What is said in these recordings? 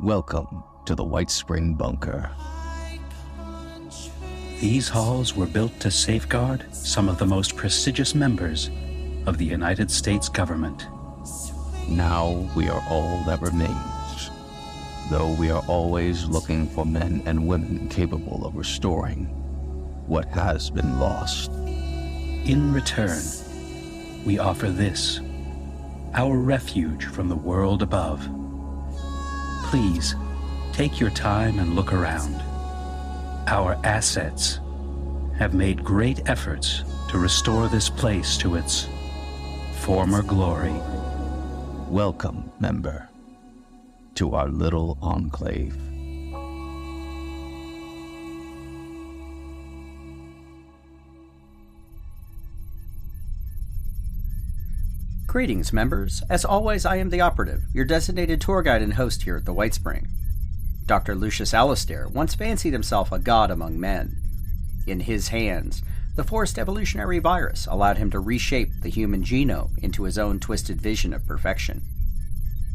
Welcome to the White Spring Bunker. These halls were built to safeguard some of the most prestigious members of the United States government. Now we are all that remains, though we are always looking for men and women capable of restoring what has been lost. In return, we offer this, our refuge from the world above. Please, take your time and look around. Our assets have made great efforts to restore this place to its former glory. Welcome, member, to our little enclave. Greetings, members. As always, I am the Operative, your designated tour guide and host here at the White Spring. Dr. Lucius Alistair once fancied himself a god among men. In his hands, the Forced Evolutionary Virus allowed him to reshape the human genome into his own twisted vision of perfection.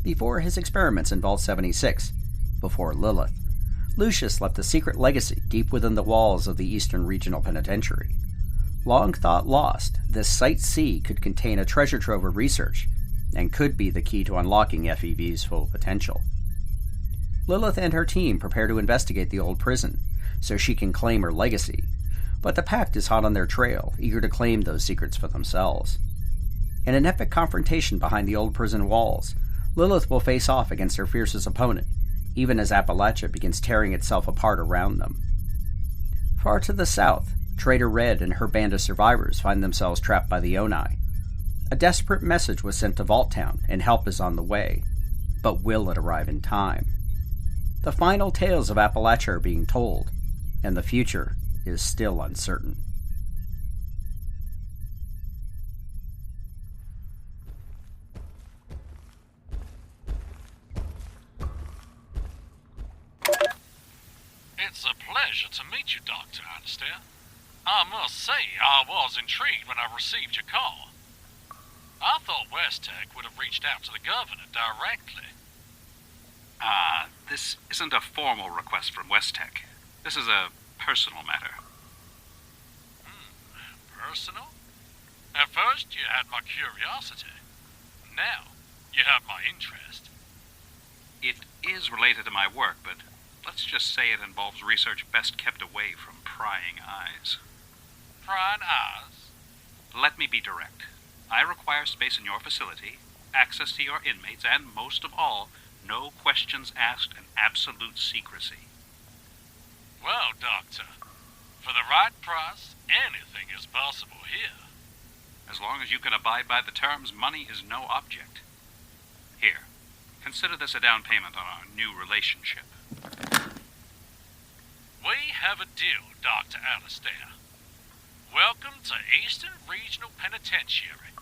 Before his experiments in Vault 76, before Lilith, Lucius left a secret legacy deep within the walls of the Eastern Regional Penitentiary. Long thought lost, this Site C could contain a treasure trove of research, and could be the key to unlocking FEV's full potential. Lilith and her team prepare to investigate the old prison, so she can claim her legacy, but the PACT is hot on their trail, eager to claim those secrets for themselves. In an epic confrontation behind the old prison walls, Lilith will face off against her fiercest opponent, even as Appalachia begins tearing itself apart around them. Far to the south, Trader Red and her band of survivors find themselves trapped by the Oni. A desperate message was sent to Vault Town, and help is on the way. But will it arrive in time? The final tales of Appalachia are being told, and the future is still uncertain. It's a pleasure to meet you, Dr. Alistair. I must say, I was intrigued when I received your call. I thought Westtech would have reached out to the governor directly. This isn't a formal request from Westtech. This is a personal matter. Personal? At first, you had my curiosity. Now, you have my interest. It is related to my work, but let's just say it involves research best kept away from prying eyes. Prying eyes? Let me be direct. I require space in your facility, access to your inmates, and most of all, no questions asked and absolute secrecy. Well, Doctor, for the right price, anything is possible here. As long as you can abide by the terms, money is no object. Here, consider this a down payment on our new relationship. We have a deal, Dr. Alistair. Welcome to Eastern Regional Penitentiary.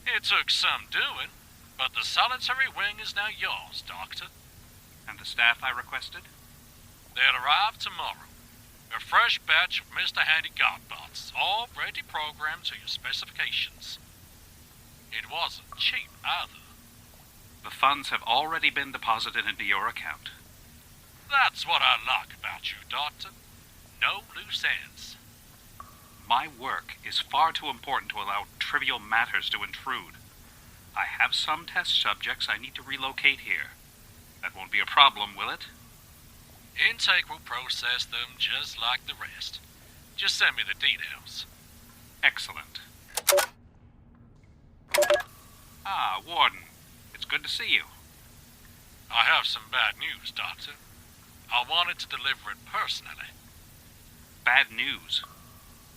It took some doing, but the solitary wing is now yours, Doctor. And the staff I requested? They'll arrive tomorrow. A fresh batch of Mr. Handy Godbots, already programmed to your specifications. It wasn't cheap either. The funds have already been deposited into your account. That's what I like about you, Doctor. No loose ends. My work is far too important to allow trivial matters to intrude. I have some test subjects I need to relocate here. That won't be a problem, will it? Intake will process them just like the rest. Just send me the details. Excellent. Warden. It's good to see you. I have some bad news, Doctor. I wanted to deliver it personally. Bad news?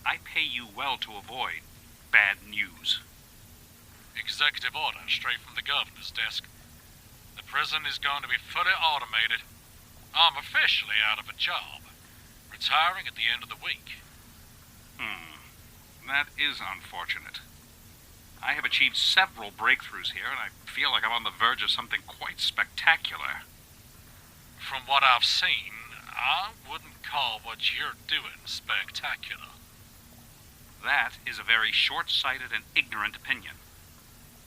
I pay you well to avoid bad news. Executive order straight from the governor's desk. The prison is going to be fully automated. I'm officially out of a job, retiring at the end of the week. That is unfortunate. I have achieved several breakthroughs here, and I feel like I'm on the verge of something quite spectacular. From what I've seen, I wouldn't call what you're doing spectacular. That is a very short-sighted and ignorant opinion.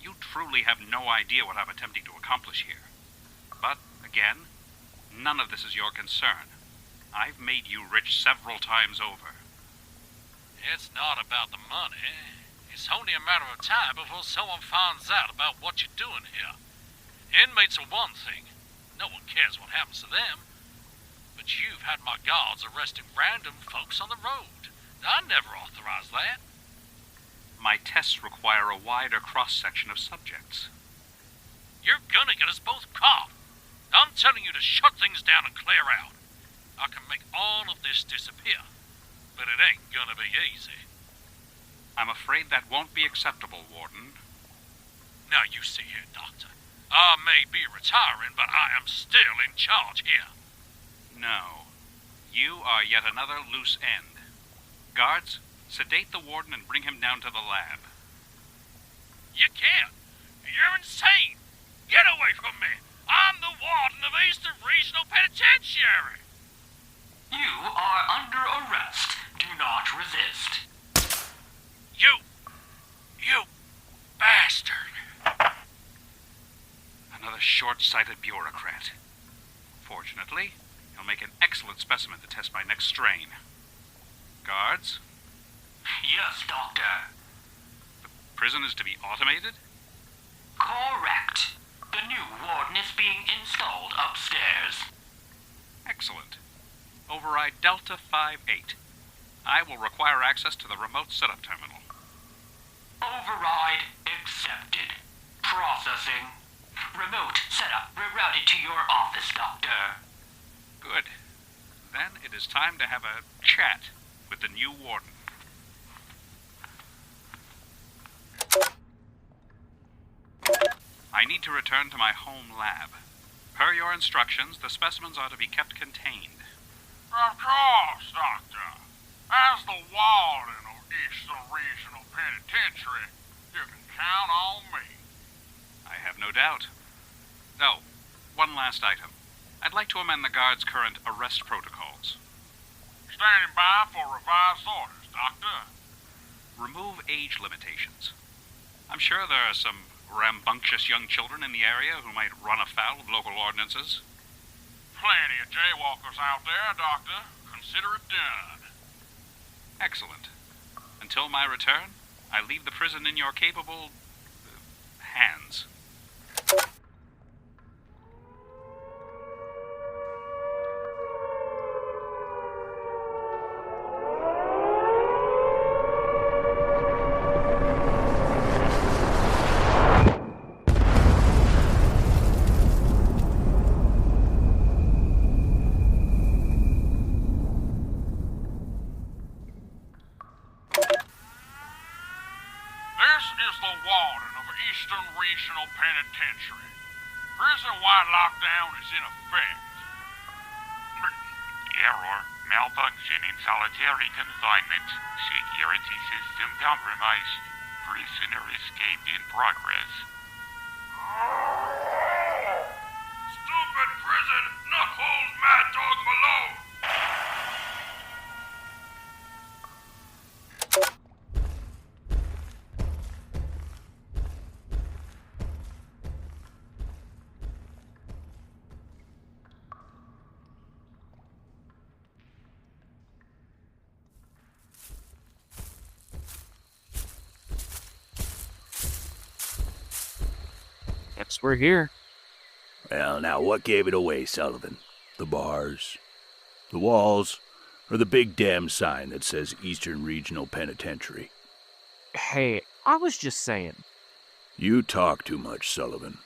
You truly have no idea what I'm attempting to accomplish here. But, again, none of this is your concern. I've made you rich several times over. It's not about the money. It's only a matter of time before someone finds out about what you're doing here. Inmates are one thing. No one cares what happens to them. But you've had my guards arresting random folks on the road. I never authorized that. My tests require a wider cross-section of subjects. You're gonna get us both caught. I'm telling you to shut things down and clear out. I can make all of this disappear, but it ain't gonna be easy. I'm afraid that won't be acceptable, Warden. Now you see here, Doctor. I may be retiring, but I am still in charge here. No. You are yet another loose end. Guards, sedate the Warden and bring him down to the lab. You can't. You're insane. Get away from me. I'm the Warden of Eastern Regional Penitentiary. You are under arrest. Do not resist. You bastard. Another short-sighted bureaucrat. Fortunately, he'll make an excellent specimen to test my next strain. Guards? Yes, Doctor. The prison is to be automated? Correct. The new warden is being installed upstairs. Excellent. Override Delta 58. I will require access to the remote setup terminal. Override accepted. Processing. Remote setup rerouted to your office, Doctor. Good. Then it is time to have a chat with the new warden. I need to return to my home lab. Per your instructions, the specimens are to be kept contained. Of course, Doctor. As the Warden of Eastern Regional Penitentiary, you can count on me. I have no doubt. Oh, one last item. I'd like to amend the guard's current arrest protocols. Standing by for revised orders, Doctor. Remove age limitations. I'm sure there are some rambunctious young children in the area who might run afoul of local ordinances. Plenty of jaywalkers out there, Doctor. Consider it done. Excellent. Until my return, I leave the prison in your capable hands. Eastern Regional Penitentiary. Prison-wide lockdown is in effect. Error. Malfunction in solitary confinement. Security system compromised. Prisoner escape in progress. Stupid prison! Knuckles, Mad Dog Malone! Guess we're here. Well, now what gave it away, Sullivan? The bars, the walls, or the big damn sign that says Eastern Regional Penitentiary? Hey, I was just saying. You talk too much, Sullivan.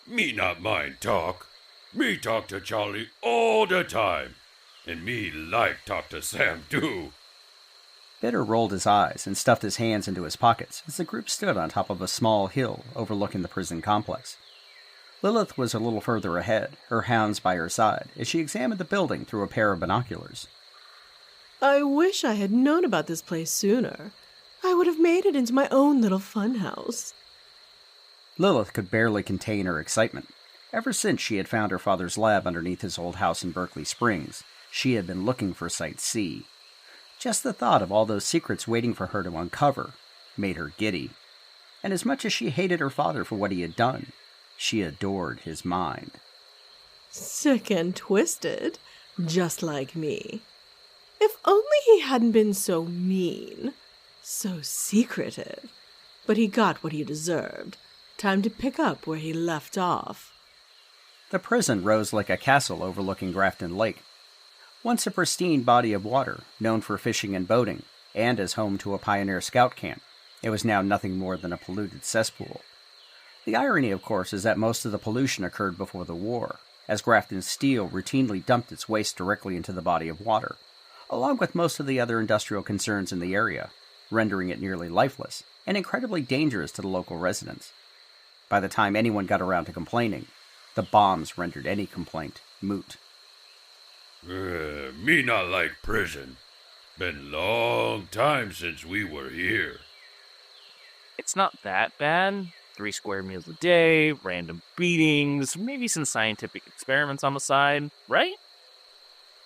Me not mind talk. Me talk to Charlie all the time. And me like talk to Sam too. Bitter rolled his eyes and stuffed his hands into his pockets as the group stood on top of a small hill overlooking the prison complex. Lilith was a little further ahead, her hounds by her side, as she examined the building through a pair of binoculars. I wish I had known about this place sooner. I would have made it into my own little funhouse. Lilith could barely contain her excitement. Ever since she had found her father's lab underneath his old house in Berkeley Springs, she had been looking for Site C. Just the thought of all those secrets waiting for her to uncover made her giddy. and as much as she hated her father for what he had done, she adored his mind. Sick and twisted, just like me. If only he hadn't been so mean, so secretive. But he got what he deserved. Time to pick up where he left off. The prison rose like a castle overlooking Grafton Lake. Once a pristine body of water, known for fishing and boating, and as home to a pioneer scout camp, it was now nothing more than a polluted cesspool. The irony, of course, is that most of the pollution occurred before the war, as Grafton Steel routinely dumped its waste directly into the body of water, along with most of the other industrial concerns in the area, rendering it nearly lifeless and incredibly dangerous to the local residents. By the time anyone got around to complaining, the bombs rendered any complaint moot. Me not like prison. Been long time since we were here. It's not that bad. 3 square meals a day, random beatings, maybe some scientific experiments on the side, right?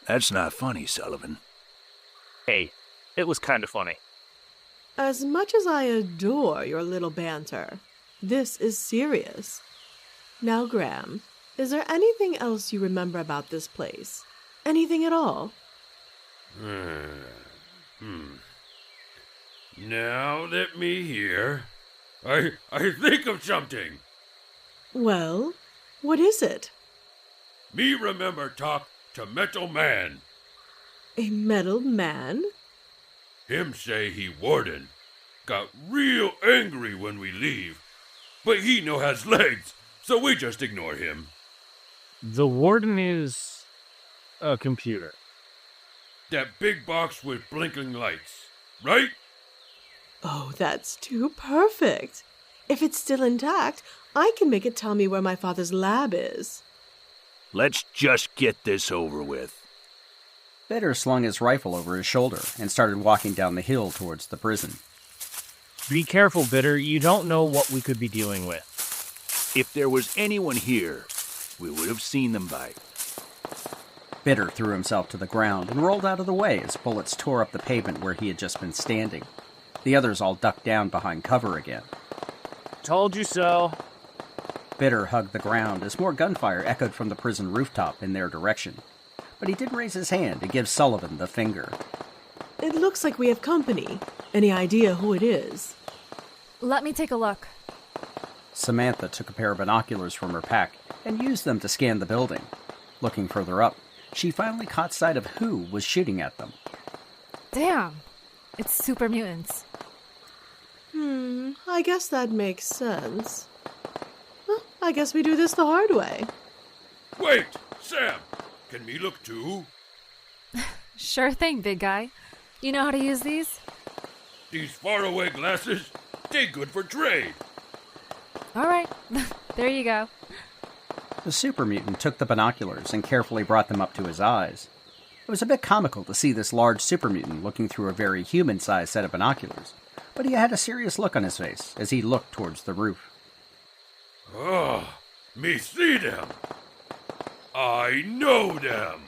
That's not funny, Sullivan. Hey, it was kind of funny. As much as I adore your little banter, this is serious. Now, Graham, is there anything else you remember about this place? Anything at all? Now let me hear. I think of something. Well, what is it? Me remember talk to Metal Man. A metal man? Him say he warden. Got real angry when we leave. But he no has legs, so we just ignore him. The warden is a computer. That big box with blinking lights, right? Oh, that's too perfect. If it's still intact, I can make it tell me where my father's lab is. Let's just get this over with. Bitter slung his rifle over his shoulder and started walking down the hill towards the prison. Be careful, Bitter. You don't know what we could be dealing with. If there was anyone here, we would have seen them by. Bitter threw himself to the ground and rolled out of the way as bullets tore up the pavement where he had just been standing. The others all ducked down behind cover again. Told you so. Bitter hugged the ground as more gunfire echoed from the prison rooftop in their direction. But he did raise his hand to give Sullivan the finger. It looks like we have company. Any idea who it is? Let me take a look. Samantha took a pair of binoculars from her pack and used them to scan the building. Looking further up, she finally caught sight of who was shooting at them. Damn! It's super mutants. I guess that makes sense. Well, I guess we do this the hard way. Wait, Sam! Can me look too? Sure thing, big guy. You know how to use these? These faraway glasses, they good for trade. All right, there you go. The super mutant took the binoculars and carefully brought them up to his eyes. It was a bit comical to see this large super mutant looking through a very human-sized set of binoculars, but he had a serious look on his face as he looked towards the roof. Me see them. I know them.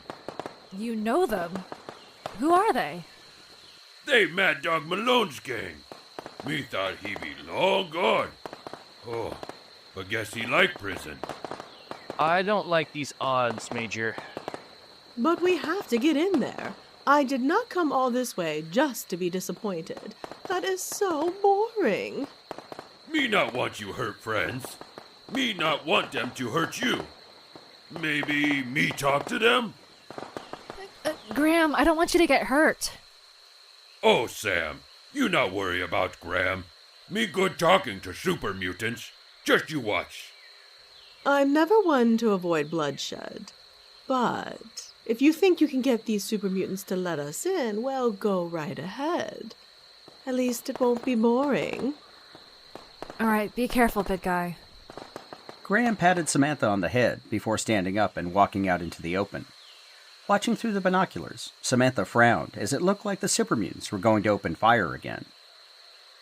You know them? Who are they? They Mad Dog Malone's gang. Me thought he be long gone. But guess he like prison. I don't like these odds, Major. But we have to get in there. I did not come all this way just to be disappointed. That is so boring. Me not want you hurt friends. Me not want them to hurt you. Maybe me talk to them? Graham, I don't want you to get hurt. Oh, Sam, you not worry about Graham. Me good talking to super mutants. Just you watch. I'm never one to avoid bloodshed. But if you think you can get these super mutants to let us in, well, go right ahead. At least it won't be boring. All right, be careful, big guy. Graham patted Samantha on the head before standing up and walking out into the open. Watching through the binoculars, Samantha frowned as it looked like the super mutants were going to open fire again.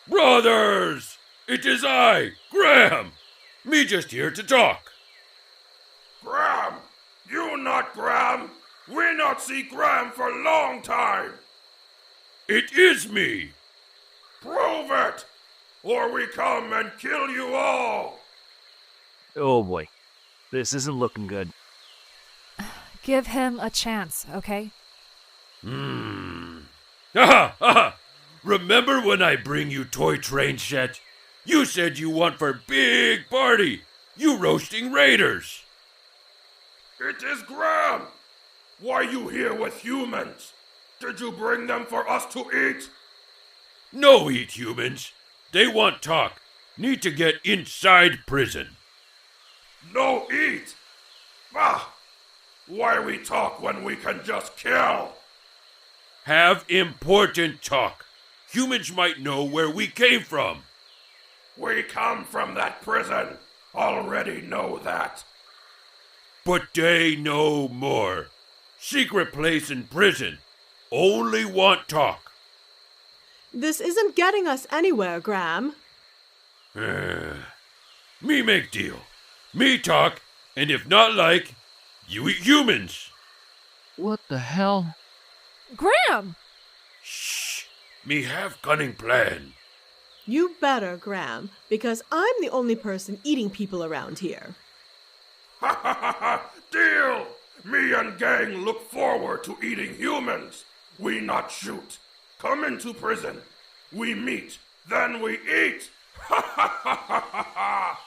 Brothers! It is I, Graham! Me just here to talk. Graham! You not Graham! We not see Graham for a long time! It is me! Prove it! or we come and kill you all! Oh boy, this isn't looking good. Give him a chance, okay? Aha! Remember when I bring you toy train set? You said you want for big party. You roasting raiders. It is Graham! Why you here with humans? Did you bring them for us to eat? No eat humans. They want talk. Need to get inside prison. No eat? Bah! Why we talk when we can just kill? Have important talk. Humans might know where we came from. We come from that prison. Already know that. But they know more. Secret place in prison. Only want talk. This isn't getting us anywhere, Graham. Me make deal. Me talk, and if not like, you eat humans. What the hell? Graham! Shh. Me have cunning plan. You better, Graham, because I'm the only person eating people around here. Ha ha ha ha! Deal! Me and gang look forward to eating humans. We not shoot. Come into prison. We meet. Then we eat. Ha ha ha ha ha ha!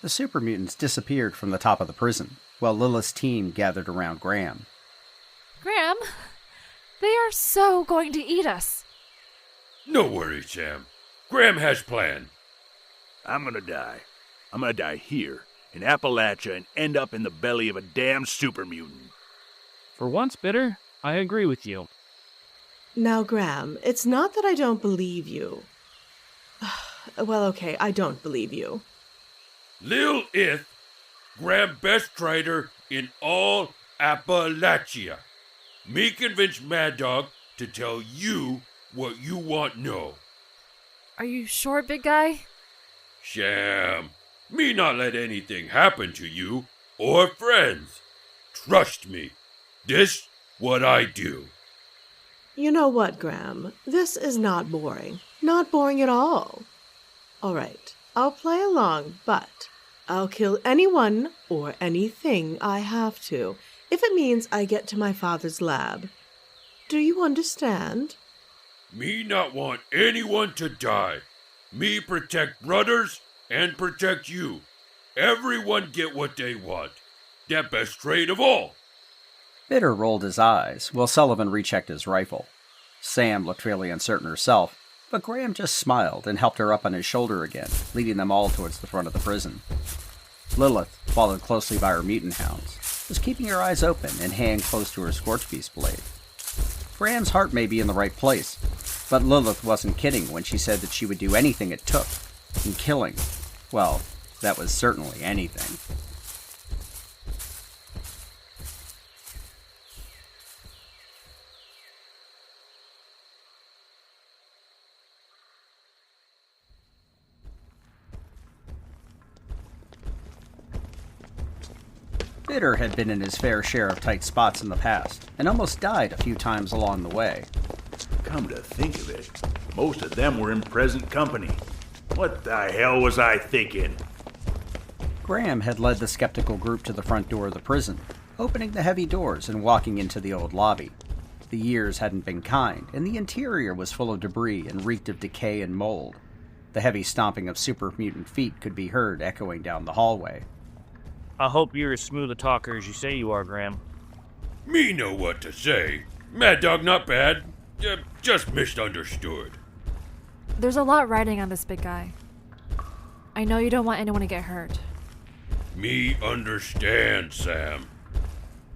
The super mutants disappeared from the top of the prison, while Lilith's team gathered around Graham. Graham, they are so going to eat us. No worries, Sam. Graham has plan. I'm gonna die. I'm gonna die here, in Appalachia, and end up in the belly of a damn super mutant. For once, Bitter, I agree with you. Now, Graham, it's not that I don't believe you. Well, okay, I don't believe you. Lilith, Graham best trader in all Appalachia. Me convince Mad Dog to tell you what you want know. Are you sure, big guy? Sham, me not let anything happen to you or friends. Trust me, this what I do. You know what, Graham? This is not boring. Not boring at all. All right, I'll play along, but I'll kill anyone or anything I have to, if it means I get to my father's lab. Do you understand? Me not want anyone to die. Me protect brothers and protect you. Everyone get what they want. That best trade of all. Bitter rolled his eyes, while Sullivan rechecked his rifle. Sam looked fairly uncertain herself, but Graham just smiled and helped her up on his shoulder again, leading them all towards the front of the prison. Lilith, followed closely by her mutant hounds, was keeping her eyes open and hand close to her Scorchbeast blade. Graham's heart may be in the right place, but Lilith wasn't kidding when she said that she would do anything it took. And killing, well, that was certainly anything. Bitter had been in his fair share of tight spots in the past, and almost died a few times along the way. Come to think of it, most of them were in present company. What the hell was I thinking? Graham had led the skeptical group to the front door of the prison, opening the heavy doors and walking into the old lobby. The years hadn't been kind, and the interior was full of debris and reeked of decay and mold. The heavy stomping of super mutant feet could be heard echoing down the hallway. I hope you're as smooth a talker as you say you are, Graham. Me know what to say. Mad Dog not bad. Just misunderstood. There's a lot riding on this big guy. I know you don't want anyone to get hurt. Me understand, Sam.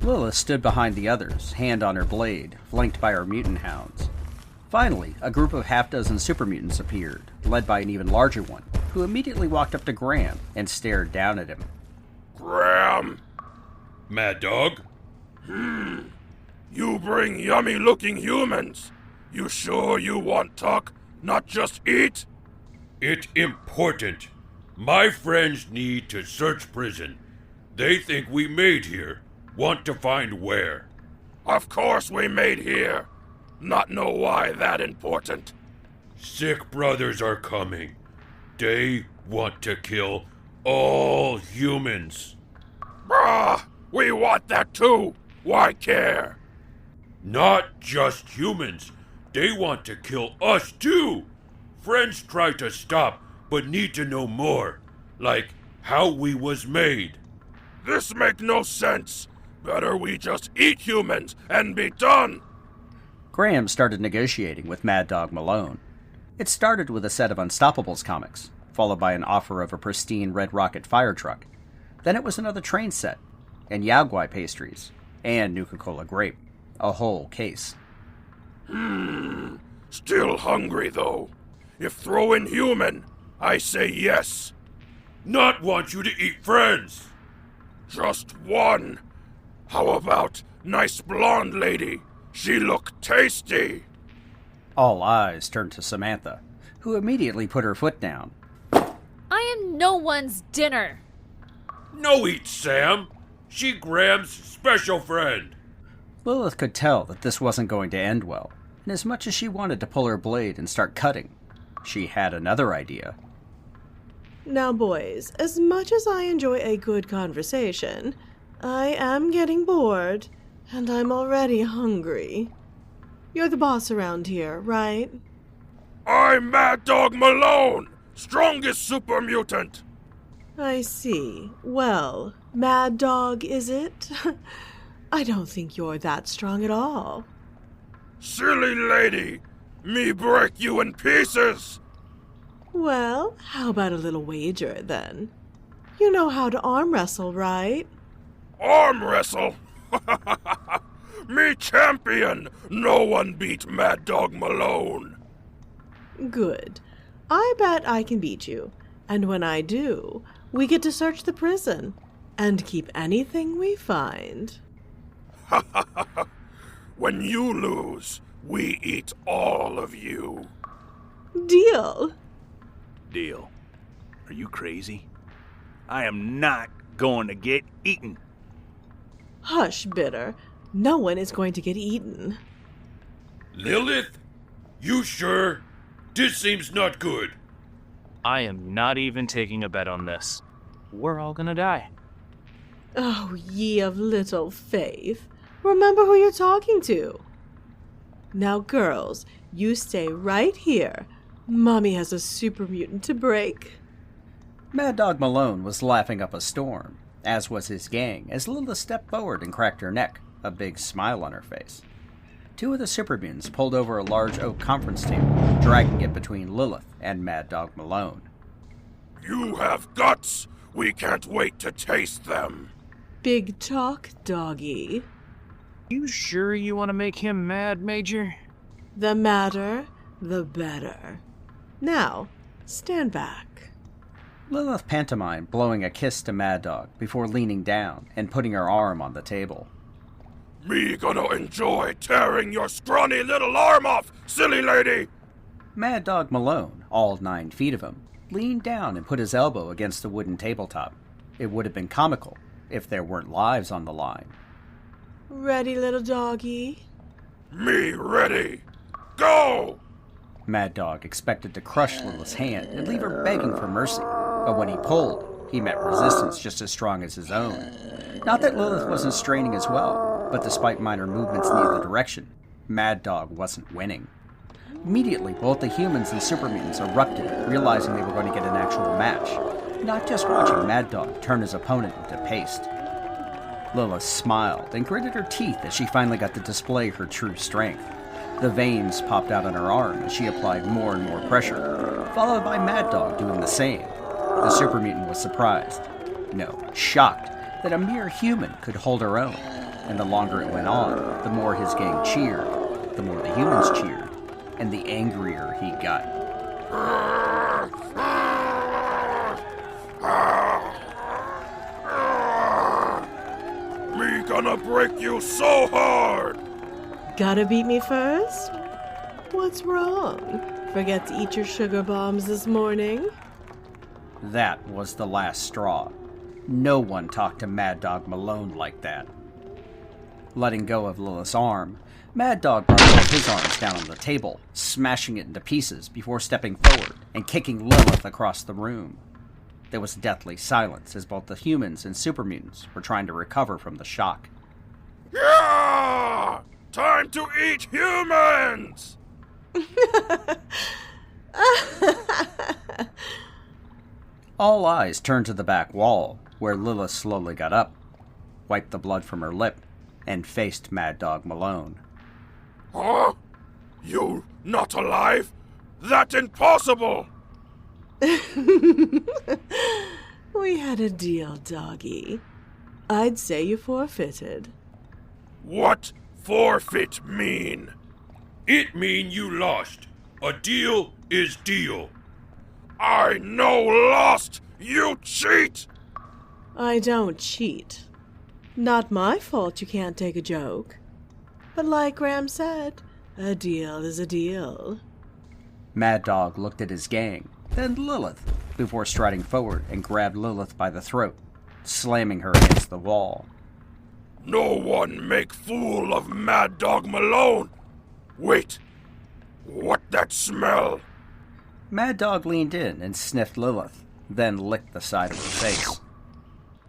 Lilith stood behind the others, hand on her blade, flanked by her mutant hounds. Finally, a group of half-dozen super mutants appeared, led by an even larger one, who immediately walked up to Graham and stared down at him. Graham! Mad Dog? You bring yummy-looking humans. You sure you want talk, not just eat? It important. My friends need to search prison. They think we made here. Want to find where. Of course we made here. Not know why that important. Sick brothers are coming. They want to kill all humans. Brah! We want that too! Why care? Not just humans. They want to kill us too. Friends try to stop, but need to know more. Like how we was made. This make no sense. Better we just eat humans and be done. Graham started negotiating with Mad Dog Malone. It started with a set of Unstoppables comics, followed by an offer of a pristine Red Rocket fire truck. Then it was another train set, and Yaguai pastries, and Nuka-Cola grape. A whole case. Still hungry though. If throw in human, I say yes. Not want you to eat friends. Just one. How about nice blonde lady? She look tasty. All eyes turned to Samantha, who immediately put her foot down. I am no one's dinner. No eat, Sam. She Graham's special friend. Lilith could tell that this wasn't going to end well, and as much as she wanted to pull her blade and start cutting, she had another idea. Now, boys, as much as I enjoy a good conversation, I am getting bored, and I'm already hungry. You're the boss around here, right? I'm Mad Dog Malone, strongest super mutant. I see. Well, Mad Dog, is it? I don't think you're that strong at all. Silly lady, me break you in pieces. Well, how about a little wager, then? You know how to arm wrestle, right? Arm wrestle? Me champion! No one beat Mad Dog Malone. Good. I bet I can beat you. And when I do, we get to search the prison and keep anything we find. When you lose, we eat all of you. Deal. Deal. Are you crazy? I am not going to get eaten. Hush, Bitter. No one is going to get eaten. Lilith? You sure? This seems not good. I am not even taking a bet on this. We're all gonna die. Oh, ye of little faith. Remember who you're talking to. Now, girls, you stay right here. Mommy has a super mutant to break. Mad Dog Malone was laughing up a storm, as was his gang, as Lilith stepped forward and cracked her neck, a big smile on her face. Two of the super mutants pulled over a large oak conference table, dragging it between Lilith and Mad Dog Malone. You have guts. We can't wait to taste them. Big talk, doggy. You sure you want to make him mad, Major? The madder, the better. Now, stand back. Lilith pantomimed blowing a kiss to Mad Dog before leaning down and putting her arm on the table. Me gonna enjoy tearing your scrawny little arm off, silly lady! Mad Dog Malone, all 9 feet of him, leaned down and put his elbow against the wooden tabletop. It would have been comical if there weren't lives on the line. Ready, little doggy? Me ready. Go! Mad Dog expected to crush Lilith's hand and leave her begging for mercy, but when he pulled, he met resistance just as strong as his own. Not that Lilith wasn't straining as well, but despite minor movements in either direction, Mad Dog wasn't winning. Immediately, both the humans and super mutants erupted, realizing they were going to get an actual match, not just watching Mad Dog turn his opponent into paste. Lilith smiled and gritted her teeth as she finally got to display her true strength. The veins popped out on her arm as she applied more and more pressure, followed by Mad Dog doing the same. The super mutant was surprised, no, shocked, that a mere human could hold her own, and the longer it went on, the more his gang cheered, the more the humans cheered, and the angrier he got. Me gonna break you so hard! Gotta beat me first? What's wrong? Forget to eat your sugar bombs this morning? That was the last straw. No one talked to Mad Dog Malone like that. Letting go of Lilith's arm, Mad Dog brought both his arms down on the table, smashing it into pieces before stepping forward and kicking Lilith across the room. There was deathly silence as both the humans and super mutants were trying to recover from the shock. Yeah! Time to eat humans! All eyes turned to the back wall, where Lilith slowly got up, wiped the blood from her lip, and faced Mad Dog Malone. Huh? You not alive? That's impossible! We had a deal, doggy. I'd say you forfeited. What forfeit mean? It mean you lost. A deal is deal. I no lost, you cheat! I don't cheat. Not my fault you can't take a joke. But like Graham said, a deal is a deal. Mad Dog looked at his gang, then Lilith, before striding forward and grabbed Lilith by the throat, slamming her against the wall. No one make fool of Mad Dog Malone! Wait, what that smell? Mad Dog leaned in and sniffed Lilith, then licked the side of her face.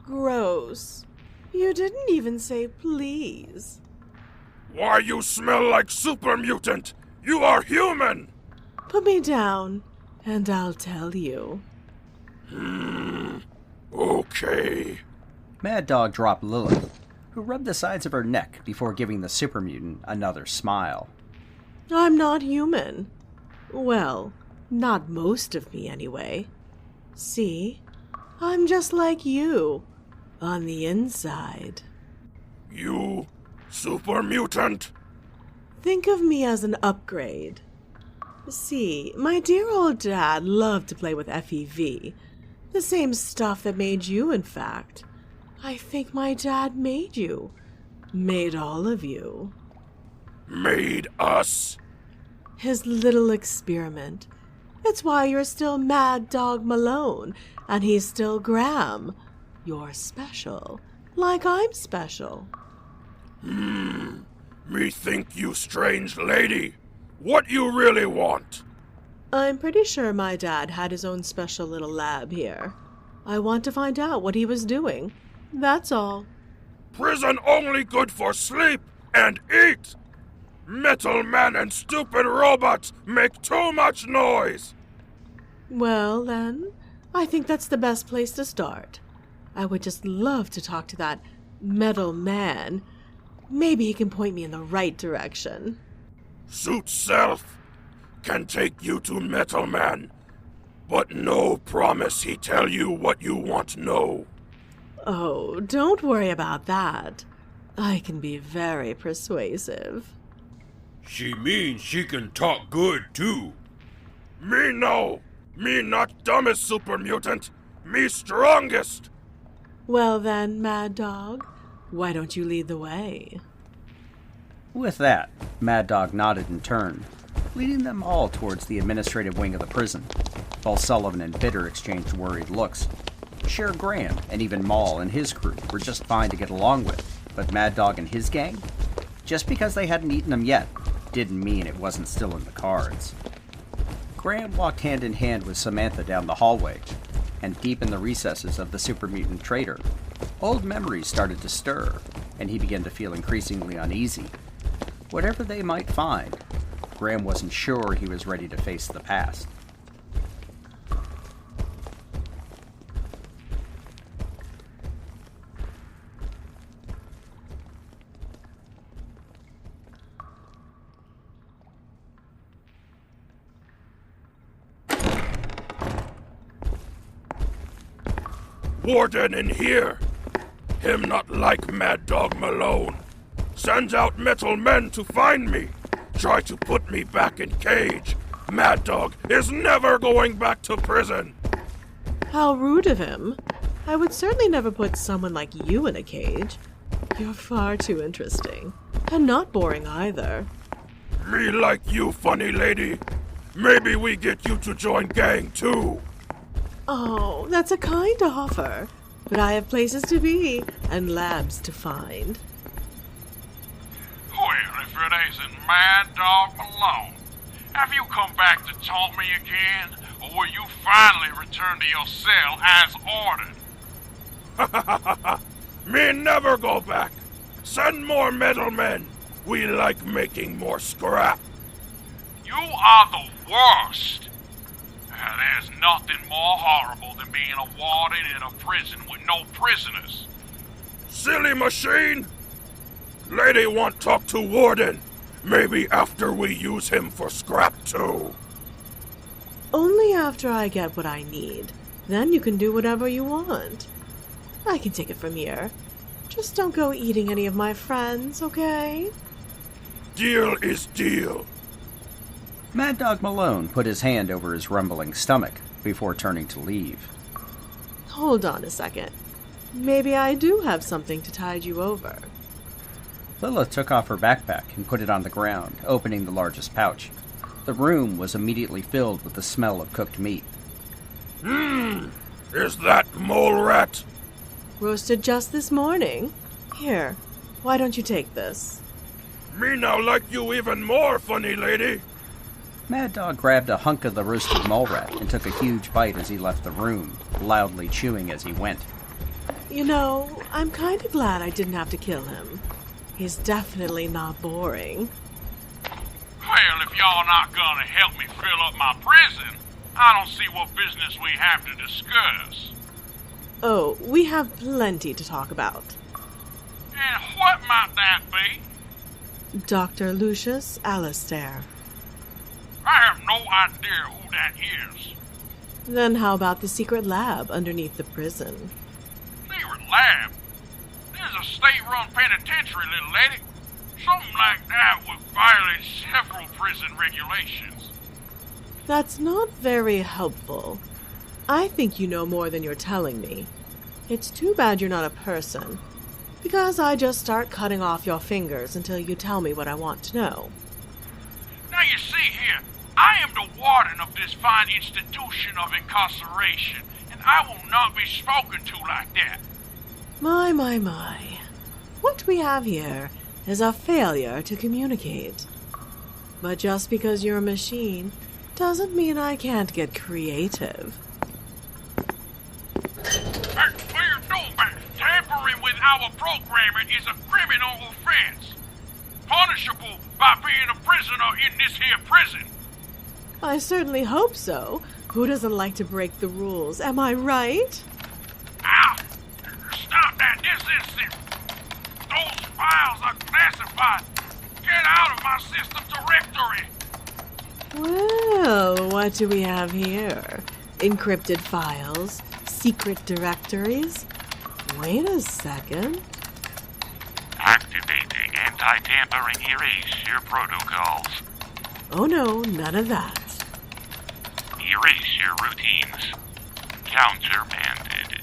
Gross. You didn't even say please. Why you smell like super mutant? You are human! Put me down, and I'll tell you. Okay. Mad Dog dropped Lilith, who rubbed the sides of her neck before giving the super mutant another smile. I'm not human. Well, not most of me anyway. See? I'm just like you. On the inside. You super mutant? Think of me as an upgrade. See, my dear old dad loved to play with FEV. The same stuff that made you, in fact. I think my dad made you. Made all of you. Made us? His little experiment. It's why you're still Mad Dog Malone, and he's still Graham. You're special, like I'm special. Me think you strange lady. What you really want? I'm pretty sure my dad had his own special little lab here. I want to find out what he was doing. That's all. Prison only good for sleep and eat. Metal man and stupid robots make too much noise. Well, then, I think that's the best place to start. I would just love to talk to that metal man. Maybe he can point me in the right direction. Suit self can take you to Metal Man, but no promise he tell you what you want to know. Oh, don't worry about that. I can be very persuasive. She means she can talk good, too. Me no. Me not dumbest super mutant. Me strongest. Well then, Mad Dog, why don't you lead the way? With that, Mad Dog nodded and turned, leading them all towards the administrative wing of the prison, while Sullivan and Bitter exchanged worried looks. Sure, Graham and even Maul and his crew were just fine to get along with, but Mad Dog and his gang? Just because they hadn't eaten them yet, didn't mean it wasn't still in the cards. Graham walked hand in hand with Samantha down the hallway, and deep in the recesses of the super mutant trader, old memories started to stir, and he began to feel increasingly uneasy. Whatever they might find, Graham wasn't sure he was ready to face the past. Warden in here. Him not like Mad Dog Malone. Send out metal men to find me. Try to put me back in cage. Mad Dog is never going back to prison. How rude of him. I would certainly never put someone like you in a cage. You're far too interesting. And not boring either. Me like you, funny lady. Maybe we get you to join gang too. Oh, that's a kind offer. But I have places to be and labs to find. if it isn't Mad Dog Malone. Have you come back to taunt me again, or will you finally return to your cell as ordered? Me never go back. Send more middlemen. We like making more scrap. You are the worst. There's nothing more horrible than being a warden in a prison with no prisoners. Silly machine! Lady want talk to warden. Maybe after we use him for scrap too. Only after I get what I need. Then you can do whatever you want. I can take it from here. Just don't go eating any of my friends, okay? Deal is deal. Mad Dog Malone put his hand over his rumbling stomach before turning to leave. Hold on a second. Maybe I do have something to tide you over. Lilith took off her backpack and put it on the ground, opening the largest pouch. The room was immediately filled with the smell of cooked meat. Is that mole rat? Roasted just this morning. Here, why don't you take this? Me now like you even more, funny lady. Mad Dog grabbed a hunk of the roasted mole rat and took a huge bite as he left the room, loudly chewing as he went. You know, I'm kind of glad I didn't have to kill him. He's definitely not boring. Well, if y'all not gonna help me fill up my prison, I don't see what business we have to discuss. Oh, we have plenty to talk about. And what might that be? Dr. Lucius Alistair. I have no idea who that is. Then how about the secret lab underneath the prison? Secret lab? There's a state-run penitentiary, little lady. Something like that would violate several prison regulations. That's not very helpful. I think you know more than you're telling me. It's too bad you're not a person, because I just start cutting off your fingers until you tell me what I want to know. Now you see here, I am the warden of this fine institution of incarceration, and I will not be spoken to like that. My. What we have here is a failure to communicate. But just because you're a machine doesn't mean I can't get creative. Hey, what are you doing, man? Tampering with our programming is a criminal offense. Punishable by being a prisoner in this here prison. I certainly hope so. Who doesn't like to break the rules? Am I right? Ow! Stop that this instant! Those files are classified! Get out of my system directory! Well, what do we have here? Encrypted files? Secret directories? Wait a second. Activating anti-tampering erasure protocols. Oh no, none of that. Erasure routines. Countermanded.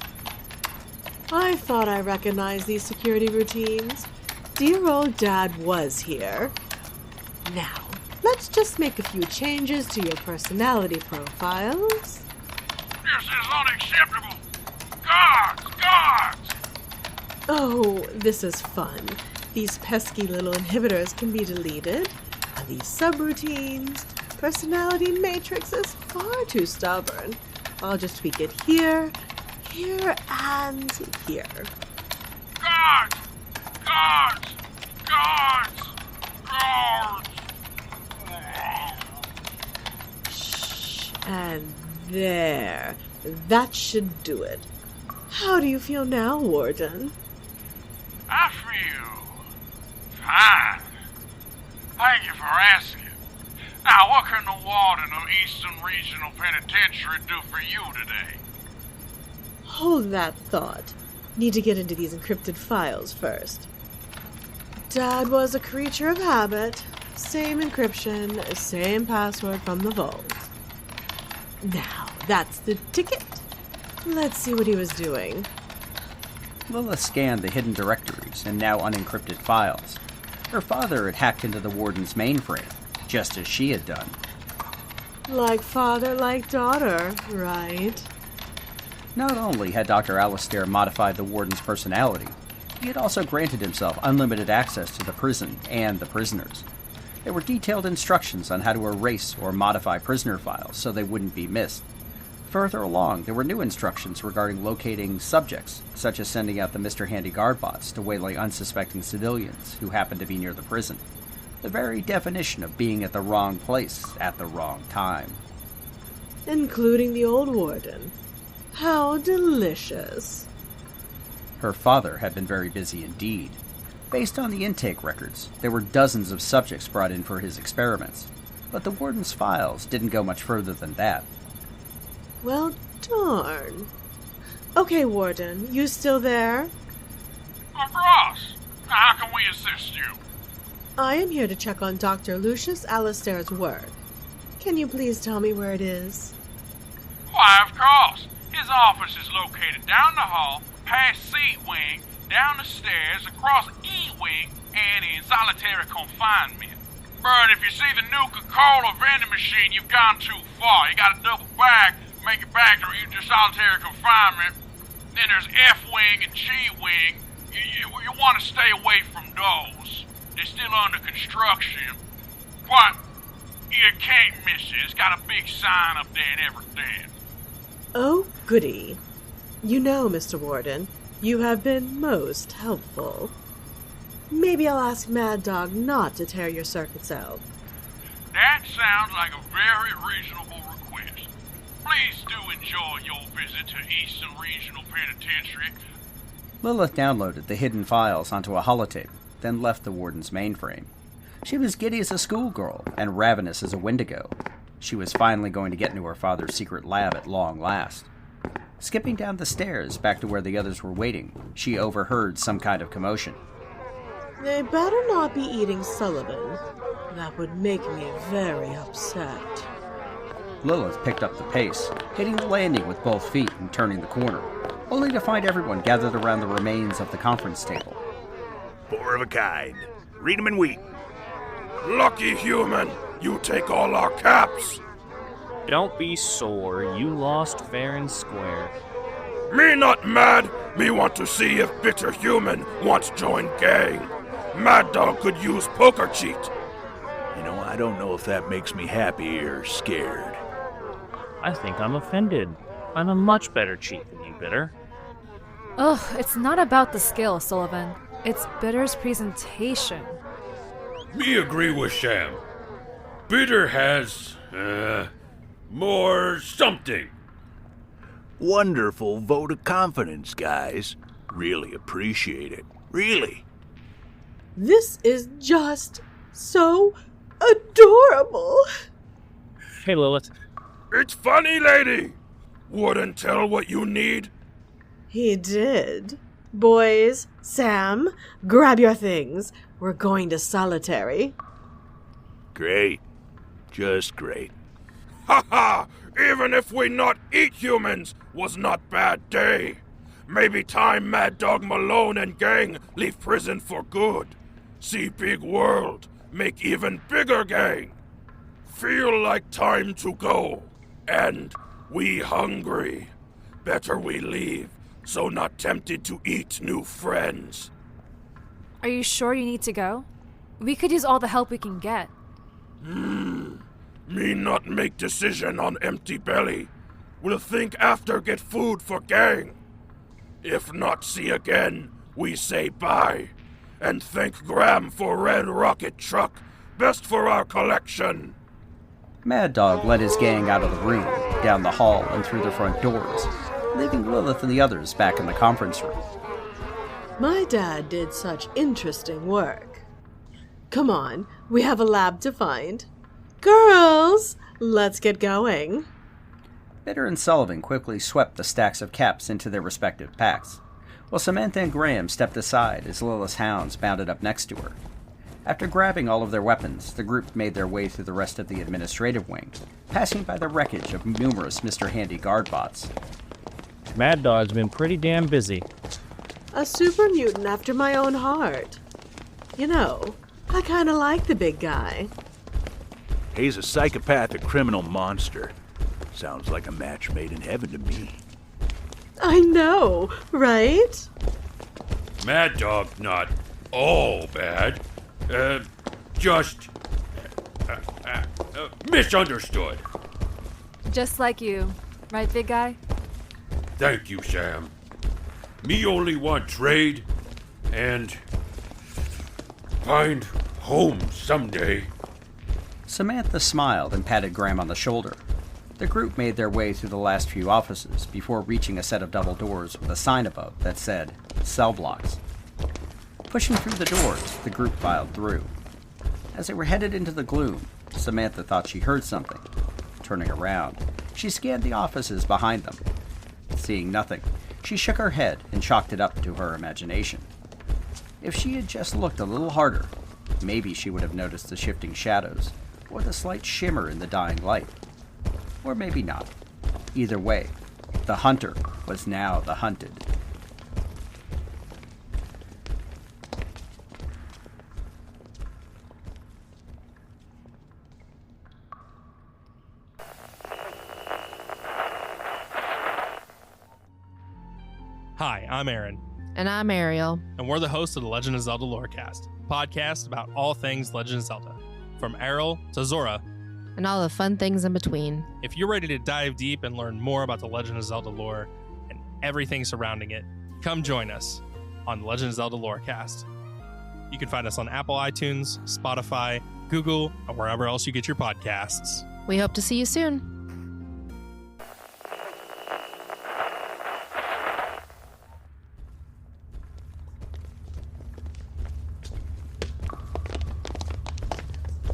I thought I recognized these security routines. Dear old Dad was here. Now, let's just make a few changes to your personality profiles. This is unacceptable! Guards! Oh, this is fun. These pesky little inhibitors can be deleted. And these subroutines, personality matrix is far too stubborn. I'll just tweak it here, here, and here. Guards! Shh, and there. That should do it. How do you feel now, Warden? I feel fine. Thank you for asking. Now, what can the warden of Eastern Regional Penitentiary do for you today? Hold that thought. Need to get into these encrypted files first. Dad was a creature of habit. Same encryption, same password from the vault. Now, that's the ticket. Let's see what he was doing. Lilith scanned the hidden directories and now unencrypted files. Her father had hacked into the warden's mainframe, just as she had done. Like father, like daughter, right? Not only had Dr. Alistair modified the warden's personality, He had also granted himself unlimited access to the prison and the prisoners. There were detailed instructions on how to erase or modify prisoner files so they wouldn't be missed. Further along, there were new instructions regarding locating subjects, such as sending out the Mr. Handy guard bots to waylay unsuspecting civilians who happened to be near the prison. The very definition of being at the wrong place at the wrong time. Including the old warden. How delicious. Her father had been very busy indeed. Based on the intake records, there were dozens of subjects brought in for his experiments, but the warden's files didn't go much further than that. Well, darn. Okay, warden, you still there? Of course. How can we assist you? I am here to check on Dr. Lucius Alistair's work. Can you please tell me where it is? Why, of course. His office is located down the hall, past C wing, down the stairs, across E wing, and in solitary confinement. But if you see the Nuka-Cola vending machine, you've gone too far. You gotta double back, make it back to your solitary confinement. Then there's F wing and G wing. You want to stay away from those. They're still under construction. But you can't miss it. It's got a big sign up there and everything. Oh, goody. You know, Mr. Warden, you have been most helpful. Maybe I'll ask Mad Dog not to tear your circuits out. That sounds like a very reasonable request. Please do enjoy your visit to Eastern Regional Penitentiary. Lilith downloaded the hidden files onto a holotape, then left the warden's mainframe. She was giddy as a schoolgirl and ravenous as a Wendigo. She was finally going to get into her father's secret lab at long last. Skipping down the stairs back to where the others were waiting, she overheard some kind of commotion. They better not be eating Sullivan. That would make me very upset. Lilith picked up the pace, hitting the landing with both feet and turning the corner, only to find everyone gathered around the remains of the conference table. 4 of a kind. Read 'em and weep. Lucky human, you take all our caps. Don't be sore, you lost fair and square. Me not mad, me want to see if bitter human wants join gang. Mad Dog could use poker cheat. You know, I don't know if that makes me happy or scared. I think I'm offended. I'm a much better cheat than you, Bitter. Ugh, it's not about the skill, Sullivan. It's Bitter's presentation. Me agree with Sham. Bitter has, more something. Wonderful vote of confidence, guys. Really appreciate it. Really. This is just so adorable. Hey, Lilith. It's funny, lady. Wouldn't tell what you need. He did. Boys, Sam, grab your things. We're going to solitary. Great. Just great. Ha ha! Even if we not eat humans, was not bad day. Maybe time Mad Dog Malone and gang leave prison for good. See big world, make even bigger gang. Feel like time to go. And we hungry. Better we leave, so not tempted to eat new friends. Are you sure you need to go? We could use all the help we can get. Me not make decision on empty belly. We'll think after get food for gang. If not see again, we say bye. And thank Graham for red rocket truck. Best for our collection. Mad Dog led his gang out of the room, down the hall and through the front doors, leaving Lilith and the others back in the conference room. My dad did such interesting work. Come on, we have a lab to find. Girls, let's get going. Bitter and Sullivan quickly swept the stacks of caps into their respective packs, while Samantha and Graham stepped aside as Lilith's hounds bounded up next to her. After grabbing all of their weapons, the group made their way through the rest of the administrative wing, passing by the wreckage of numerous Mr. Handy guard bots. Mad Dog's been pretty damn busy. A super mutant after my own heart. You know, I kinda like the big guy. He's a psychopathic criminal monster. Sounds like a match made in heaven to me. I know, right? Mad Dog not all bad. Just misunderstood. Just like you. Right, big guy? Thank you, Sam. Me only want trade and find home someday. Samantha smiled and patted Graham on the shoulder. The group made their way through the last few offices before reaching a set of double doors with a sign above that said, cell blocks. Pushing through the doors, the group filed through. As they were headed into the gloom, Samantha thought she heard something. Turning around, she scanned the offices behind them. Seeing nothing, she shook her head and chalked it up to her imagination. If she had just looked a little harder, maybe she would have noticed the shifting shadows, or the slight shimmer in the dying light. Or maybe not. Either way, the hunter was now the hunted. Hi, I'm Aaron. And I'm Ariel. And we're the hosts of the Legend of Zelda Lorecast, a podcast about all things Legend of Zelda, from Errol to Zora, and all the fun things in between. If you're ready to dive deep and learn more about the Legend of Zelda lore and everything surrounding it, come join us on the Legend of Zelda Lorecast. You can find us on Apple iTunes, Spotify, Google, or wherever else you get your podcasts. We hope to see you soon.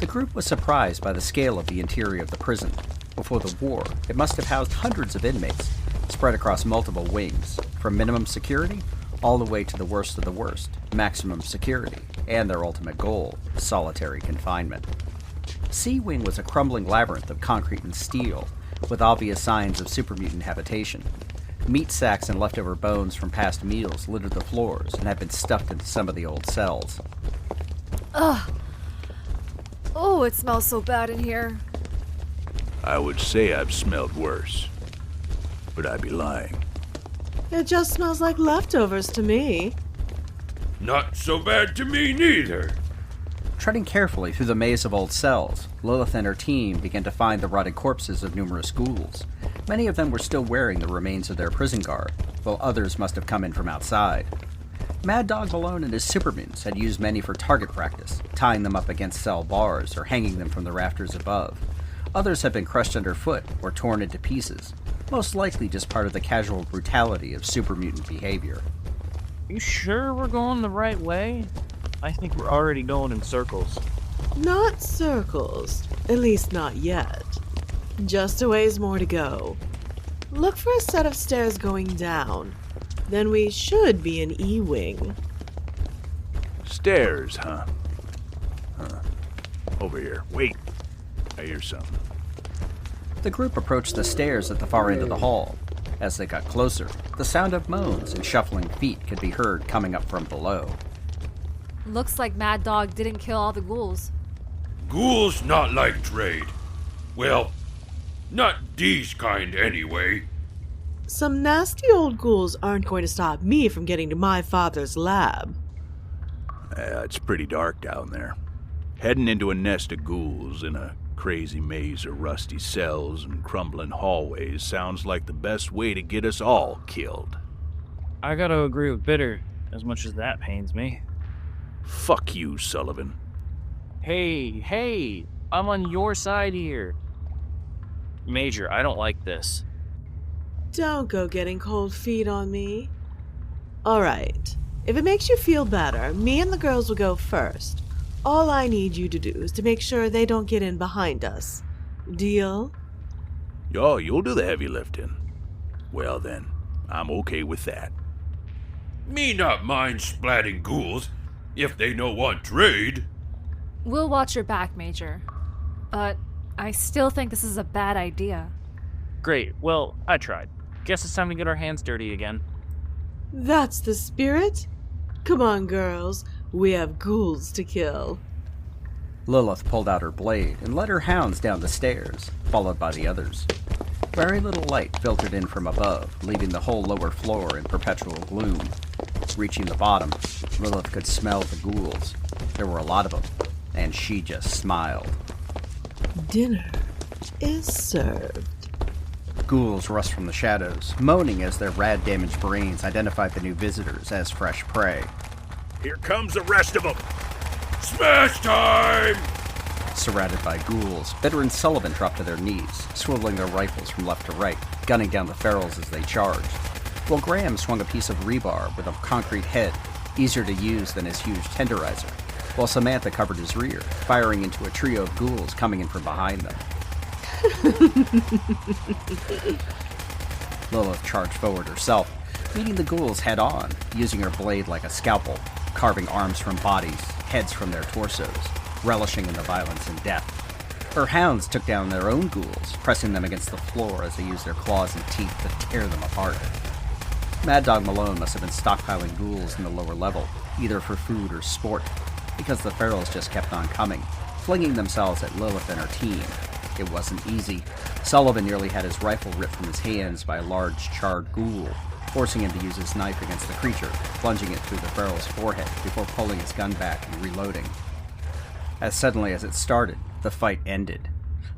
The group was surprised by the scale of the interior of the prison. Before the war, it must have housed hundreds of inmates, spread across multiple wings, from minimum security all the way to the worst of the worst, maximum security, and their ultimate goal, solitary confinement. C Wing was a crumbling labyrinth of concrete and steel, with obvious signs of supermutant habitation. Meat sacks and leftover bones from past meals littered the floors and had been stuffed into some of the old cells. Ugh. Oh, it smells so bad in here. I would say I've smelled worse, but I'd be lying. It just smells like leftovers to me. Not so bad to me neither. Treading carefully through the maze of old cells, Lilith and her team began to find the rotted corpses of numerous ghouls. Many of them were still wearing the remains of their prison guard, while others must have come in from outside. Mad Dog Malone and his supermutants had used many for target practice, tying them up against cell bars or hanging them from the rafters above. Others had been crushed underfoot or torn into pieces, most likely just part of the casual brutality of supermutant behavior. You sure we're going the right way? I think we're already going in circles. Not circles. At least not yet. Just a ways more to go. Look for a set of stairs going down. Then we should be in E-Wing. Stairs, huh? Over here. Wait. I hear something. The group approached the stairs at the far end of the hall. As they got closer, the sound of moans and shuffling feet could be heard coming up from below. Looks like Mad Dog didn't kill all the ghouls. Ghouls not like trade. Well, not these kind anyway. Some nasty old ghouls aren't going to stop me from getting to my father's lab. It's pretty dark down there. Heading into a nest of ghouls in a crazy maze of rusty cells and crumbling hallways sounds like the best way to get us all killed. I gotta agree with Bitter, as much as that pains me. Fuck you, Sullivan. Hey, I'm on your side here. Major, I don't like this. Don't go getting cold feet on me. Alright, if it makes you feel better, me and the girls will go first. All I need you to do is to make sure they don't get in behind us. Deal? Oh, you'll do the heavy lifting. Well then, I'm okay with that. Me not mind splatting ghouls, if they no want trade. We'll watch your back, Major. But I still think this is a bad idea. Great, well, I tried. Guess it's time to get our hands dirty again. That's the spirit? Come on, girls. We have ghouls to kill. Lilith pulled out her blade and led her hounds down the stairs, followed by the others. Very little light filtered in from above, leaving the whole lower floor in perpetual gloom. Reaching the bottom, Lilith could smell the ghouls. There were a lot of them, and she just smiled. Dinner is served. Ghouls rushed from the shadows, moaning as their rad-damaged brains identified the new visitors as fresh prey. Here comes the rest of them! Smash time! Surrounded by ghouls, Bitter and Sullivan dropped to their knees, swiveling their rifles from left to right, gunning down the ferals as they charged, while Graham swung a piece of rebar with a concrete head, easier to use than his huge tenderizer, while Samantha covered his rear, firing into a trio of ghouls coming in from behind them. Lilith charged forward herself, meeting the ghouls head-on, using her blade like a scalpel, carving arms from bodies, heads from their torsos, relishing in the violence and death. Her hounds took down their own ghouls, pressing them against the floor as they used their claws and teeth to tear them apart. Mad Dog Malone must have been stockpiling ghouls in the lower level, either for food or sport, because the ferals just kept on coming, flinging themselves at Lilith and her team. It wasn't easy. Sullivan nearly had his rifle ripped from his hands by a large charred ghoul, forcing him to use his knife against the creature, plunging it through the feral's forehead before pulling his gun back and reloading. As suddenly as it started, the fight ended.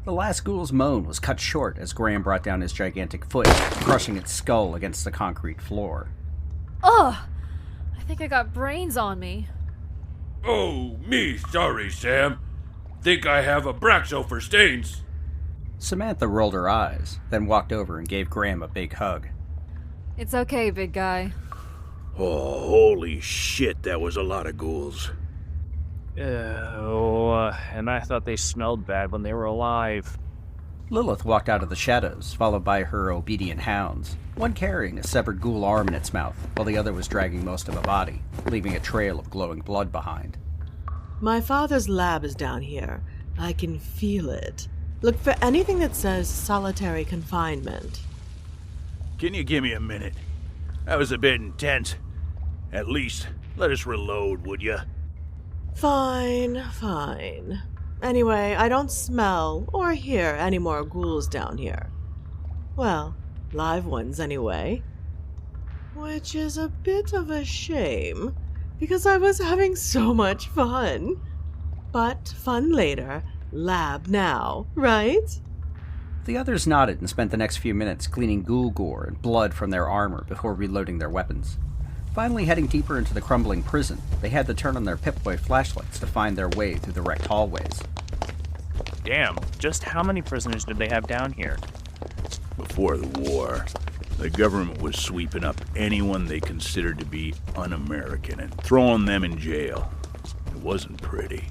The last ghoul's moan was cut short as Graham brought down his gigantic foot, crushing its skull against the concrete floor. Ugh! I think I got brains on me. Oh, me sorry, Sam. Think I have a Braxo for stains. Samantha rolled her eyes, then walked over and gave Graham a big hug. It's okay, big guy. Oh, holy shit, that was a lot of ghouls. And I thought they smelled bad when they were alive. Lilith walked out of the shadows, followed by her obedient hounds, one carrying a severed ghoul arm in its mouth, while the other was dragging most of a body, leaving a trail of glowing blood behind. My father's lab is down here. I can feel it. Look for anything that says solitary confinement. Can you give me a minute? That was a bit intense. At least, let us reload, would ya? Fine. Anyway, I don't smell or hear any more ghouls down here. Well, live ones anyway. Which is a bit of a shame, because I was having so much fun. But fun later, lab now, right? The others nodded and spent the next few minutes cleaning ghoul gore and blood from their armor before reloading their weapons. Finally heading deeper into the crumbling prison, they had to turn on their Pip-Boy flashlights to find their way through the wrecked hallways. Damn, just how many prisoners did they have down here? Before the war, the government was sweeping up anyone they considered to be un-American and throwing them in jail. It wasn't pretty.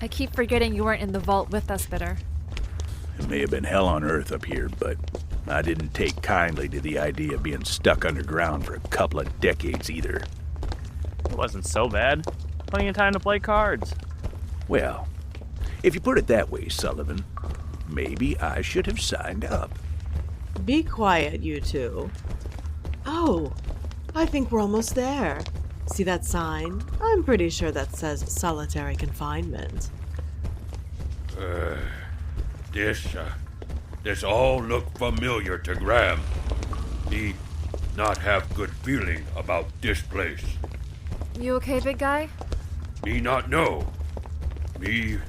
I keep forgetting you weren't in the vault with us, Bitter. It may have been hell on earth up here, but I didn't take kindly to the idea of being stuck underground for a couple of decades either. It wasn't so bad. Plenty of time to play cards. Well, if you put it that way, Sullivan, maybe I should have signed up. Be quiet, you two. Oh, I think we're almost there. See that sign? I'm pretty sure that says solitary confinement. This all look familiar to Graham. He not have good feeling about this place. You okay, big guy? Me not know. Me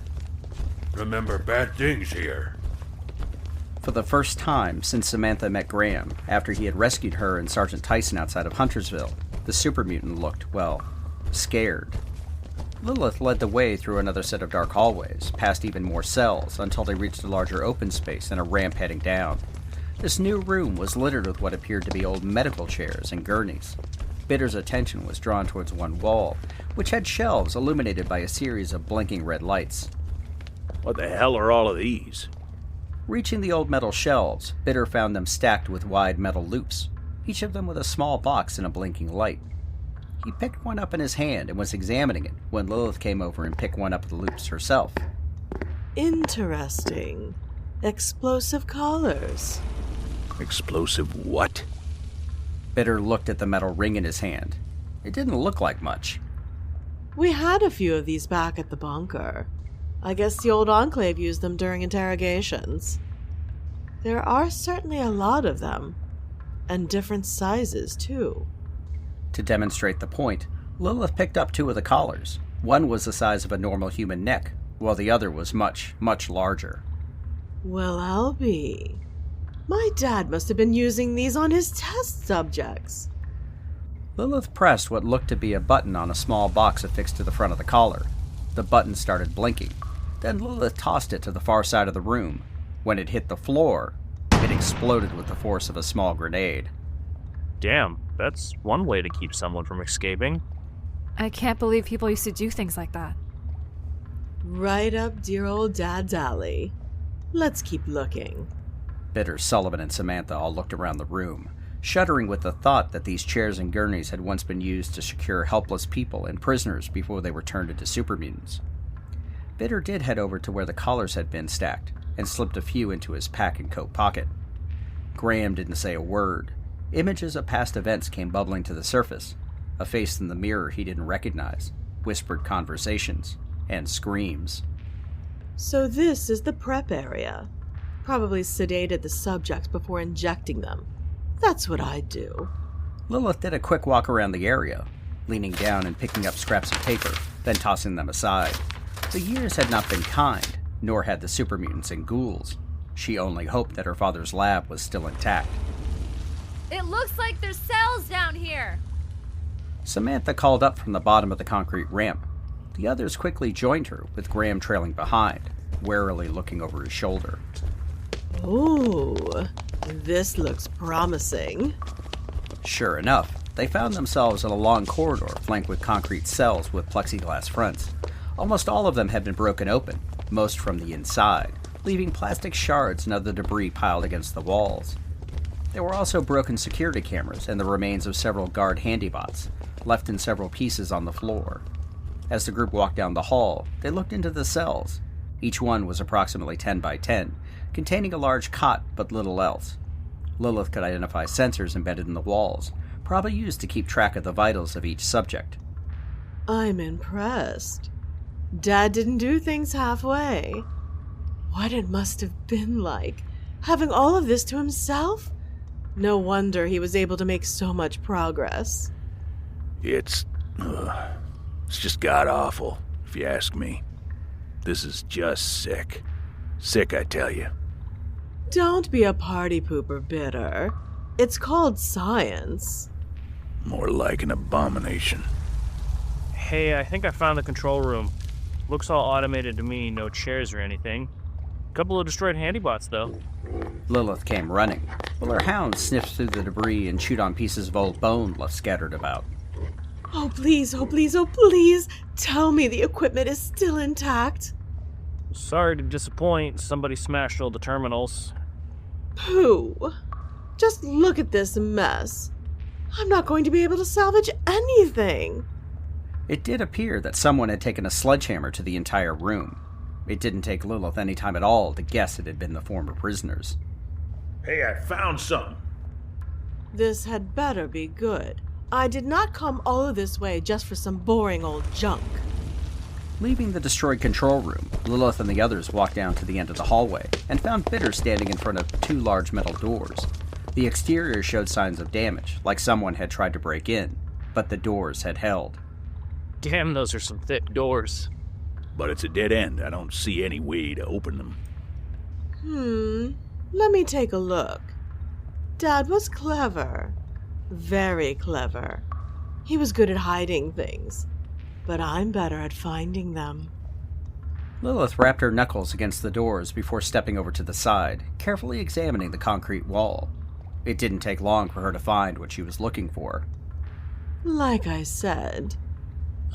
remember bad things here. For the first time since Samantha met Graham, after he had rescued her and Sergeant Tyson outside of Huntersville, the super mutant looked, well, scared. Lilith led the way through another set of dark hallways, past even more cells, until they reached a larger open space and a ramp heading down. This new room was littered with what appeared to be old medical chairs and gurneys. Bitter's attention was drawn towards one wall, which had shelves illuminated by a series of blinking red lights. What the hell are all of these? Reaching the old metal shelves, Bitter found them stacked with wide metal loops, each of them with a small box and a blinking light. He picked one up in his hand and was examining it when Lilith came over and picked one up of the loops herself. Interesting. Explosive collars. Explosive what? Bitter looked at the metal ring in his hand. It didn't look like much. We had a few of these back at the bunker. I guess the old Enclave used them during interrogations. There are certainly a lot of them. And different sizes, too. To demonstrate the point, Lilith picked up 2 of the collars. One was the size of a normal human neck, while the other was much, much larger. Well, I'll be. My dad must have been using these on his test subjects. Lilith pressed what looked to be a button on a small box affixed to the front of the collar. The button started blinking. Then Lilith tossed it to the far side of the room. When it hit the floor, it exploded with the force of a small grenade. Damn, that's one way to keep someone from escaping. I can't believe people used to do things like that. Right up dear old Dad's alley. Let's keep looking. Bitter, Sullivan, and Samantha all looked around the room, shuddering with the thought that these chairs and gurneys had once been used to secure helpless people and prisoners before they were turned into super mutants. Bitter did head over to where the collars had been stacked and slipped a few into his pack and coat pocket. Graham didn't say a word. Images of past events came bubbling to the surface. A face in the mirror he didn't recognize, whispered conversations, and screams. So this is the prep area. Probably sedated the subjects before injecting them. That's what I'd do. Lilith did a quick walk around the area, leaning down and picking up scraps of paper, then tossing them aside. The years had not been kind, nor had the super mutants and ghouls. She only hoped that her father's lab was still intact. It looks like there's cells down here. Samantha called up from the bottom of the concrete ramp. The others quickly joined her, with Graham trailing behind, warily looking over his shoulder. Ooh, this looks promising. Sure enough, they found themselves in a long corridor flanked with concrete cells with plexiglass fronts. Almost all of them had been broken open, most from the inside, leaving plastic shards and other debris piled against the walls. There were also broken security cameras and the remains of several guard handybots, left in several pieces on the floor. As the group walked down the hall, they looked into the cells. Each one was approximately 10 by 10, containing a large cot but little else. Lilith could identify sensors embedded in the walls, probably used to keep track of the vitals of each subject. I'm impressed. Dad didn't do things halfway. What it must have been like, having all of this to himself? No wonder he was able to make so much progress. It's just god-awful, if you ask me. This is just sick. Sick, I tell you. Don't be a party pooper, Bitter. It's called science. More like an abomination. Hey, I think I found the control room. Looks all automated to me, no chairs or anything. Couple of destroyed handybots, though. Lilith came running, while her hound sniffed through the debris and chewed on pieces of old bone left scattered about. Oh, please, oh, please, oh, please, tell me the equipment is still intact. Sorry to disappoint, somebody smashed all the terminals. Who? Just look at this mess. I'm not going to be able to salvage anything. It did appear that someone had taken a sledgehammer to the entire room. It didn't take Lilith any time at all to guess it had been the former prisoners. Hey, I found something. This had better be good. I did not come all of this way just for some boring old junk. Leaving the destroyed control room, Lilith and the others walked down to the end of the hallway and found Bitter standing in front of 2 large metal doors. The exterior showed signs of damage, like someone had tried to break in, but the doors had held. Damn, those are some thick doors. But it's a dead end. I don't see any way to open them. Let me take a look. Dad was clever. Very clever. He was good at hiding things, but I'm better at finding them. Lilith wrapped her knuckles against the doors before stepping over to the side, carefully examining the concrete wall. It didn't take long for her to find what she was looking for. Like I said,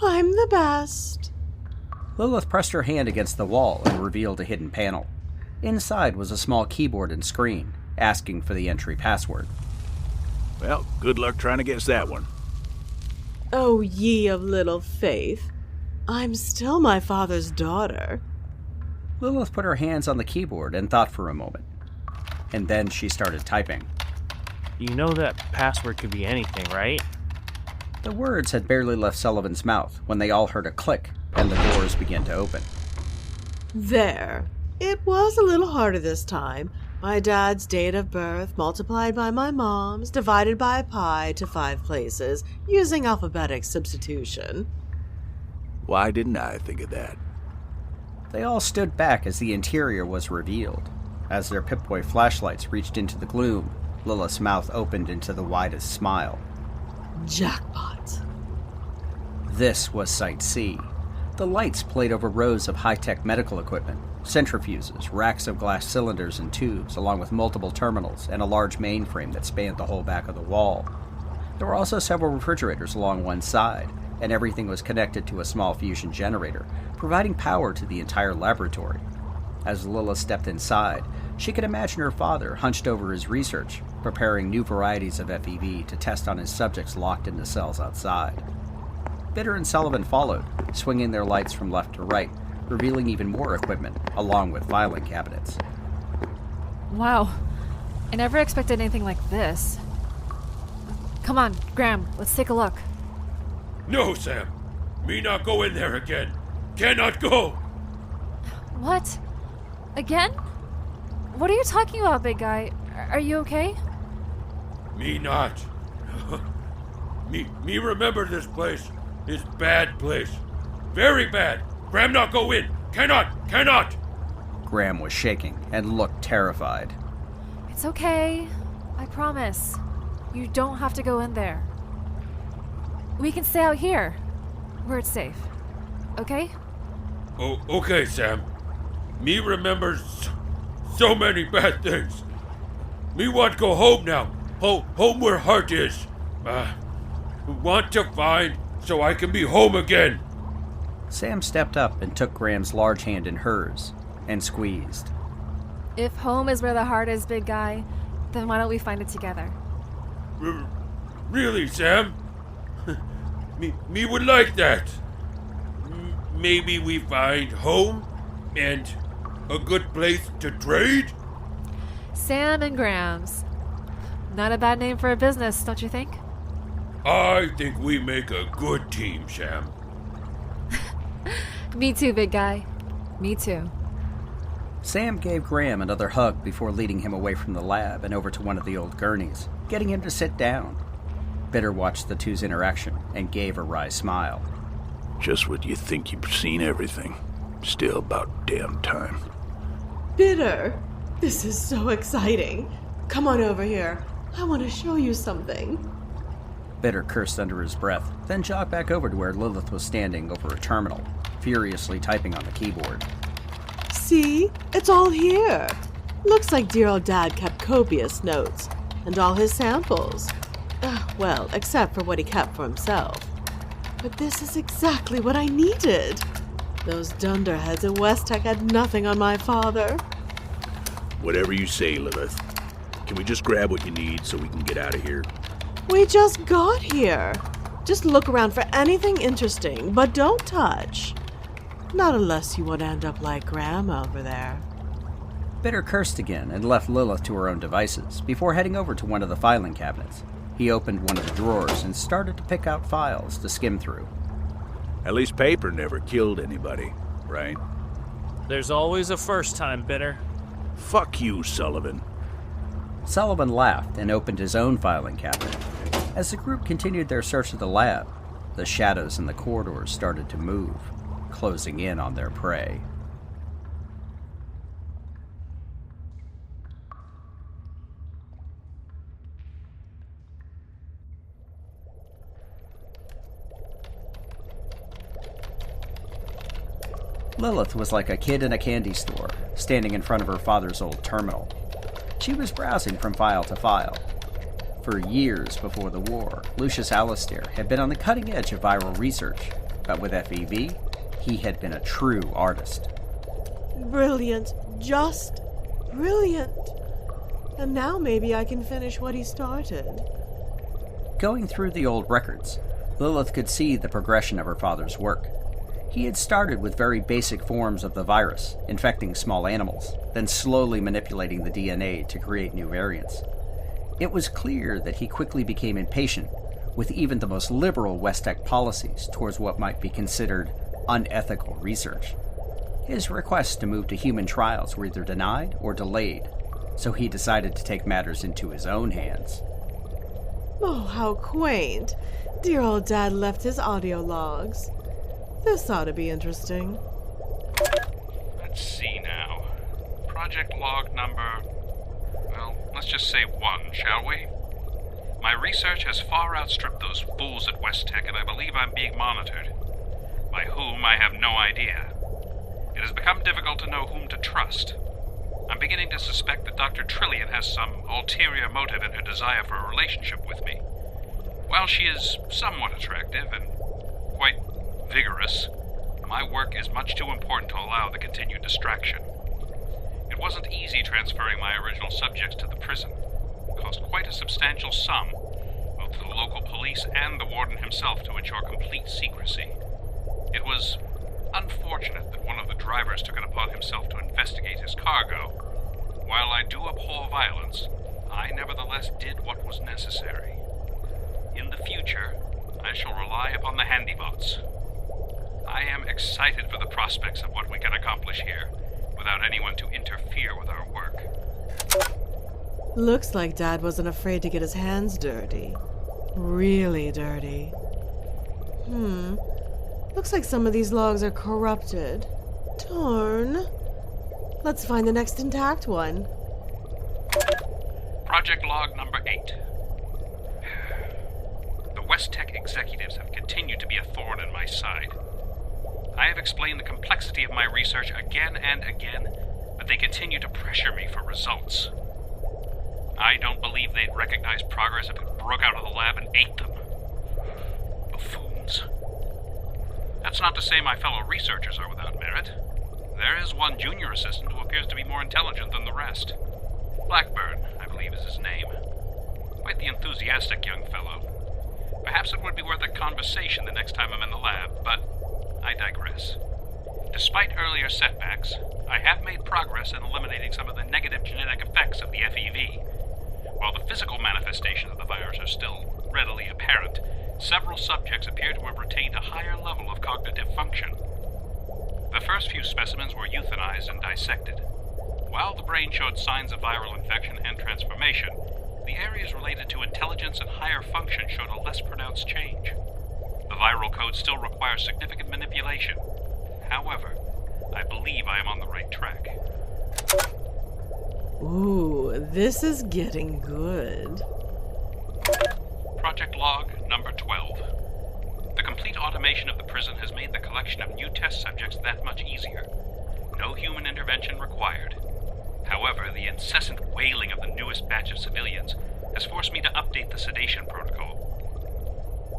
I'm the best. Lilith pressed her hand against the wall and revealed a hidden panel. Inside was a small keyboard and screen, asking for the entry password. Well, good luck trying to guess that one. Oh, ye of little faith. I'm still my father's daughter. Lilith put her hands on the keyboard and thought for a moment. And then she started typing. You know that password could be anything, right? The words had barely left Sullivan's mouth when they all heard a click and the doors began to open. There. It was a little harder this time, My dad's date of birth multiplied by my mom's, divided by pi to 5 places, using alphabetic substitution. Why didn't I think of that? They all stood back as the interior was revealed. As their Pip-Boy flashlights reached into the gloom, Lilith's mouth opened into the widest smile. Jackpot. This was Site C. The lights played over rows of high-tech medical equipment, centrifuges, racks of glass cylinders and tubes, along with multiple terminals and a large mainframe that spanned the whole back of the wall. There were also several refrigerators along one side, and everything was connected to a small fusion generator, providing power to the entire laboratory. As Lilith stepped inside, she could imagine her father hunched over his research, preparing new varieties of FEV to test on his subjects locked in the cells outside. Bitter and Sullivan followed, swinging their lights from left to right, revealing even more equipment, along with filing cabinets. Wow. I never expected anything like this. Come on, Graham, let's take a look. No, Sam. Me not go in there again. Cannot go. What? Again? What are you talking about, big guy? Are you okay? Me not. me remember this place. This bad place. Very bad. Graham not go in. Cannot. Graham was shaking and looked terrified. It's okay. I promise. You don't have to go in there. We can stay out here, where it's safe. Okay? Oh, okay, Sam. Me remembers so many bad things. Me want go home now. Home where heart is. Want to find so I can be home again. Sam stepped up and took Graham's large hand in hers and squeezed. If home is where the heart is, big guy, then why don't we find it together? Really, Sam? me would like that. Maybe we find home and a good place to trade? Sam and Graham's. Not a bad name for a business, don't you think? I think we make a good team, Sam. Me too, big guy. Me too. Sam gave Graham another hug before leading him away from the lab and over to one of the old gurneys, getting him to sit down. Bitter watched the two's interaction and gave a wry smile. Just when you think you've seen everything. Still about damn time. Bitter! This is so exciting. Come on over here. I want to show you something. Bitter cursed under his breath, then jogged back over to where Lilith was standing over a terminal, furiously typing on the keyboard. See? It's all here. Looks like dear old Dad kept copious notes, and all his samples. Well, except for what he kept for himself. But this is exactly what I needed. Those dunderheads at West Tech had nothing on my father. Whatever you say, Lilith. Can we just grab what you need so we can get out of here? We just got here. Just look around for anything interesting, but don't touch. Not unless you want to end up like Grandma over there. Bitter cursed again and left Lilith to her own devices before heading over to one of the filing cabinets. He opened one of the drawers and started to pick out files to skim through. At least paper never killed anybody, right? There's always a first time, Bitter. Fuck you, Sullivan. Sullivan laughed and opened his own filing cabinet. As the group continued their search of the lab, the shadows in the corridors started to move, closing in on their prey. Lilith was like a kid in a candy store, standing in front of her father's old terminal. She was browsing from file to file. For years before the war, Lucius Alistair had been on the cutting edge of viral research, but with FEV, he had been a true artist. Brilliant. Just brilliant. And now maybe I can finish what he started. Going through the old records, Lilith could see the progression of her father's work. He had started with very basic forms of the virus, infecting small animals, then slowly manipulating the DNA to create new variants. It was clear that he quickly became impatient with even the most liberal West Tech policies towards what might be considered unethical research. His requests to move to human trials were either denied or delayed, so he decided to take matters into his own hands. Oh, how quaint. Dear old Dad left his audio logs. This ought to be interesting. Let's see now. Project log number... well, let's just say 1, shall we? My research has far outstripped those fools at West Tech, and I believe I'm being monitored. By whom, I have no idea. It has become difficult to know whom to trust. I'm beginning to suspect that Dr. Trillian has some ulterior motive in her desire for a relationship with me. While she is somewhat attractive and quite vigorous, my work is much too important to allow the continued distraction. It wasn't easy transferring my original subjects to the prison. It cost quite a substantial sum, both to the local police and the warden himself, to ensure complete secrecy. It was unfortunate that one of the drivers took it upon himself to investigate his cargo. While I do abhor violence, I nevertheless did what was necessary. In the future, I shall rely upon the handybots. I am excited for the prospects of what we can accomplish here, without anyone to interfere with our work. Looks like Dad wasn't afraid to get his hands dirty. Really dirty. Looks like some of these logs are corrupted. Darn. Let's find the next intact one. Project log number 8. The West Tech executives have continued to be a thorn in my side. I have explained the complexity of my research again and again, but they continue to pressure me for results. I don't believe they'd recognize progress if it broke out of the lab and ate them. Buffoons. That's not to say my fellow researchers are without merit. There is one junior assistant who appears to be more intelligent than the rest. Blackburn, I believe is his name. Quite the enthusiastic young fellow. Perhaps it would be worth a conversation the next time I'm in the lab, but I digress. Despite earlier setbacks, I have made progress in eliminating some of the negative genetic effects of the FEV. While the physical manifestations of the virus are still readily apparent, several subjects appear to have retained a higher level of cognitive function. The first few specimens were euthanized and dissected. While the brain showed signs of viral infection and transformation, the areas related to intelligence and higher function showed a less pronounced change. The viral code still requires significant manipulation. However, I believe I am on the right track. Ooh, this is getting good. Project log number 12. The complete automation of the prison has made the collection of new test subjects that much easier. No human intervention required. However, the incessant wailing of the newest batch of civilians has forced me to update the sedation protocol.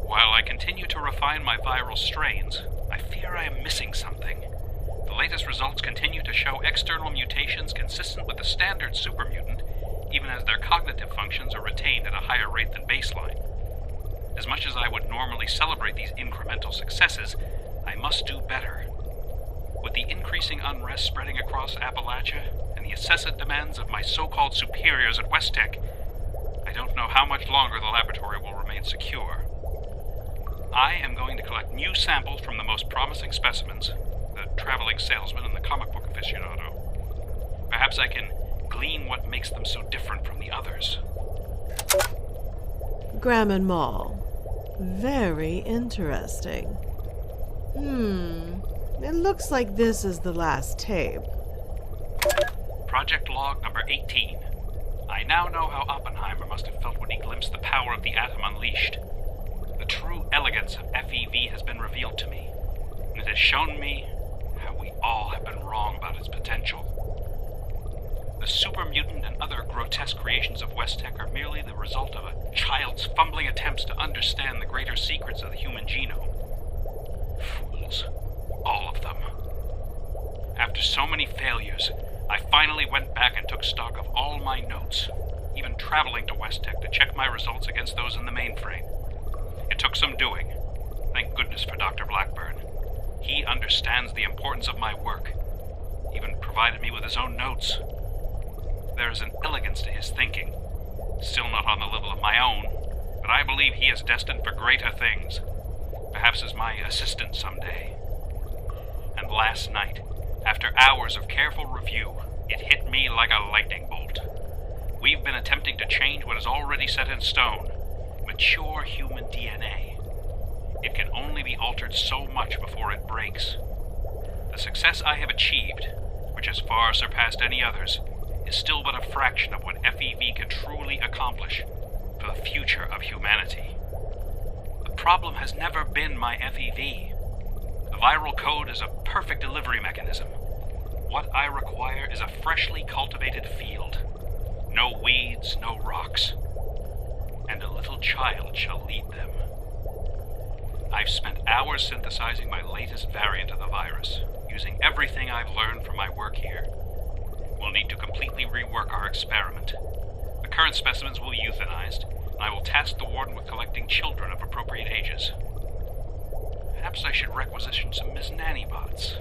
While I continue to refine my viral strains, I fear I am missing something. The latest results continue to show external mutations consistent with the standard supermutant, even as their cognitive functions are retained at a higher rate than baseline. As much as I would normally celebrate these incremental successes, I must do better. With the increasing unrest spreading across Appalachia and the incessant demands of my so-called superiors at West Tech, I don't know how much longer the laboratory will remain secure. I am going to collect new samples from the most promising specimens, the traveling salesman and the comic book aficionado. Perhaps I can glean what makes them so different from the others. Graham and Mall. Very interesting. It looks like this is the last tape. Project log number 18. I now know how Oppenheimer must have felt when he glimpsed the power of the atom unleashed. The true elegance of FEV has been revealed to me, and it has shown me how we all have been wrong about its potential. The super mutant and other grotesque creations of West Tech are merely the result of a child's fumbling attempts to understand the greater secrets of the human genome. Fools. All of them. After so many failures, I finally went back and took stock of all my notes, even traveling to West Tech to check my results against those in the mainframe. It took some doing. Thank goodness for Dr. Blackburn. He understands the importance of my work, even provided me with his own notes. There is an elegance to his thinking, still not on the level of my own, but I believe he is destined for greater things, perhaps as my assistant someday. And last night, after hours of careful review, it hit me like a lightning bolt. We've been attempting to change what is already set in stone. Mature human DNA. It can only be altered so much before it breaks. The success I have achieved, which has far surpassed any others, is still but a fraction of what FEV can truly accomplish for the future of humanity. The problem has never been my FEV. The viral code is a perfect delivery mechanism. What I require is a freshly cultivated field. No weeds, no rocks. And a little child shall lead them. I've spent hours synthesizing my latest variant of the virus, using everything I've learned from my work here. We'll need to completely rework our experiment. The current specimens will be euthanized, and I will task the warden with collecting children of appropriate ages. Perhaps I should requisition some Ms. Nannybots.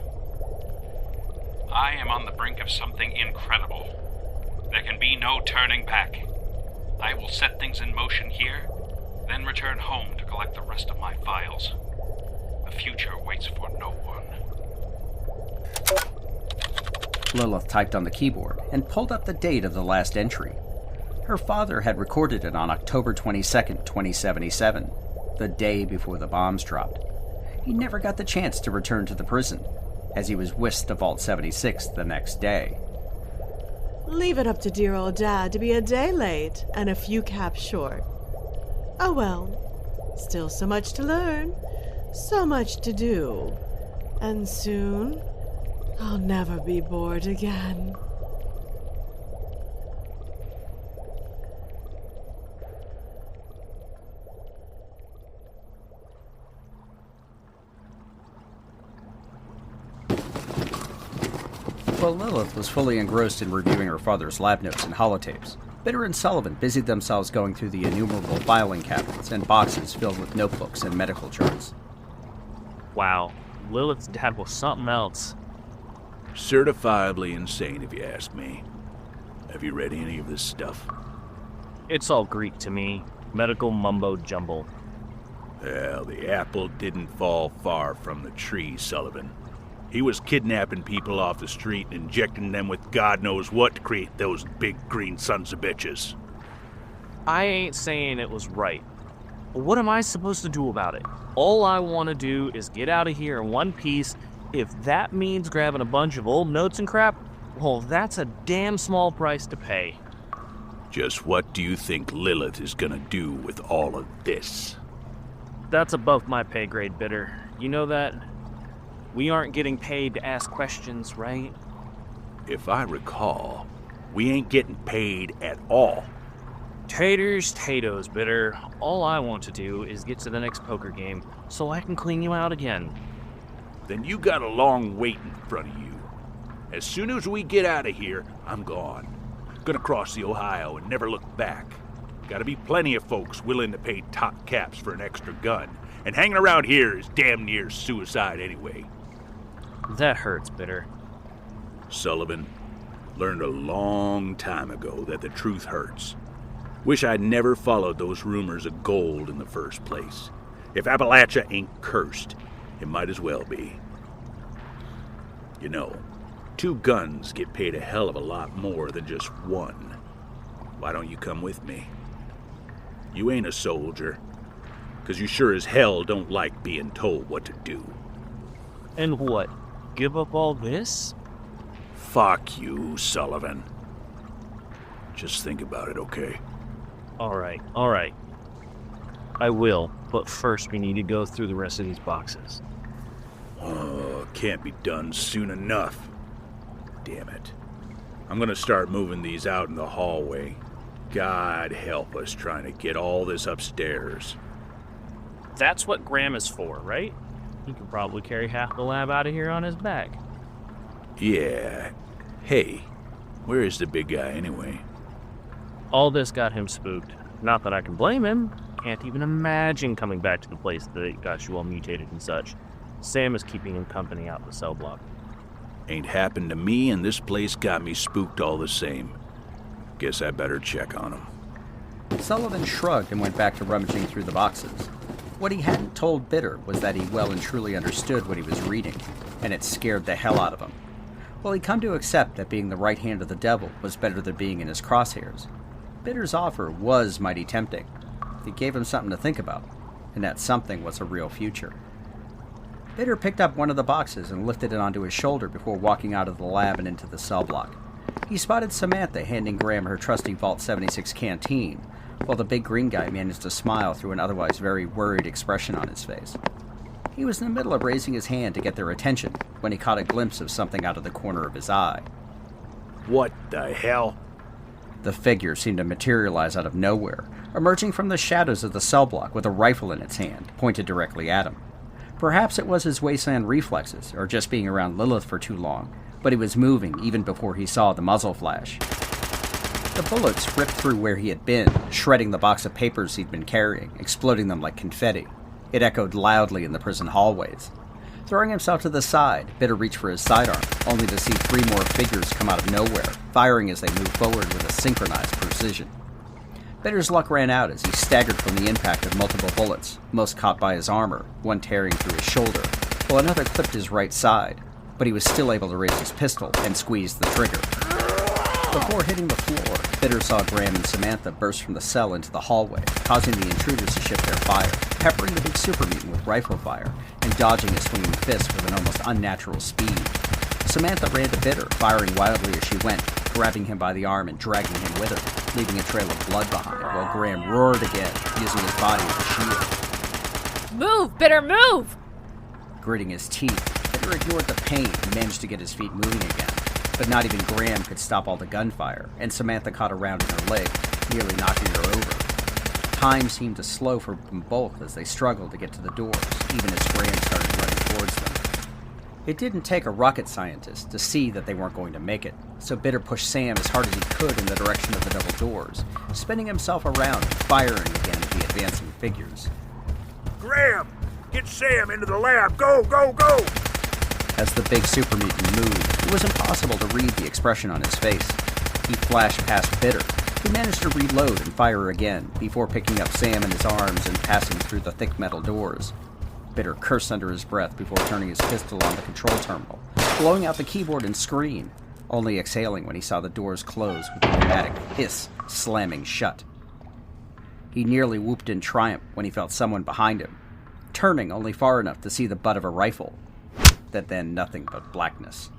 I am on the brink of something incredible. There can be no turning back. I will set things in motion here, then return home to collect the rest of my files. The future waits for no one. Lilith typed on the keyboard and pulled up the date of the last entry. Her father had recorded it on October 22nd, 2077, the day before the bombs dropped. He never got the chance to return to the prison, as he was whisked to Vault 76 the next day. Leave it up to dear old Dad to be a day late and a few caps short. Oh well, still so much to learn, so much to do, and soon I'll never be bored again. While Lilith was fully engrossed in reviewing her father's lab notes and holotapes, Bitter and Sullivan busied themselves going through the innumerable filing cabinets and boxes filled with notebooks and medical charts. Wow, Lilith's dad was something else. Certifiably insane, if you ask me. Have you read any of this stuff? It's all Greek to me. Medical mumbo-jumbo. Well, the apple didn't fall far from the tree, Sullivan. He was kidnapping people off the street and injecting them with God knows what to create those big green sons of bitches. I ain't saying it was right. But what am I supposed to do about it? All I want to do is get out of here in one piece. If that means grabbing a bunch of old notes and crap, well, that's a damn small price to pay. Just what do you think Lilith is gonna do with all of this? That's above my pay grade, Bitter. You know that? We aren't getting paid to ask questions, right? If I recall, we ain't getting paid at all. Taters, Tatoes, Bitter. All I want to do is get to the next poker game so I can clean you out again. Then you got a long wait in front of you. As soon as we get out of here, I'm gone. Gonna cross the Ohio and never look back. Gotta be plenty of folks willing to pay top caps for an extra gun. And hanging around here is damn near suicide anyway. That hurts, Bitter. Sullivan, learned a long time ago that the truth hurts. Wish I'd never followed those rumors of gold in the first place. If Appalachia ain't cursed, it might as well be. You know, 2 guns get paid a hell of a lot more than just 1. Why don't you come with me? You ain't a soldier, 'cause you sure as hell don't like being told what to do. And what? Give up all this? Fuck you, Sullivan. Just think about it, okay? All right. I will, but first we need to go through the rest of these boxes. Oh, can't be done soon enough. Damn it. I'm gonna start moving these out in the hallway. God help us trying to get all this upstairs. That's what Graham is for, right? He could probably carry half the lab out of here on his back. Yeah. Hey, where is the big guy anyway? All this got him spooked. Not that I can blame him. Can't even imagine coming back to the place that got you all mutated and such. Sam is keeping him company out the cell block. Ain't happened to me, and this place got me spooked all the same. Guess I better check on him. Sullivan shrugged and went back to rummaging through the boxes. What he hadn't told Bitter was that he well and truly understood what he was reading, and it scared the hell out of him. Well, he'd come to accept that being the right hand of the devil was better than being in his crosshairs. Bitter's offer was mighty tempting. It gave him something to think about, and that something was a real future. Bitter picked up one of the boxes and lifted it onto his shoulder before walking out of the lab and into the cell block. He spotted Samantha handing Graham her trusty Vault 76 canteen, while the big green guy managed to smile through an otherwise very worried expression on his face. He was in the middle of raising his hand to get their attention when he caught a glimpse of something out of the corner of his eye. What the hell? The figure seemed to materialize out of nowhere, emerging from the shadows of the cell block with a rifle in its hand, pointed directly at him. Perhaps it was his wasteland reflexes, or just being around Lilith for too long, but he was moving even before he saw the muzzle flash. The bullets ripped through where he had been, shredding the box of papers he'd been carrying, exploding them like confetti. It echoed loudly in the prison hallways. Throwing himself to the side, Bitter reached for his sidearm, only to see 3 more figures come out of nowhere, firing as they moved forward with a synchronized precision. Bitter's luck ran out as he staggered from the impact of multiple bullets, most caught by his armor, one tearing through his shoulder, while another clipped his right side, but he was still able to raise his pistol and squeeze the trigger. Before hitting the floor, Bitter saw Graham and Samantha burst from the cell into the hallway, causing the intruders to shift their fire, peppering the big super mutant with rifle fire, and dodging his swinging fist with an almost unnatural speed. Samantha ran to Bitter, firing wildly as she went, grabbing him by the arm and dragging him with her, leaving a trail of blood behind, while Graham roared again, using his body as a shield. Move, Bitter, move! Gritting his teeth, Bitter ignored the pain and managed to get his feet moving again. But not even Graham could stop all the gunfire, and Samantha caught a round in her leg, nearly knocking her over. Time seemed to slow for them both as they struggled to get to the doors, even as Graham started running towards them. It didn't take a rocket scientist to see that they weren't going to make it, so Bitter pushed Sam as hard as he could in the direction of the double doors, spinning himself around and firing again at the advancing figures. Graham! Get Sam into the lab! Go, go, go! As the big super mutant moved, it was impossible to read the expression on his face. He flashed past Bitter, who managed to reload and fire again, before picking up Sam in his arms and passing through the thick metal doors. Bitter cursed under his breath before turning his pistol on the control terminal, blowing out the keyboard and screen, only exhaling when he saw the doors close with a pneumatic hiss slamming shut. He nearly whooped in triumph when he felt someone behind him, turning only far enough to see the butt of a rifle, that then nothing but blackness.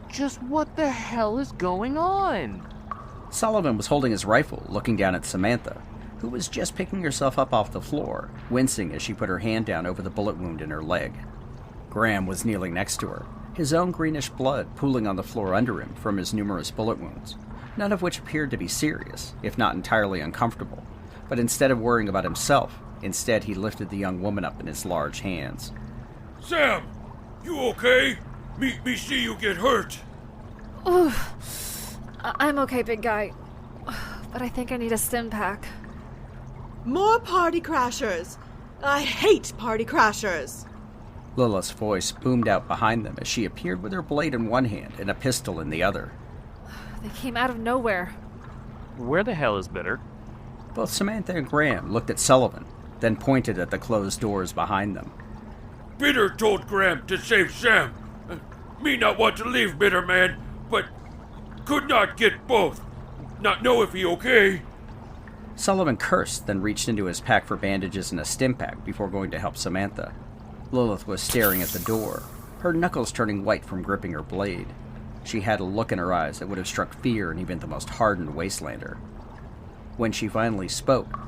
Just what the hell is going on? Sullivan was holding his rifle, looking down at Samantha, who was just picking herself up off the floor, wincing as she put her hand down over the bullet wound in her leg. Graham was kneeling next to her, his own greenish blood pooling on the floor under him from his numerous bullet wounds, none of which appeared to be serious, if not entirely uncomfortable. But instead of worrying about himself, instead he lifted the young woman up in his large hands. Sam, you okay? Me see you get hurt. Ooh, I'm okay, big guy. But I think I need a stim pack. More party crashers! I hate party crashers! Lilith's voice boomed out behind them as she appeared with her blade in one hand and a pistol in the other. They came out of nowhere. Where the hell is Bitter? Both Samantha and Graham looked at Sullivan, then pointed at the closed doors behind them. Bitter told Graham to save Sam. Me not want to leave Bitter, man, but could not get both. Not know if he okay. Sullivan cursed, then reached into his pack for bandages and a stim pack before going to help Samantha. Lilith was staring at the door, her knuckles turning white from gripping her blade. She had a look in her eyes that would have struck fear in even the most hardened wastelander. When she finally spoke,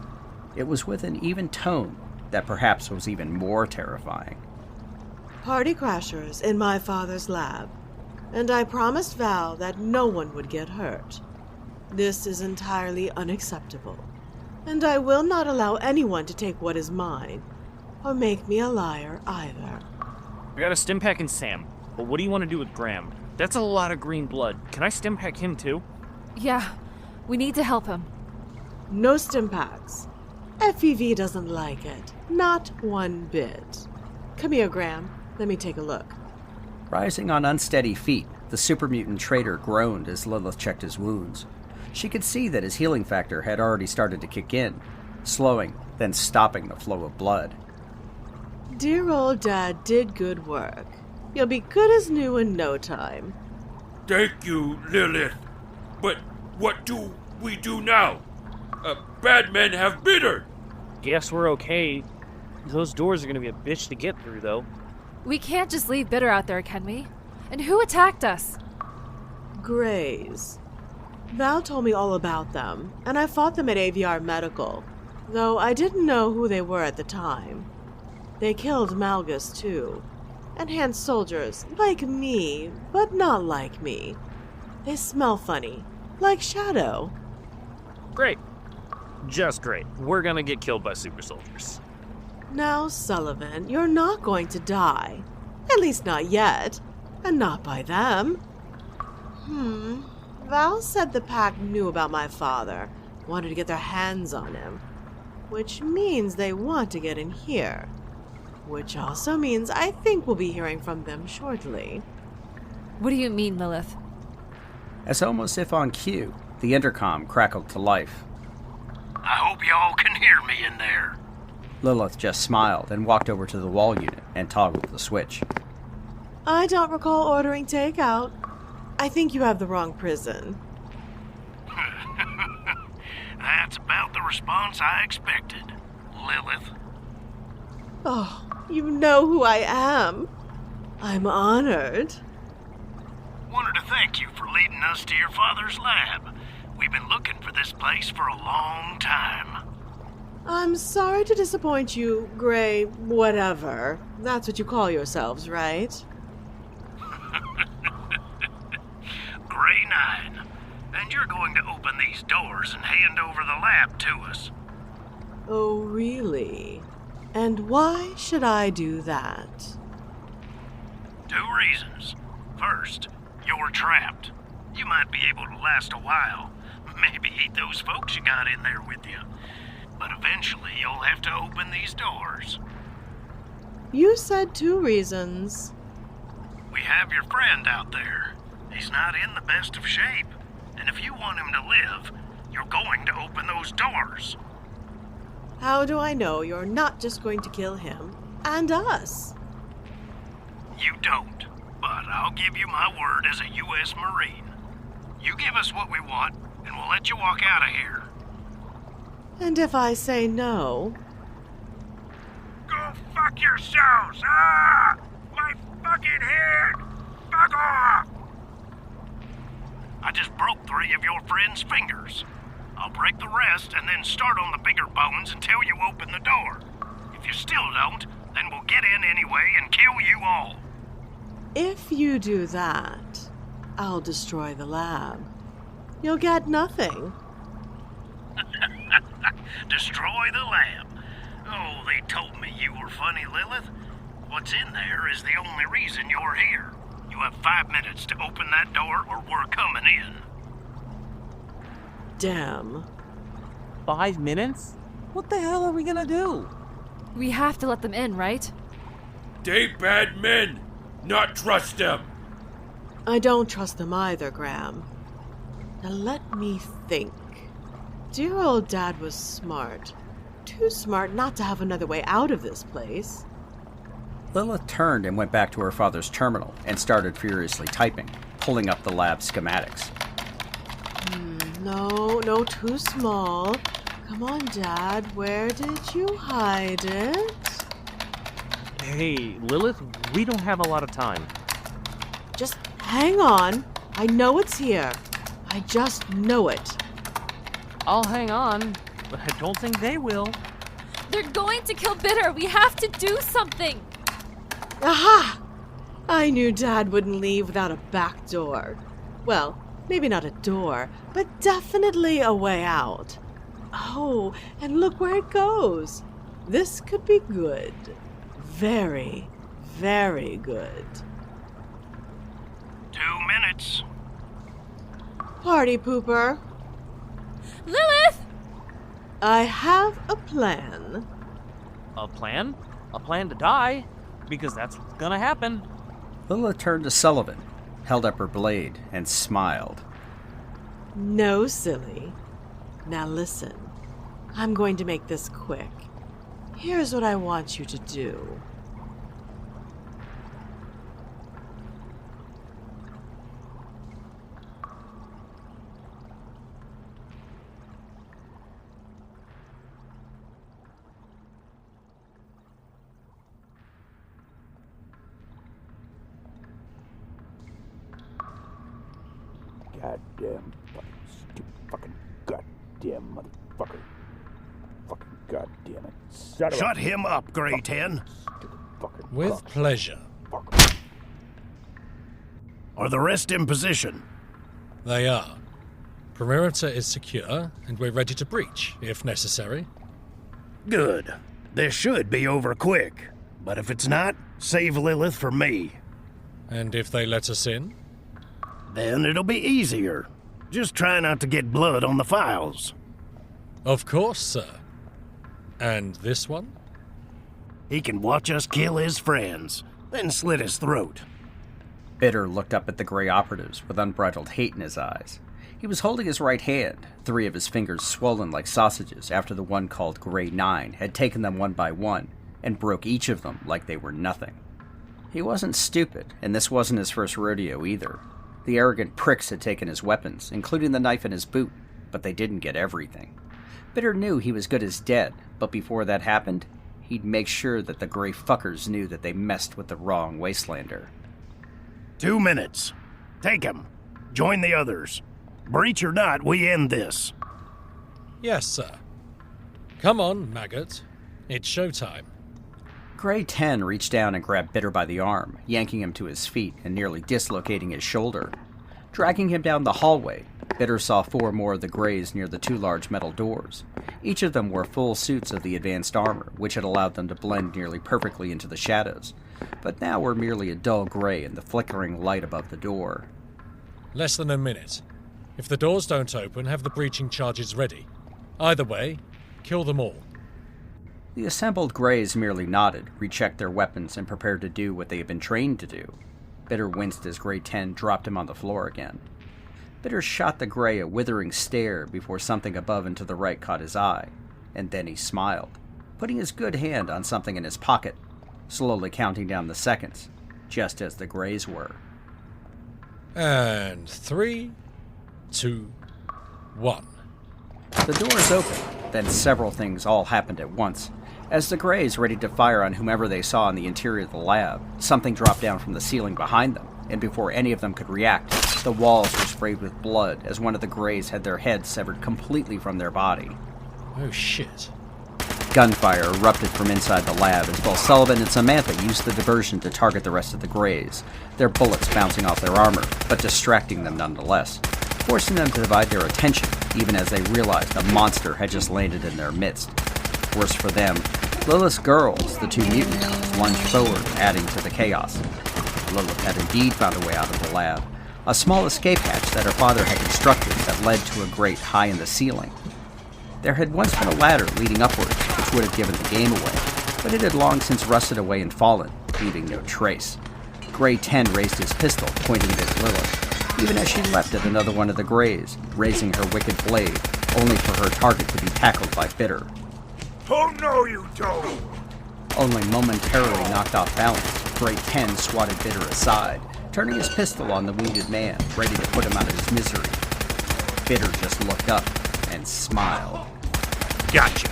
it was with an even tone that perhaps was even more terrifying. Party crashers in my father's lab, and I promised Val that no one would get hurt. This is entirely unacceptable, and I will not allow anyone to take what is mine, or make me a liar either. We got a stim pack in Sam, but what do you want to do with Graham? That's a lot of green blood. Can I stim pack him too? Yeah, we need to help him. No stim packs. FEV doesn't like it. Not one bit. Come here, Graham. Let me take a look. Rising on unsteady feet, the super mutant trader groaned as Lilith checked his wounds. She could see that his healing factor had already started to kick in, slowing, then stopping the flow of blood. Dear old Dad did good work. You'll be good as new in no time. Thank you, Lilith. But what do we do now? Bad men have bitter. Guess we're okay. Those doors are gonna be a bitch to get through, though. We can't just leave Bitter out there, can we? And who attacked us? Greys. Val told me all about them, and I fought them at AVR Medical, though I didn't know who they were at the time. They killed Malgus, too, and hand soldiers like me, but not like me. They smell funny, like Shadow. Great. Just great. We're gonna get killed by super soldiers. Now, Sullivan, you're not going to die. At least not yet. And not by them. Val said the PACT knew about my father, wanted to get their hands on him. Which means they want to get in here. Which also means I think we'll be hearing from them shortly. What do you mean, Lilith? As almost if on cue, the intercom crackled to life. I hope y'all can hear me in there. Lilith just smiled and walked over to the wall unit and toggled the switch. I don't recall ordering takeout. I think you have the wrong prison. That's about the response I expected, Lilith. Oh, you know who I am. I'm honored. Wanted to thank you for leading us to your father's lab. We've been looking for this place for a long time. I'm sorry to disappoint you, Gray whatever. That's what you call yourselves, right? Gray 9. And you're going to open these doors and hand over the lab to us. Oh, really? And why should I do that? 2 reasons. First, you're trapped. You might be able to last a while. Maybe eat those folks you got in there with you. But eventually you'll have to open these doors. You said 2 reasons. We have your friend out there. He's not in the best of shape. And if you want him to live, you're going to open those doors. How do I know you're not just going to kill him and us? You don't, but I'll give you my word as a U.S. Marine. You give us what we want, and we'll let you walk out of here. And if I say no? Go fuck yourselves! Ah! My fucking head! Fuck off! I just broke 3 of your friend's fingers. I'll break the rest and then start on the bigger bones until you open the door. If you still don't, then we'll get in anyway and kill you all. If you do that, I'll destroy the lab. You'll get nothing. Destroy the lab. Oh, they told me you were funny, Lilith. What's in there is the only reason you're here. You have 5 minutes to open that door or we're coming in. Damn. 5 minutes? What the hell are we gonna do? We have to let them in, right? They bad men. Not trust them. I don't trust them either, Graham. Now let me think. Dear old Dad was smart. Too smart not to have another way out of this place. Lilith turned and went back to her father's terminal and started furiously typing, pulling up the lab schematics. No, too small. Come on, Dad, where did you hide it? Hey, Lilith, we don't have a lot of time. Just hang on. I know it's here. I just know it. I'll hang on, but I don't think they will. They're going to kill Bitter. We have to do something. Aha! I knew Dad wouldn't leave without a back door. Well, maybe not a door, but definitely a way out. Oh, and look where it goes. This could be good. Very, very good. 2 minutes. Party pooper. Lilith! I have a plan. A plan? A plan to die? Because that's what's gonna happen. Lilith turned to Sullivan, held up her blade, and smiled. No, silly. Now listen. I'm going to make this quick. Here's what I want you to do. Goddamn fucking stupid fucking goddamn motherfucker. Fucking goddamn it. Shut him up, Grey 10. With pleasure. Are the rest in position? They are. Perimeter is secure, and we're ready to breach, if necessary. Good. This should be over quick. But if it's not, save Lilith for me. And if they let us in? Then it'll be easier. Just try not to get blood on the files. Of course, sir. And this one? He can watch us kill his friends, then slit his throat. Bitter looked up at the gray operatives with unbridled hate in his eyes. He was holding his right hand, 3 of his fingers swollen like sausages after the one called Grey 9 had taken them one by one and broke each of them like they were nothing. He wasn't stupid, and this wasn't his first rodeo either. The arrogant pricks had taken his weapons, including the knife in his boot, but they didn't get everything. Bitter knew he was good as dead, but before that happened, he'd make sure that the gray fuckers knew that they messed with the wrong wastelander. 2 minutes. Take him. Join the others. Breach or not, we end this. Yes, sir. Come on, maggot. It's showtime. Grey 10 reached down and grabbed Bitter by the arm, yanking him to his feet and nearly dislocating his shoulder. Dragging him down the hallway, Bitter saw 4 more of the Greys near the 2 large metal doors. Each of them wore full suits of the advanced armor, which had allowed them to blend nearly perfectly into the shadows, but now were merely a dull gray in the flickering light above the door. Less than a minute. If the doors don't open, have the breaching charges ready. Either way, kill them all. The assembled Greys merely nodded, rechecked their weapons, and prepared to do what they had been trained to do. Bitter winced as Grey 10 dropped him on the floor again. Bitter shot the Grey a withering stare before something above and to the right caught his eye, and then he smiled, putting his good hand on something in his pocket, slowly counting down the seconds, just as the Greys were. And 3, 2, 1. The doors opened, then several things all happened at once. As the Greys readied to fire on whomever they saw in the interior of the lab, something dropped down from the ceiling behind them, and before any of them could react, the walls were sprayed with blood as one of the Greys had their heads severed completely from their body. Oh shit. Gunfire erupted from inside the lab as both Sullivan and Samantha used the diversion to target the rest of the Greys, their bullets bouncing off their armor, but distracting them nonetheless, forcing them to divide their attention even as they realized a monster had just landed in their midst. Worse for them, Lilith's girls, the 2 mutants, lunged forward, adding to the chaos. Lilith had indeed found a way out of the lab, a small escape hatch that her father had constructed that led to a grate high in the ceiling. There had once been a ladder leading upwards, which would have given the game away, but it had long since rusted away and fallen, leaving no trace. Grey 10 raised his pistol, pointing it at Lilith, even as she leapt at another one of the Greys, raising her wicked blade, only for her target to be tackled by Bitter. Oh no, you don't! Only momentarily knocked off balance, Grey 10 swatted Bitter aside, turning his pistol on the wounded man, ready to put him out of his misery. Bitter just looked up and smiled. Gotcha.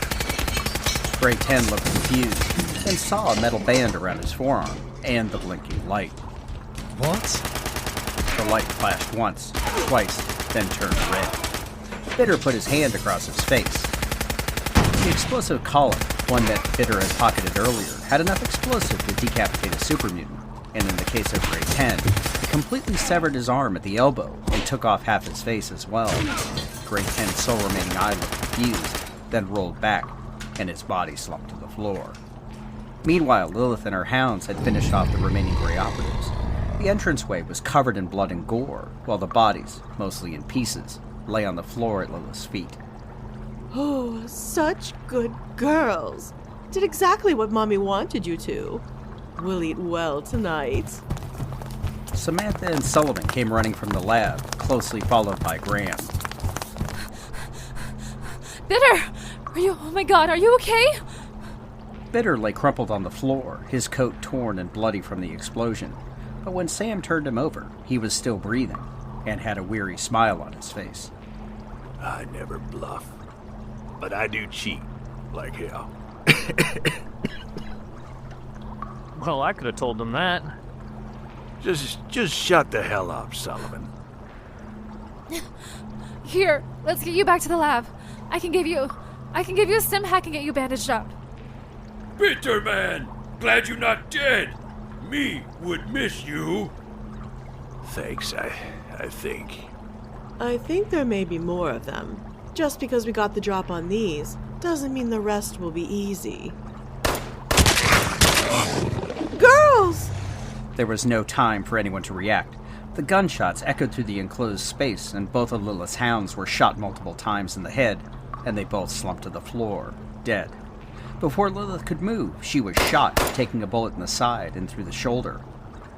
Grey 10 looked confused, then saw a metal band around his forearm, and the blinking light. What? The light flashed once, twice, then turned red. Bitter put his hand across his face. The explosive collar, one that Bitter had pocketed earlier, had enough explosive to decapitate a super mutant, and in the case of Grey 10, it completely severed his arm at the elbow and took off half his face as well. Grey 10's sole remaining eye looked confused, then rolled back, and his body slumped to the floor. Meanwhile, Lilith and her hounds had finished off the remaining Grey operatives. The entranceway was covered in blood and gore, while the bodies, mostly in pieces, lay on the floor at Lilith's feet. Oh, such good girls. Did exactly what Mommy wanted you to. We'll eat well tonight. Samantha and Sullivan came running from the lab, closely followed by Graham. Bitter! Oh my god, are you okay? Bitter lay crumpled on the floor, his coat torn and bloody from the explosion. But when Sam turned him over, he was still breathing, and had a weary smile on his face. I never bluff, but I do cheat, like hell. Well, I could have told them that. Just shut the hell up, Sullivan. Here, let's get you back to the lab. I can give you a stim hack and get you bandaged up. Bitter man, glad you're not dead. Me would miss you. Thanks, I think. I think there may be more of them. Just because we got the drop on these doesn't mean the rest will be easy. Girls! There was no time for anyone to react. The gunshots echoed through the enclosed space, and both of Lilith's hounds were shot multiple times in the head, and they both slumped to the floor, dead. Before Lilith could move, she was shot, taking a bullet in the side and through the shoulder.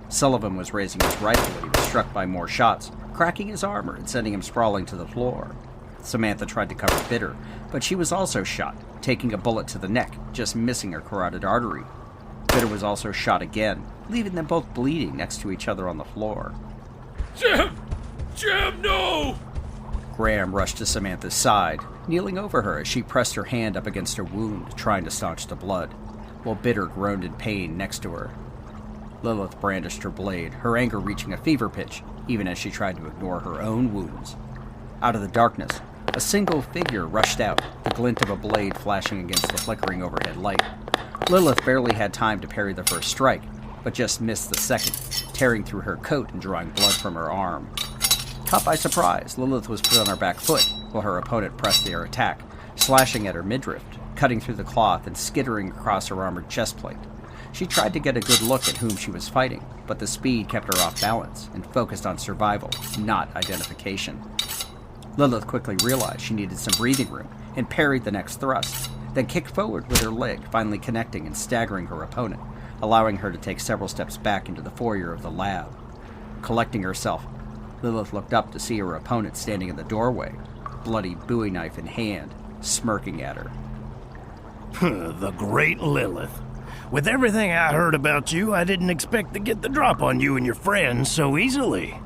Sullivan was raising his rifle when he was struck by more shots, cracking his armor and sending him sprawling to the floor. Samantha tried to cover Bitter, but she was also shot, taking a bullet to the neck, just missing her carotid artery. Bitter was also shot again, leaving them both bleeding next to each other on the floor. Jim, no! Graham rushed to Samantha's side, kneeling over her as she pressed her hand up against her wound, trying to staunch the blood, while Bitter groaned in pain next to her. Lilith brandished her blade, her anger reaching a fever pitch, even as she tried to ignore her own wounds. Out of the darkness, a single figure rushed out, the glint of a blade flashing against the flickering overhead light. Lilith barely had time to parry the first strike, but just missed the second, tearing through her coat and drawing blood from her arm. Caught by surprise, Lilith was put on her back foot, while her opponent pressed their attack, slashing at her midriff, cutting through the cloth and skittering across her armored chestplate. She tried to get a good look at whom she was fighting, but the speed kept her off balance and focused on survival, not identification. Lilith quickly realized she needed some breathing room and parried the next thrust, then kicked forward with her leg, finally connecting and staggering her opponent, allowing her to take several steps back into the foyer of the lab. Collecting herself, Lilith looked up to see her opponent standing in the doorway, bloody Bowie knife in hand, smirking at her. The great Lilith. With everything I heard about you, I didn't expect to get the drop on you and your friends so easily.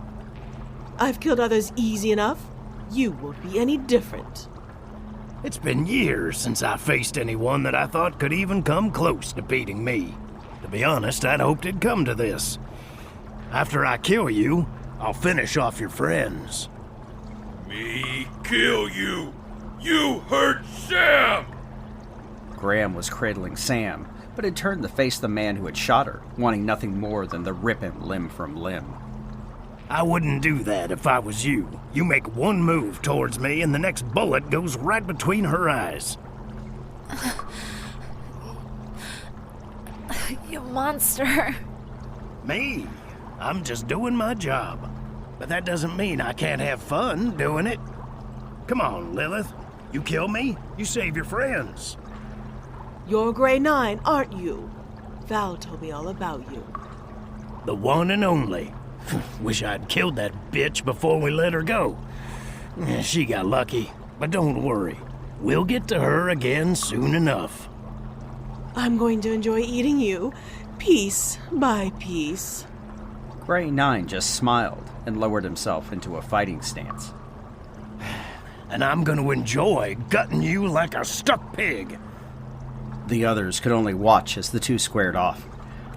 I've killed others easy enough. You won't be any different. It's been years since I faced anyone that I thought could even come close to beating me. To be honest, I'd hoped it'd come to this. After I kill you, I'll finish off your friends. Me kill you! You hurt Sam! Graham was cradling Sam, but had turned to face the man who had shot her, wanting nothing more than to rip him limb from limb. I wouldn't do that if I was you. You make one move towards me and the next bullet goes right between her eyes. You monster. Me? I'm just doing my job. But that doesn't mean I can't have fun doing it. Come on, Lilith. You kill me, you save your friends. You're Grey 9, aren't you? Val told me all about you. The one and only. Wish I'd killed that bitch before we let her go. She got lucky, but don't worry. We'll get to her again soon enough. I'm going to enjoy eating you, piece by piece. Grey 9 just smiled and lowered himself into a fighting stance. And I'm going to enjoy gutting you like a stuck pig. The others could only watch as the two squared off.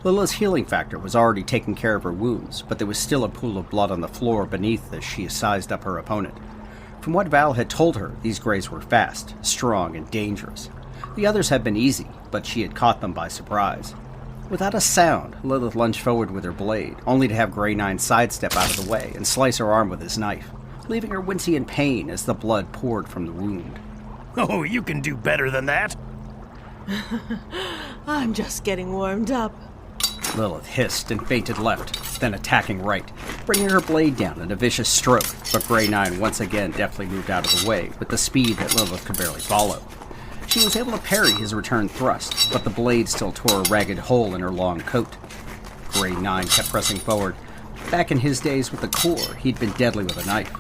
Lilith's healing factor was already taking care of her wounds, but there was still a pool of blood on the floor beneath as she sized up her opponent. From what Val had told her, these Greys were fast, strong, and dangerous. The others had been easy, but she had caught them by surprise. Without a sound, Lilith lunged forward with her blade, only to have Grey 9 sidestep out of the way and slice her arm with his knife, leaving her wincing in pain as the blood poured from the wound. Oh, you can do better than that. I'm just getting warmed up. Lilith hissed and feinted left, then attacking right, bringing her blade down in a vicious stroke, but Grey 9 once again deftly moved out of the way with the speed that Lilith could barely follow. She was able to parry his return thrust, but the blade still tore a ragged hole in her long coat. Grey 9 kept pressing forward. Back in his days with the Corps, he'd been deadly with a knife.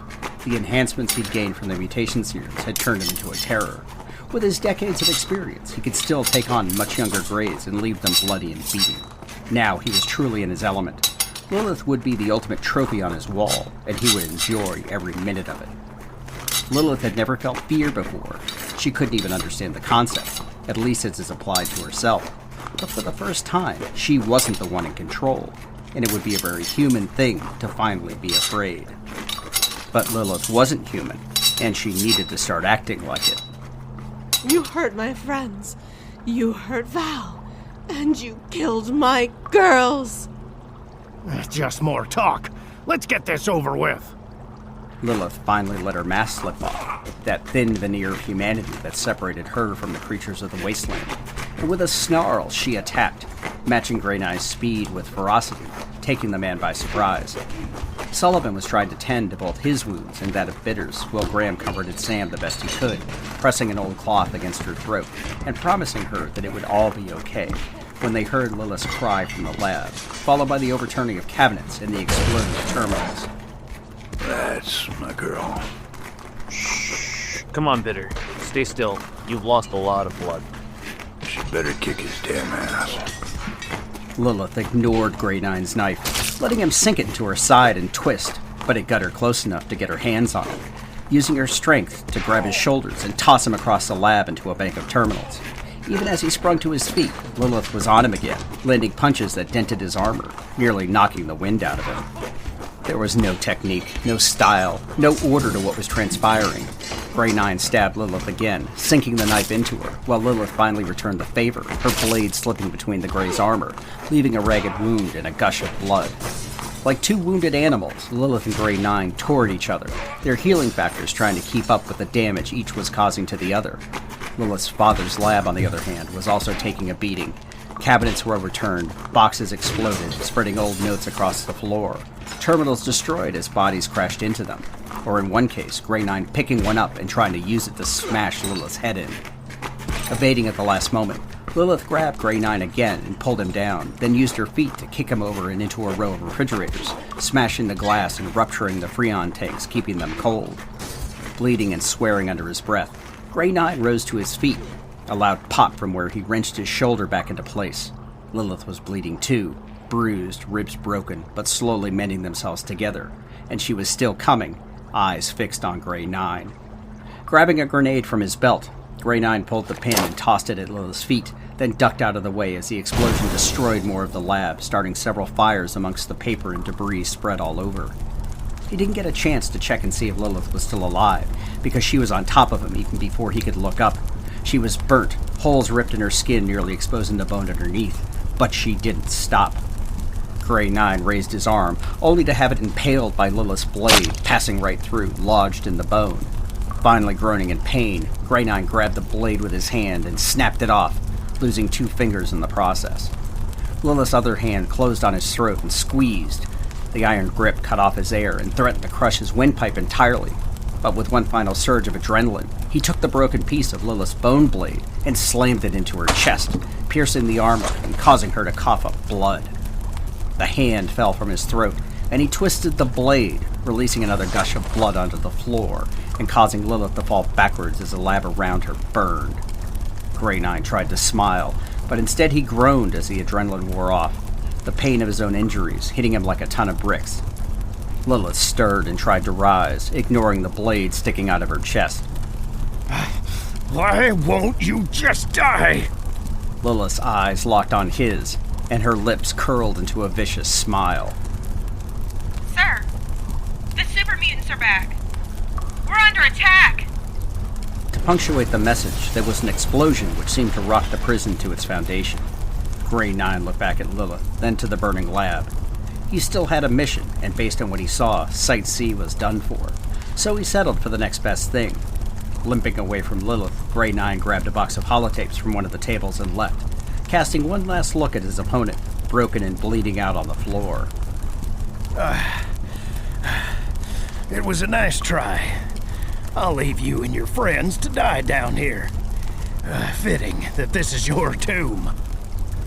The enhancements he'd gained from the mutation series had turned him into a terror. With his decades of experience, he could still take on much younger Greys and leave them bloody and bleeding. Now he was truly in his element. Lilith would be the ultimate trophy on his wall, and he would enjoy every minute of it. Lilith had never felt fear before. She couldn't even understand the concept, at least as it's applied to herself. But for the first time, she wasn't the one in control, and it would be a very human thing to finally be afraid. But Lilith wasn't human, and she needed to start acting like it. You hurt my friends. You hurt Val. And you killed my girls. Just more talk. Let's get this over with. Lilith finally let her mask slip off, that thin veneer of humanity that separated her from the creatures of the wasteland. And with a snarl, she attacked, matching Grey Nine's speed with ferocity, taking the man by surprise. Sullivan was trying to tend to both his wounds and that of Bitter's, while Graham comforted Sam the best he could, pressing an old cloth against her throat, and promising her that it would all be okay, when they heard Lilith's cry from the lab, followed by the overturning of cabinets and the exploded terminals. That's my girl. Shh. Come on, Bitter. Stay still. You've lost a lot of blood. She better kick his damn ass. Lilith ignored Grey Nine's knife, letting him sink it into her side and twist, but it got her close enough to get her hands on it, using her strength to grab his shoulders and toss him across the lab into a bank of terminals. Even as he sprung to his feet, Lilith was on him again, landing punches that dented his armor, nearly knocking the wind out of him. There was no technique, no style, no order to what was transpiring. Grey Nine stabbed Lilith again, sinking the knife into her, while Lilith finally returned the favor, her blade slipping between the Grey's armor, leaving a ragged wound and a gush of blood. Like two wounded animals, Lilith and Grey Nine tore at each other, their healing factors trying to keep up with the damage each was causing to the other. Lilith's father's lab, on the other hand, was also taking a beating. Cabinets were overturned, boxes exploded, spreading old notes across the floor. Terminals destroyed as bodies crashed into them, or in one case, Grey Nine picking one up and trying to use it to smash Lilith's head in. Evading at the last moment, Lilith grabbed Grey Nine again and pulled him down, then used her feet to kick him over and into a row of refrigerators, smashing the glass and rupturing the Freon tanks, keeping them cold. Bleeding and swearing under his breath, Grey Nine rose to his feet, a loud pop from where he wrenched his shoulder back into place. Lilith was bleeding too, bruised, ribs broken, but slowly mending themselves together, and she was still coming, eyes fixed on Grey Nine. Grabbing a grenade from his belt, Grey Nine pulled the pin and tossed it at Lilith's feet, then ducked out of the way as the explosion destroyed more of the lab, starting several fires amongst the paper and debris spread all over. He didn't get a chance to check and see if Lilith was still alive, because she was on top of him even before he could look up. She was burnt, holes ripped in her skin nearly exposing the bone underneath, but she didn't stop. Grey Nine raised his arm, only to have it impaled by Lilith's blade, passing right through, lodged in the bone. Finally groaning in pain, Grey Nine grabbed the blade with his hand and snapped it off, losing 2 fingers in the process. Lilith's other hand closed on his throat and squeezed. The iron grip cut off his air and threatened to crush his windpipe entirely. But with one final surge of adrenaline, he took the broken piece of Lilith's bone blade and slammed it into her chest, piercing the armor and causing her to cough up blood. The hand fell from his throat, and he twisted the blade, releasing another gush of blood onto the floor, and causing Lilith to fall backwards as the lab around her burned. Grey Nine tried to smile, but instead he groaned as the adrenaline wore off, the pain of his own injuries hitting him like a ton of bricks. Lilith stirred and tried to rise, ignoring the blade sticking out of her chest. Why won't you just die? Lilith's eyes locked on his, and her lips curled into a vicious smile. Sir, the super mutants are back. We're under attack! To punctuate the message, there was an explosion which seemed to rock the prison to its foundation. Grey Nine looked back at Lilith, then to the burning lab. He still had a mission, and based on what he saw, Site C was done for. So he settled for the next best thing. Limping away from Lilith, Grey Nine grabbed a box of holotapes from one of the tables and left, casting one last look at his opponent, broken and bleeding out on the floor. It was a nice try. I'll leave you and your friends to die down here. Fitting that this is your tomb.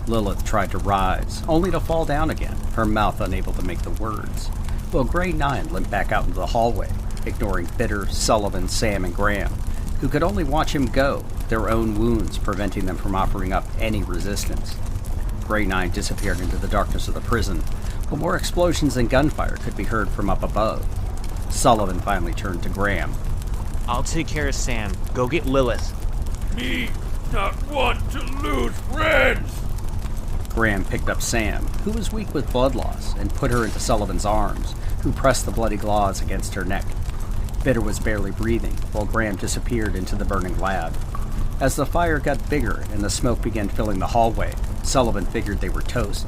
Lilith tried to rise, only to fall down again, her mouth unable to make the words, while Grey Nine limped back out into the hallway, ignoring Bitter, Sullivan, Sam, and Graham, who could only watch him go, their own wounds preventing them from offering up any resistance. Grey Nine disappeared into the darkness of the prison, but more explosions and gunfire could be heard from up above. Sullivan finally turned to Graham. I'll take care of Sam. Go get Lilith. Me not want to lose friends! Graham picked up Sam, who was weak with blood loss, and put her into Sullivan's arms, who pressed the bloody claws against her neck. Bitter was barely breathing, while Graham disappeared into the burning lab. As the fire got bigger and the smoke began filling the hallway, Sullivan figured they were toast.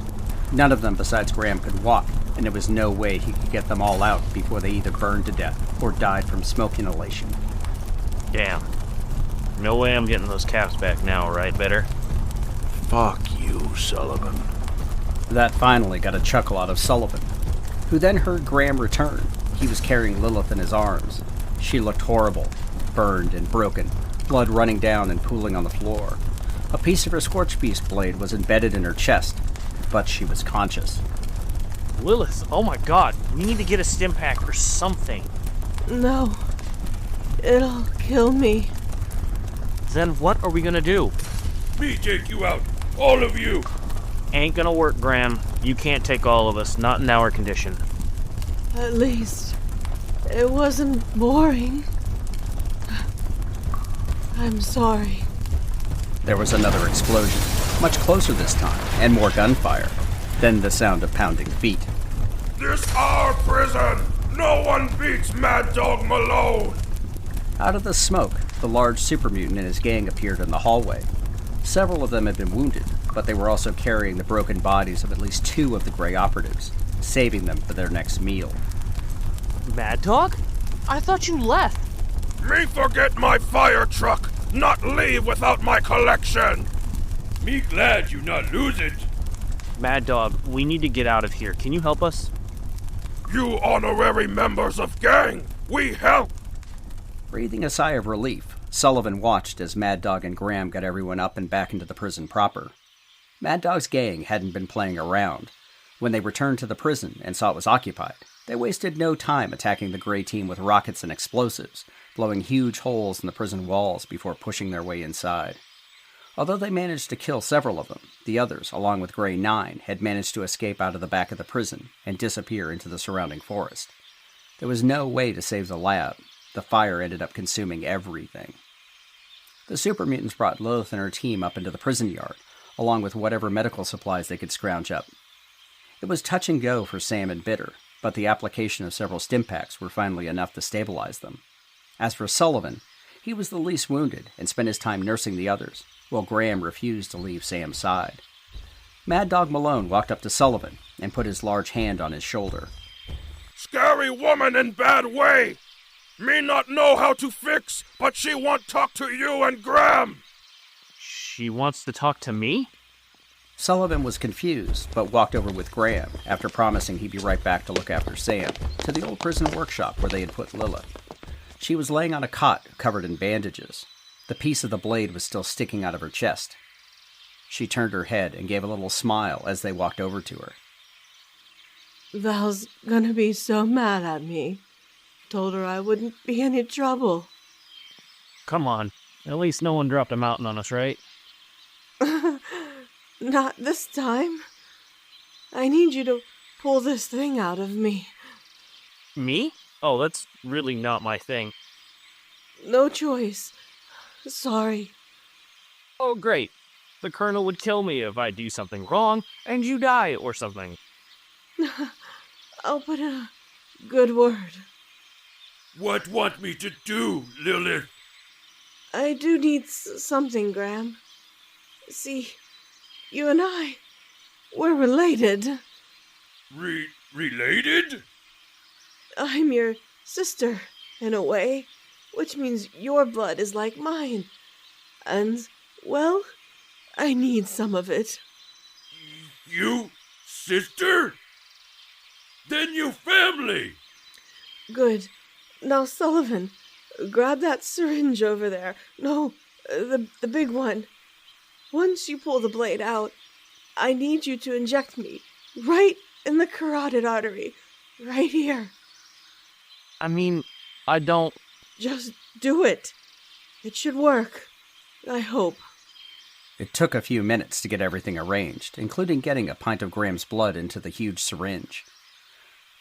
None of them besides Graham could walk, and there was no way he could get them all out before they either burned to death or died from smoke inhalation. Damn. No way I'm getting those caps back now, right, Bitter? Fuck you, Sullivan. That finally got a chuckle out of Sullivan, who then heard Graham return. He was carrying Lilith in his arms. She looked horrible, burned and broken, blood running down and pooling on the floor. A piece of her Scorchbeast blade was embedded in her chest, but she was conscious. Lilith, oh my god, we need to get a stim pack or something. No. It'll kill me. Then what are we gonna do? Me take you out, all of you. Ain't gonna work, Graham. You can't take all of us, not in our condition. At least it wasn't boring. I'm sorry. There was another explosion, much closer this time, and more gunfire. Then the sound of pounding feet. This our prison! No one beats Mad Dog Malone! Out of the smoke, the large super mutant and his gang appeared in the hallway. Several of them had been wounded, but they were also carrying the broken bodies of at least 2 of the Grey operatives, saving them for their next meal. Mad Dog? I thought you left. Me forget my fire truck, not leave without my collection! Me glad you not lose it. Mad Dog, we need to get out of here. Can you help us? You honorary members of gang, we help! Breathing a sigh of relief, Sullivan watched as Mad Dog and Graham got everyone up and back into the prison proper. Mad Dog's gang hadn't been playing around. When they returned to the prison and saw it was occupied, they wasted no time attacking the Grey team with rockets and explosives, blowing huge holes in the prison walls before pushing their way inside. Although they managed to kill several of them, the others, along with Grey 9, had managed to escape out of the back of the prison and disappear into the surrounding forest. There was no way to save the lab. The fire ended up consuming everything. The super mutants brought Lilith and her team up into the prison yard, along with whatever medical supplies they could scrounge up. It was touch and go for Sam and Bitter, but the application of several stim packs were finally enough to stabilize them. As for Sullivan, he was the least wounded and spent his time nursing the others, while Graham refused to leave Sam's side. Mad Dog Malone walked up to Sullivan and put his large hand on his shoulder. Scary woman in bad way! Me not know how to fix, but she want talk to you and Graham! She wants to talk to me? Sullivan was confused, but walked over with Graham, after promising he'd be right back to look after Sam, to the old prison workshop where they had put Lilith. She was laying on a cot, covered in bandages. The piece of the blade was still sticking out of her chest. She turned her head and gave a little smile as they walked over to her. Val's gonna be so mad at me. Told her I wouldn't be any trouble. Come on. At least no one dropped a mountain on us, right? Not this time. I need you to pull this thing out of me. Me? Oh, that's really not my thing. No choice. Sorry. Oh, great. The Colonel would kill me if I do something wrong, and you die or something. I'll put in a good word. What want me to do, Lilith? I do need something, Graham. See, you and I, we're related. Related? I'm your sister, in a way, which means your blood is like mine. And, well, I need some of it. You, sister? Then you family! Good. Now, Sullivan, grab that syringe over there. No, the big one. Once you pull the blade out, I need you to inject me, right in the carotid artery, right here. I mean, I don't... Just do it. It should work. I hope. It took a few minutes to get everything arranged, including getting a pint of Graham's blood into the huge syringe.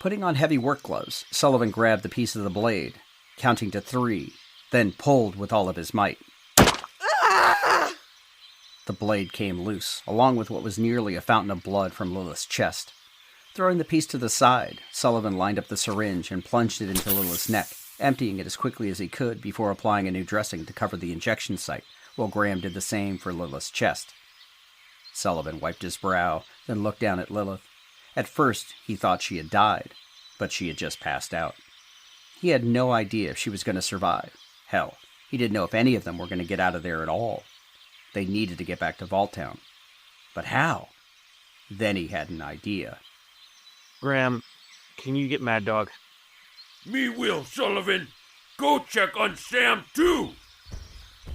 Putting on heavy work gloves, Sullivan grabbed the piece of the blade, counting to 3, then pulled with all of his might. Ah! The blade came loose, along with what was nearly a fountain of blood from Lilith's chest. Throwing the piece to the side, Sullivan lined up the syringe and plunged it into Lilith's neck, emptying it as quickly as he could before applying a new dressing to cover the injection site, while Graham did the same for Lilith's chest. Sullivan wiped his brow, then looked down at Lilith. At first, he thought she had died, but she had just passed out. He had no idea if she was going to survive. Hell, he didn't know if any of them were going to get out of there at all. They needed to get back to Vault Town. But how? Then he had an idea. Graham, can you get Mad Dog? Me will, Sullivan. Go check on Sam, too.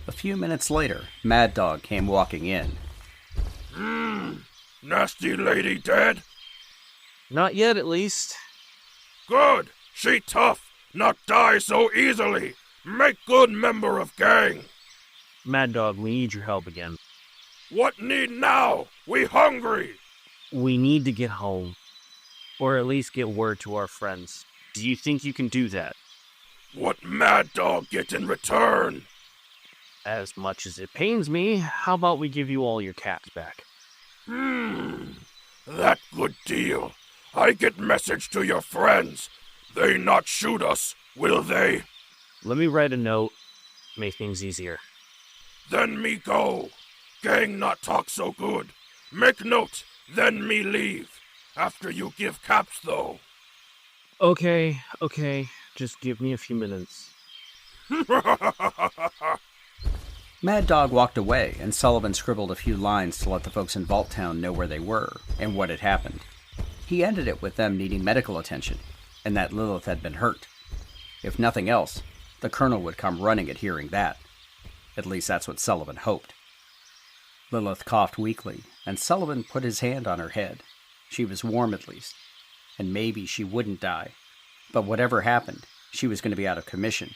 A few minutes later, Mad Dog came walking in. Nasty lady dead? Not yet, at least. Good. She tough, not die so easily. Make good member of gang. Mad Dog, we need your help again. What need now? We hungry. We need to get home. Or at least get word to our friends. Do you think you can do that? What Mad Dog get in return? As much as it pains me, how about we give you all your cats back? That good deal. I get message to your friends. They not shoot us, will they? Let me write a note. Make things easier. Then me go. Gang not talk so good. Make note, then me leave. After you give caps, though. Okay. Just give me a few minutes. Mad Dog walked away, and Sullivan scribbled a few lines to let the folks in Vault Town know where they were and what had happened. He ended it with them needing medical attention, and that Lilith had been hurt. If nothing else, the Colonel would come running at hearing that. At least that's what Sullivan hoped. Lilith coughed weakly, and Sullivan put his hand on her head. She was warm at least, and maybe she wouldn't die. But whatever happened, she was going to be out of commission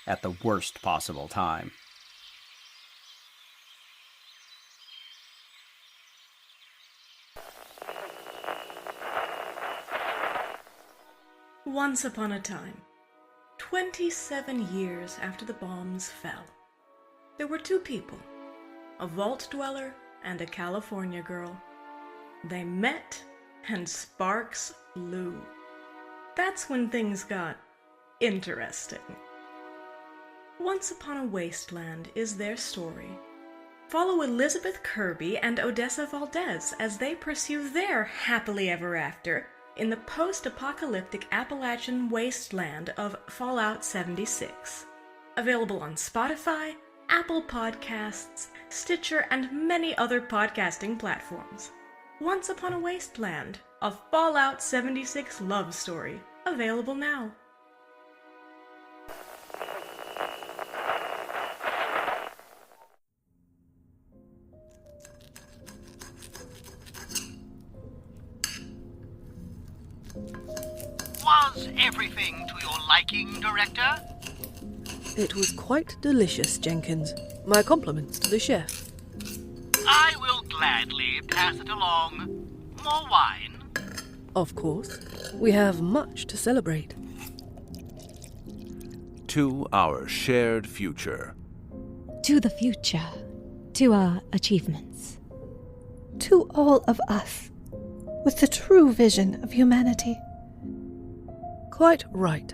at the worst possible time. Once upon a time, 27 years after the bombs fell, there were two people, a vault dweller and a California girl. They met, and sparks flew. That's when things got interesting. Once Upon a Wasteland is their story. Follow Elizabeth Kirby and Odessa Valdez as they pursue their happily ever after in the post-apocalyptic Appalachian wasteland of Fallout 76. Available on Spotify, Apple Podcasts, Stitcher, and many other podcasting platforms. Once Upon a Wasteland, a Fallout 76 love story. Available now. Was everything to your liking, Director? It was quite delicious, Jenkins. My compliments to the chef. I will gladly pass it along. More wine? Of course. We have much to celebrate. To our shared future. To the future. To our achievements. To all of us, with the true vision of humanity. Quite right.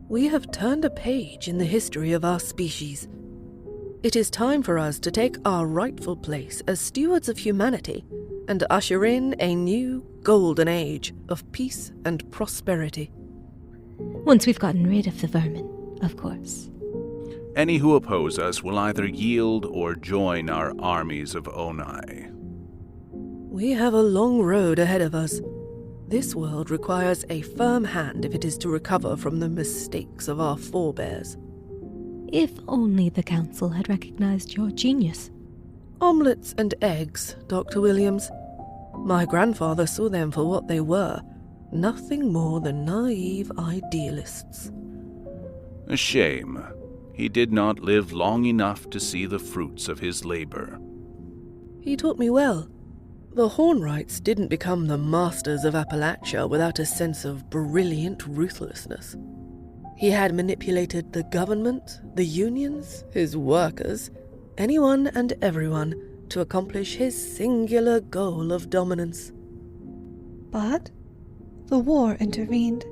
We have turned a page in the history of our species. It is time for us to take our rightful place as stewards of humanity and usher in a new golden age of peace and prosperity. Once we've gotten rid of the vermin, of course. Any who oppose us will either yield or join our armies of Onai. We have a long road ahead of us. This world requires a firm hand if it is to recover from the mistakes of our forebears. If only the Council had recognized your genius. Omelettes and eggs, Dr. Williams. My grandfather saw them for what they were, nothing more than naive idealists. A shame. He did not live long enough to see the fruits of his labor. He taught me well. The Hornwrights didn't become the masters of Appalachia without a sense of brilliant ruthlessness. He had manipulated the government, the unions, his workers, anyone and everyone to accomplish his singular goal of dominance. But the war intervened.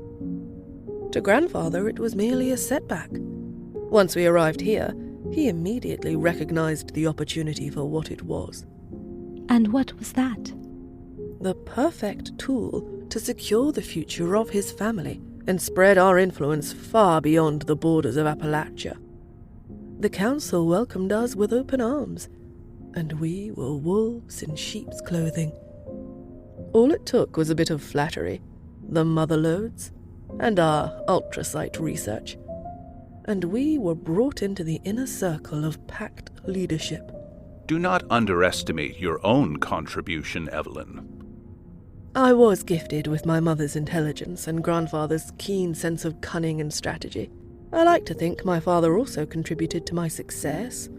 To Grandfather, it was merely a setback. Once we arrived here, he immediately recognized the opportunity for what it was. And what was that? The perfect tool to secure the future of his family and spread our influence far beyond the borders of Appalachia. The council welcomed us with open arms, and we were wolves in sheep's clothing. All it took was a bit of flattery, the motherloads, and our ultrasight research, and we were brought into the inner circle of PACT leadership. Do not underestimate your own contribution, Evelyn. I was gifted with my mother's intelligence and grandfather's keen sense of cunning and strategy. I like to think my father also contributed to my success,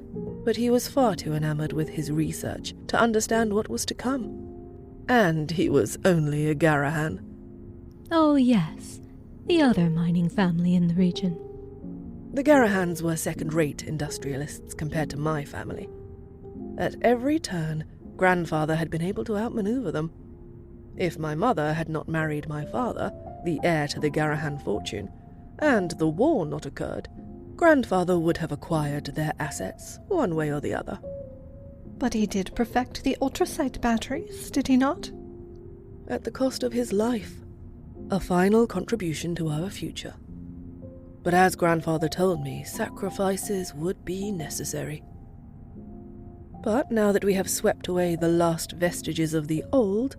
but he was far too enamored with his research to understand what was to come. And he was only a Garahan. Oh, yes. The other mining family in the region. The Garahans were second-rate industrialists compared to my family. At every turn, Grandfather had been able to outmaneuver them. If my mother had not married my father, the heir to the Garahan fortune, and the war not occurred, Grandfather would have acquired their assets, one way or the other. But he did perfect the ultrasight batteries, did he not? At the cost of his life. A final contribution to our future. But as Grandfather told me, sacrifices would be necessary. But now that we have swept away the last vestiges of the old,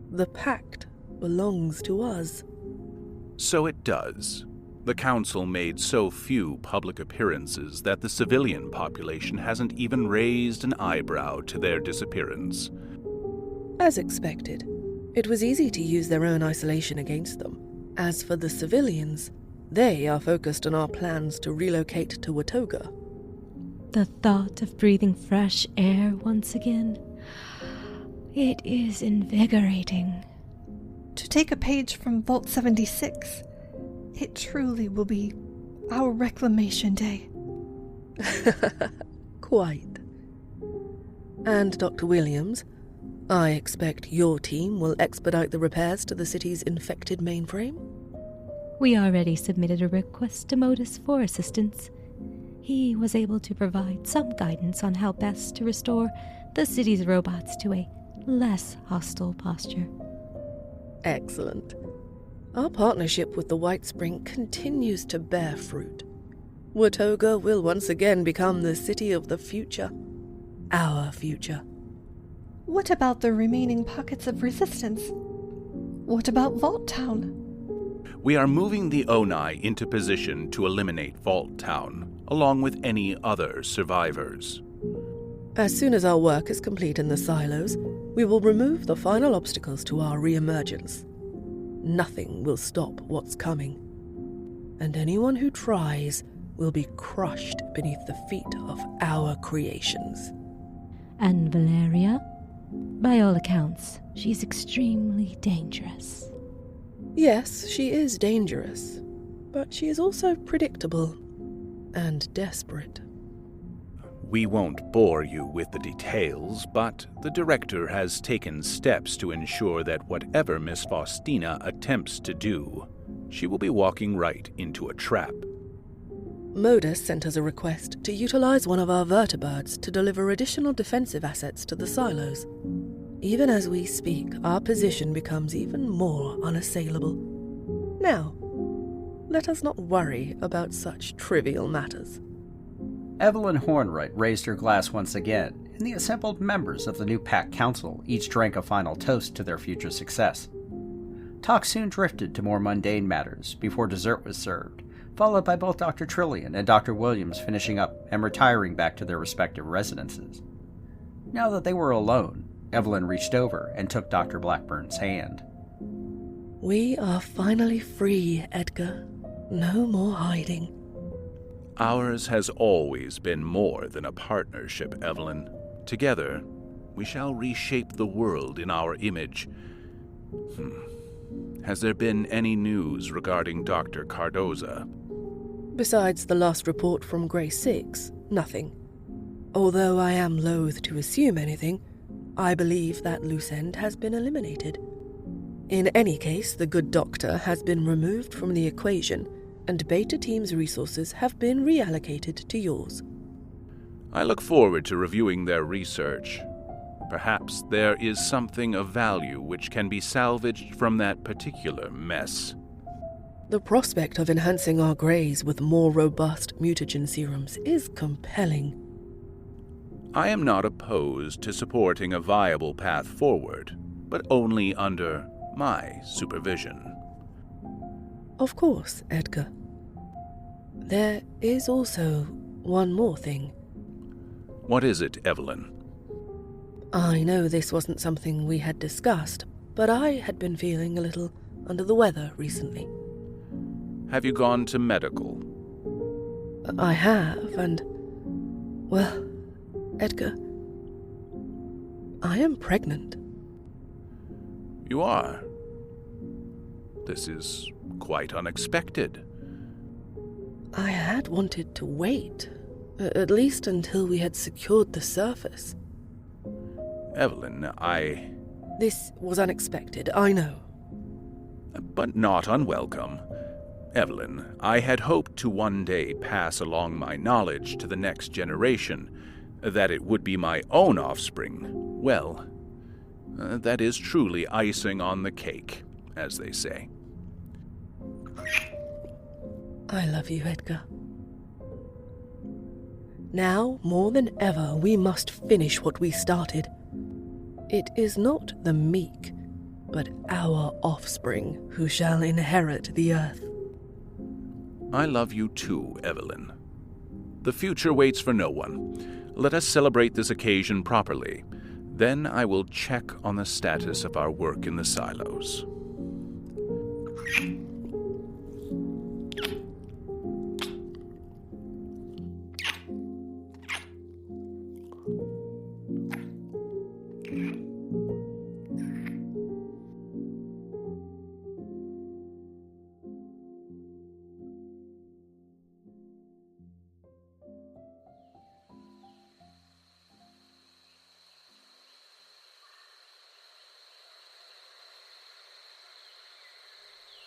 the PACT belongs to us. So it does. The Council made so few public appearances that the civilian population hasn't even raised an eyebrow to their disappearance. As expected, it was easy to use their own isolation against them. As for the civilians, they are focused on our plans to relocate to Watoga. The thought of breathing fresh air once again, it is invigorating. To take a page from Vault 76, it truly will be our reclamation day. Quite. And Dr. Williams, I expect your team will expedite the repairs to the city's infected mainframe? We already submitted a request to Modus for assistance. He was able to provide some guidance on how best to restore the city's robots to a less hostile posture. Excellent. Our partnership with the White Spring continues to bear fruit. Watoga will once again become the city of the future. Our future. What about the remaining pockets of resistance? What about Vault Town? We are moving the Onai into position to eliminate Vault Town, along with any other survivors. As soon as our work is complete in the silos, we will remove the final obstacles to our re-emergence. Nothing will stop what's coming. And anyone who tries will be crushed beneath the feet of our creations. And Valeria? By all accounts, she's extremely dangerous. Yes, she is dangerous, but she is also predictable and desperate. We won't bore you with the details, but the director has taken steps to ensure that whatever Miss Faustina attempts to do, she will be walking right into a trap. Modus sent us a request to utilize one of our vertibirds to deliver additional defensive assets to the silos. Even as we speak, our position becomes even more unassailable. Now, let us not worry about such trivial matters. Evelyn Hornwright raised her glass once again, and the assembled members of the new PACT Council each drank a final toast to their future success. Talk soon drifted to more mundane matters before dessert was served, followed by both Dr. Trillian and Dr. Williams finishing up and retiring back to their respective residences. Now that they were alone, Evelyn reached over and took Dr. Blackburn's hand. We are finally free, Edgar. No more hiding. Ours has always been more than a partnership, Evelyn. Together, we shall reshape the world in our image. Has there been any news regarding Dr. Cardoza? Besides the last report from Grey 6, nothing. Although I am loath to assume anything, I believe that loose end has been eliminated. In any case, the good doctor has been removed from the equation, and Beta Team's resources have been reallocated to yours. I look forward to reviewing their research. Perhaps there is something of value which can be salvaged from that particular mess. The prospect of enhancing our greys with more robust mutagen serums is compelling. I am not opposed to supporting a viable path forward, but only under my supervision. Of course, Edgar. There is also one more thing. What is it, Evelyn? I know this wasn't something we had discussed, but I had been feeling a little under the weather recently. Have you gone to medical? I have, and... well, Edgar, I am pregnant. You are? This is quite unexpected. I had wanted to wait, at least until we had secured the surface. Evelyn, This was unexpected, I know. But not unwelcome. Evelyn, I had hoped to one day pass along my knowledge to the next generation, that it would be my own offspring. Well, that is truly icing on the cake, as they say. I love you, Edgar. Now, more than ever, we must finish what we started. It is not the meek, but our offspring who shall inherit the earth. I love you too, Evelyn. The future waits for no one. Let us celebrate this occasion properly. Then I will check on the status of our work in the silos.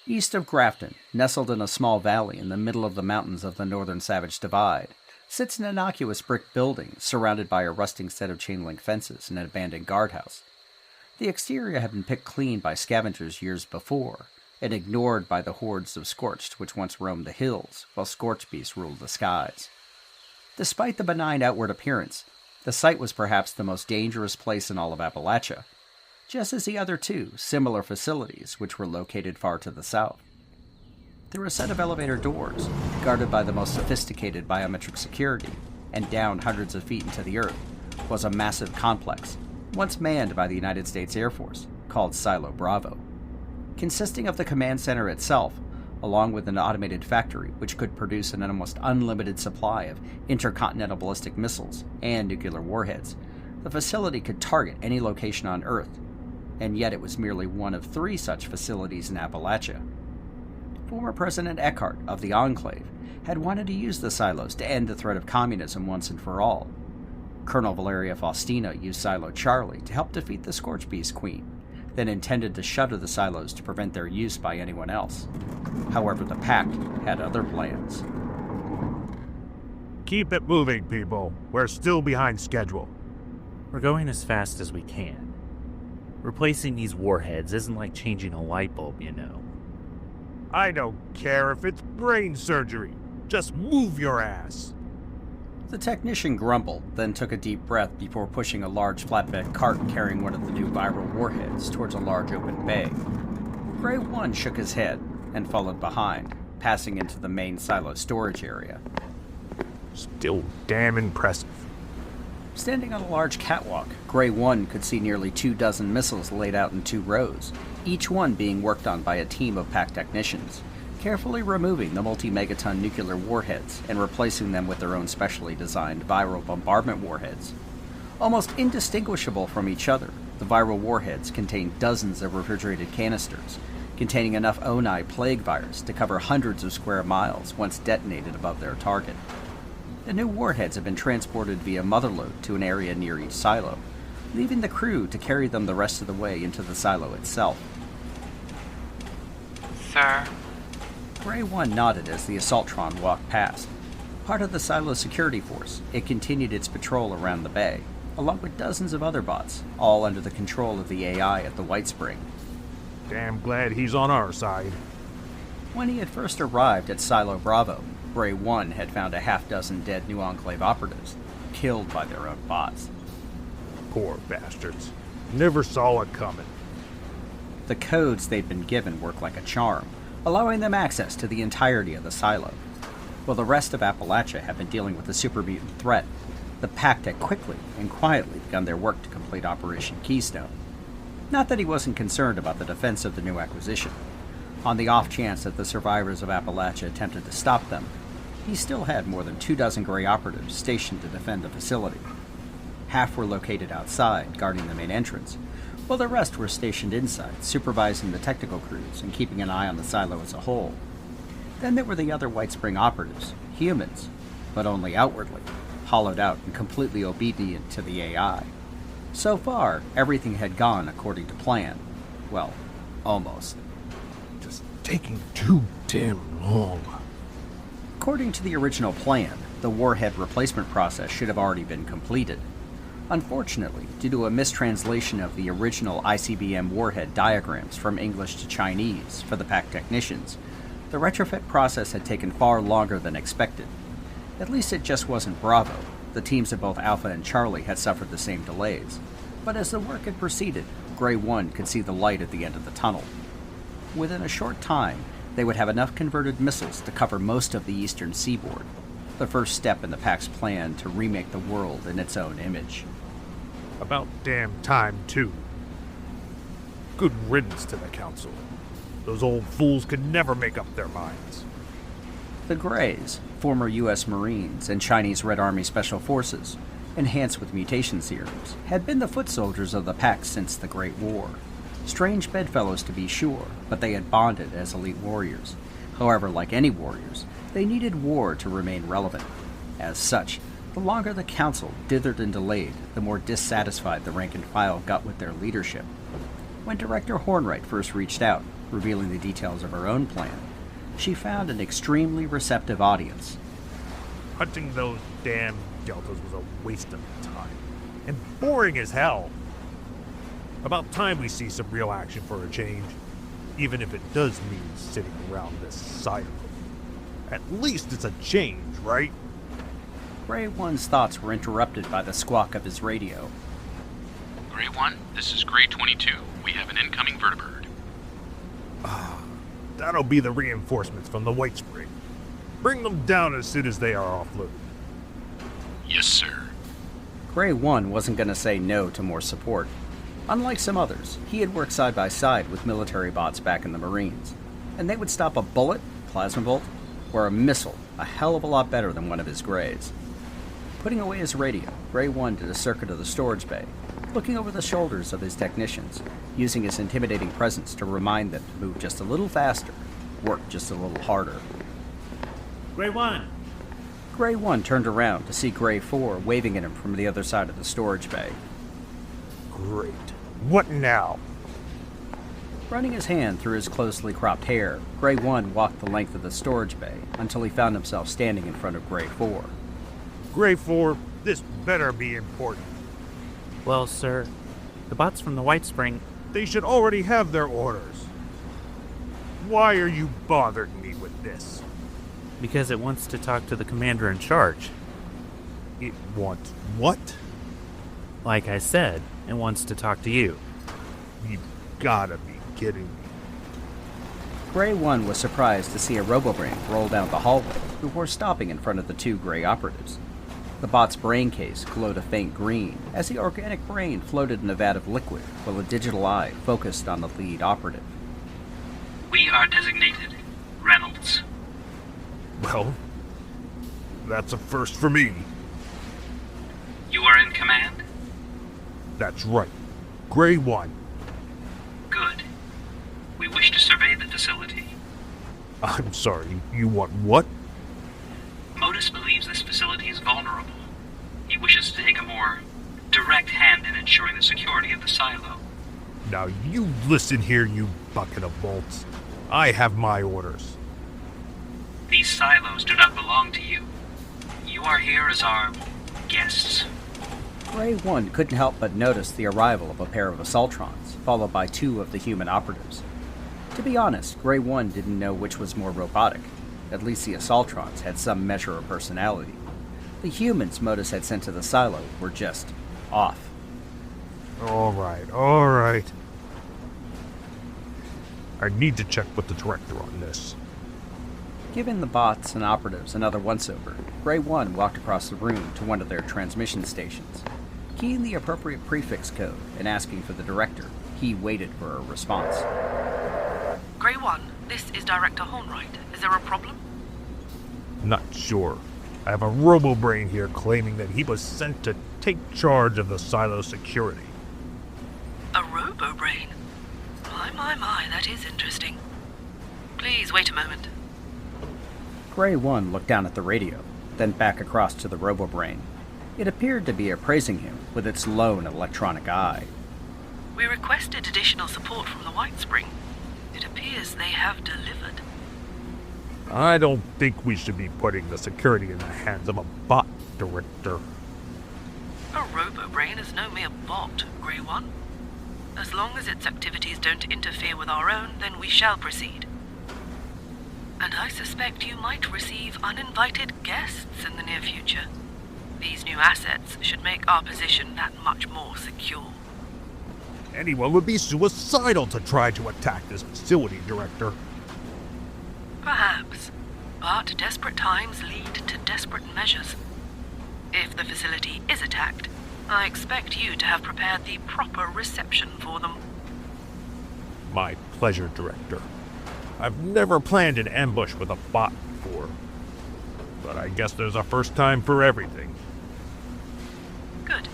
East of Grafton, nestled in a small valley in the middle of the mountains of the northern Savage Divide, sits an innocuous brick building surrounded by a rusting set of chain-link fences and an abandoned guardhouse. The exterior had been picked clean by scavengers years before, and ignored by the hordes of Scorched which once roamed the hills, while Scorched beasts ruled the skies. Despite the benign outward appearance, the site was perhaps the most dangerous place in all of Appalachia, just as the other two similar facilities which were located far to the south. Through a set of elevator doors, guarded by the most sophisticated biometric security, and down hundreds of feet into the earth, was a massive complex, once manned by the United States Air Force, called Silo Bravo. Consisting of the command center itself, along with an automated factory which could produce an almost unlimited supply of intercontinental ballistic missiles and nuclear warheads, the facility could target any location on Earth, and yet it was merely one of 3 such facilities in Appalachia. Former President Eckhart of the Enclave had wanted to use the silos to end the threat of communism once and for all. Colonel Valeria Faustina used Silo Charlie to help defeat the Scorch Beast Queen, then intended to shutter the silos to prevent their use by anyone else. However, the PACT had other plans. Keep it moving, people. We're still behind schedule. We're going as fast as we can. Replacing these warheads isn't like changing a light bulb, you know. I don't care if it's brain surgery. Just move your ass. The technician grumbled, then took a deep breath before pushing a large flatbed cart carrying one of the new viral warheads towards a large open bay. Gray 1 shook his head and followed behind, passing into the main silo storage area. Still damn impressive. Standing on a large catwalk, Gray 1 could see nearly 24 missiles laid out in 2 rows, each one being worked on by a team of PACT technicians, carefully removing the multi-megaton nuclear warheads and replacing them with their own specially designed viral bombardment warheads. Almost indistinguishable from each other, the viral warheads contained dozens of refrigerated canisters, containing enough Oni plague virus to cover hundreds of square miles once detonated above their target. The new warheads have been transported via motherload to an area near each silo, leaving the crew to carry them the rest of the way into the silo itself. sir. Gray 1 nodded as the Assaultron walked past. Part of the Silo security force, it continued its patrol around the bay, along with dozens of other bots, all under the control of the AI at the White Spring. Damn glad he's on our side. When he had first arrived at Silo Bravo, Gray 1 had found a half-dozen dead New Enclave operatives, killed by their own bots. Poor bastards. Never saw it coming. The codes they'd been given worked like a charm, allowing them access to the entirety of the silo. While the rest of Appalachia had been dealing with the super mutant threat, the PACT had quickly and quietly begun their work to complete Operation Keystone. Not that he wasn't concerned about the defense of the new acquisition. On the off chance that the survivors of Appalachia attempted to stop them, he still had more than 24 Grey operatives stationed to defend the facility. Half were located outside, guarding the main entrance, while the rest were stationed inside, supervising the technical crews and keeping an eye on the silo as a whole. Then there were the other White Spring operatives, humans, but only outwardly, hollowed out and completely obedient to the AI. So far, everything had gone according to plan. Well, almost. Just taking too damn long. According to the original plan, the warhead replacement process should have already been completed. Unfortunately, due to a mistranslation of the original ICBM warhead diagrams from English to Chinese for the PACT technicians, the retrofit process had taken far longer than expected. At least it just wasn't Bravo. The teams of both Alpha and Charlie had suffered the same delays. But as the work had proceeded, Grey 1 could see the light at the end of the tunnel. Within a short time, they would have enough converted missiles to cover most of the eastern seaboard, the first step in the PACT's plan to remake the world in its own image. About damn time, too. Good riddance to the Council. Those old fools could never make up their minds. The Greys, former U.S. Marines and Chinese Red Army Special Forces, enhanced with mutation serums, had been the foot soldiers of the PACT since the Great War. Strange bedfellows to be sure, but they had bonded as elite warriors. However, like any warriors, they needed war to remain relevant. As such, the longer the Council dithered and delayed, the more dissatisfied the rank and file got with their leadership. When Director Hornwright first reached out, revealing the details of her own plan, she found an extremely receptive audience. Hunting those damn deltas was a waste of time, and boring as hell. About time we see some real action for a change, even if it does mean sitting around this silo. At least it's a change, right? Grey 1's thoughts were interrupted by the squawk of his radio. Grey 1, this is Grey 22. We have an incoming vertibird. That'll be the reinforcements from the White Spring. Bring them down as soon as they are offloaded. Yes, sir. Grey 1 wasn't going to say no to more support. Unlike some others, he had worked side by side with military bots back in the Marines, and they would stop a bullet, plasma bolt, or a missile a hell of a lot better than one of his Greys. Putting away his radio, Grey 1 did a circuit of the storage bay, looking over the shoulders of his technicians, using his intimidating presence to remind them to move just a little faster, work just a little harder. Grey 1! Grey 1 turned around to see Grey 4 waving at him from the other side of the storage bay. Great. What now? Running his hand through his closely cropped hair, Grey 1 walked the length of the storage bay until he found himself standing in front of Grey 4. Grey 4, this better be important. Well, sir, the bots from the White Spring... They should already have their orders. Why are you bothering me with this? Because it wants to talk to the commander in charge. It wants what? Like I said, it wants to talk to you. You gotta be kidding me. Grey 1 was surprised to see a robobrain roll down the hallway before stopping in front of the two Grey operatives. The bot's brain case glowed a faint green as the organic brain floated in a vat of liquid while a digital eye focused on the lead operative. We are designated Reynolds. Well, that's a first for me. You are in command? That's right. Grey 1. Good. We wish to survey the facility. I'm sorry, you want what? Modus believes this facility is vulnerable. He wishes to take a more direct hand in ensuring the security of the silo. Now you listen here, you bucket of bolts. I have my orders. These silos do not belong to you. You are here as our guests. Gray 1 couldn't help but notice the arrival of a pair of assaultrons, followed by 2 of the human operatives. To be honest, Gray 1 didn't know which was more robotic. At least the assaultrons had some measure of personality. The humans Modus had sent to the silo were just off. Alright. I need to check with the director on this. Giving the bots and operatives another once-over, Gray 1 walked across the room to one of their transmission stations. Keying the appropriate prefix code and asking for the director, he waited for a response. Gray 1, this is Director Hornwright. Is there a problem? Not sure. I have a robo-brain here claiming that he was sent to take charge of the silo security. A robo-brain? My, that is interesting. Please wait a moment. Gray 1 looked down at the radio, then back across to the robo-brain. It appeared to be appraising him with its lone electronic eye. We requested additional support from the White Spring. It appears they have delivered. I don't think we should be putting the security in the hands of a bot, Director. A robo-brain is no mere bot, Grey One. As long as its activities don't interfere with our own, then we shall proceed. And I suspect you might receive uninvited guests in the near future. These new assets should make our position that much more secure. Anyone would be suicidal to try to attack this facility, Director. Perhaps, but desperate times lead to desperate measures. If the facility is attacked, I expect you to have prepared the proper reception for them. My pleasure, Director. I've never planned an ambush with a bot before, but I guess there's a first time for everything. Good.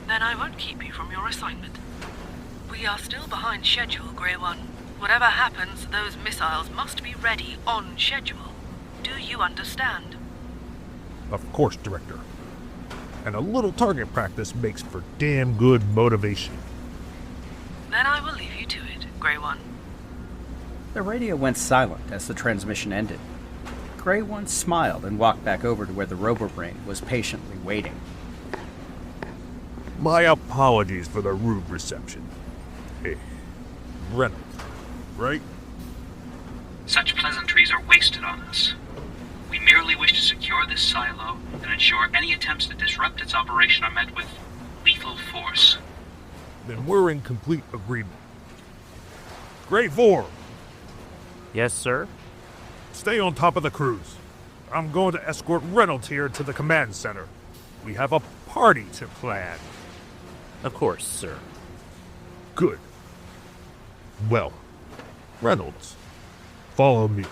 Then I won't keep you from your assignment. We are still behind schedule, Grey One. Whatever happens, those missiles must be ready on schedule. Do you understand? Of course, Director. And a little target practice makes for damn good motivation. Then I will leave you to it, Grey One. The radio went silent as the transmission ended. Grey One smiled and walked back over to where the robobrain was patiently waiting. My apologies for the rude reception. Hey, Reynolds, right? Such pleasantries are wasted on us. We merely wish to secure this silo and ensure any attempts to disrupt its operation are met with lethal force. Then we're in complete agreement. Grey 4! Yes, sir? Stay on top of the cruise. I'm going to escort Reynolds here to the command center. We have a party to plan. Of course, sir. Good. Well, Reynolds, follow me.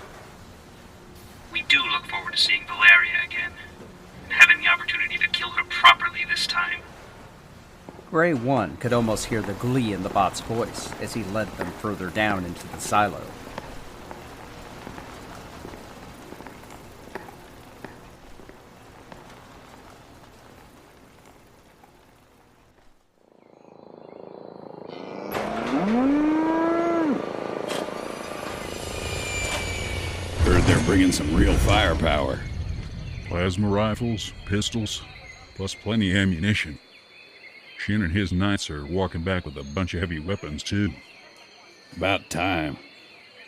We do look forward to seeing Valeria again, and having the opportunity to kill her properly this time. Grey One could almost hear the glee in the bot's voice as he led them further down into the silo. Heard they're bringing some real firepower. Plasma rifles, pistols, plus plenty of ammunition. Shin and his knights are walking back with a bunch of heavy weapons, too. About time.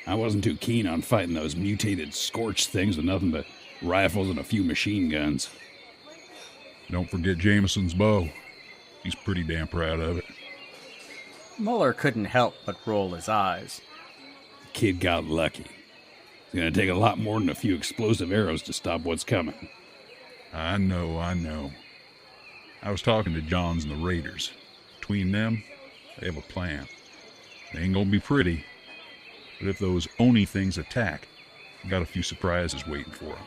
I wasn't too keen on fighting those mutated scorched things with nothing but rifles and a few machine guns. Don't forget Jameson's bow. He's pretty damn proud of it. Muller couldn't help but roll his eyes. The kid got lucky. It's gonna take a lot more than a few explosive arrows to stop what's coming. I know. I was talking to Johns and the Raiders. Between them, they have a plan. They ain't gonna be pretty, but if those Oni things attack, I got a few surprises waiting for them.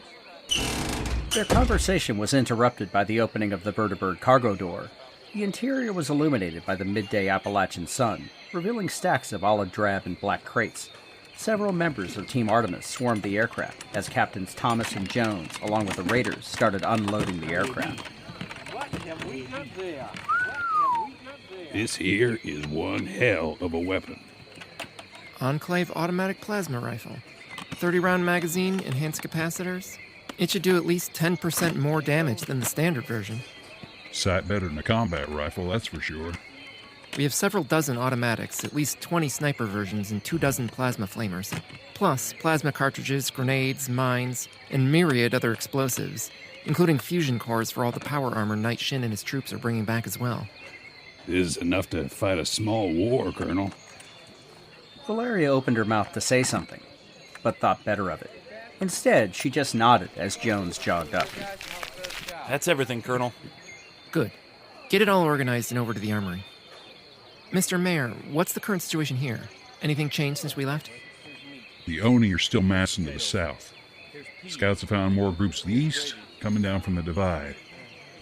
Their conversation was interrupted by the opening of the vertibird cargo door. The interior was illuminated by the midday Appalachian sun, revealing stacks of olive drab and black crates. Several members of Team Artemis swarmed the aircraft as Captains Thomas and Jones, along with the Raiders, started unloading the aircraft. This here is one hell of a weapon. Enclave automatic plasma rifle. 30-round magazine, enhanced capacitors. It should do at least 10% more damage than the standard version. Sight better than a combat rifle, that's for sure. We have several dozen automatics, at least 20 sniper versions, and 24 plasma flamers. Plus, plasma cartridges, grenades, mines, and myriad other explosives, including fusion cores for all the power armor Knight Shin and his troops are bringing back as well. Is enough to fight a small war, Colonel. Valeria opened her mouth to say something, but thought better of it. Instead, she just nodded as Jones jogged up. That's everything, Colonel. Good. Get it all organized and over to the armory. Mr. Mayor, what's the current situation here? Anything changed since we left? The Oni are still massing to the south. Scouts have found more groups to the east, coming down from the divide.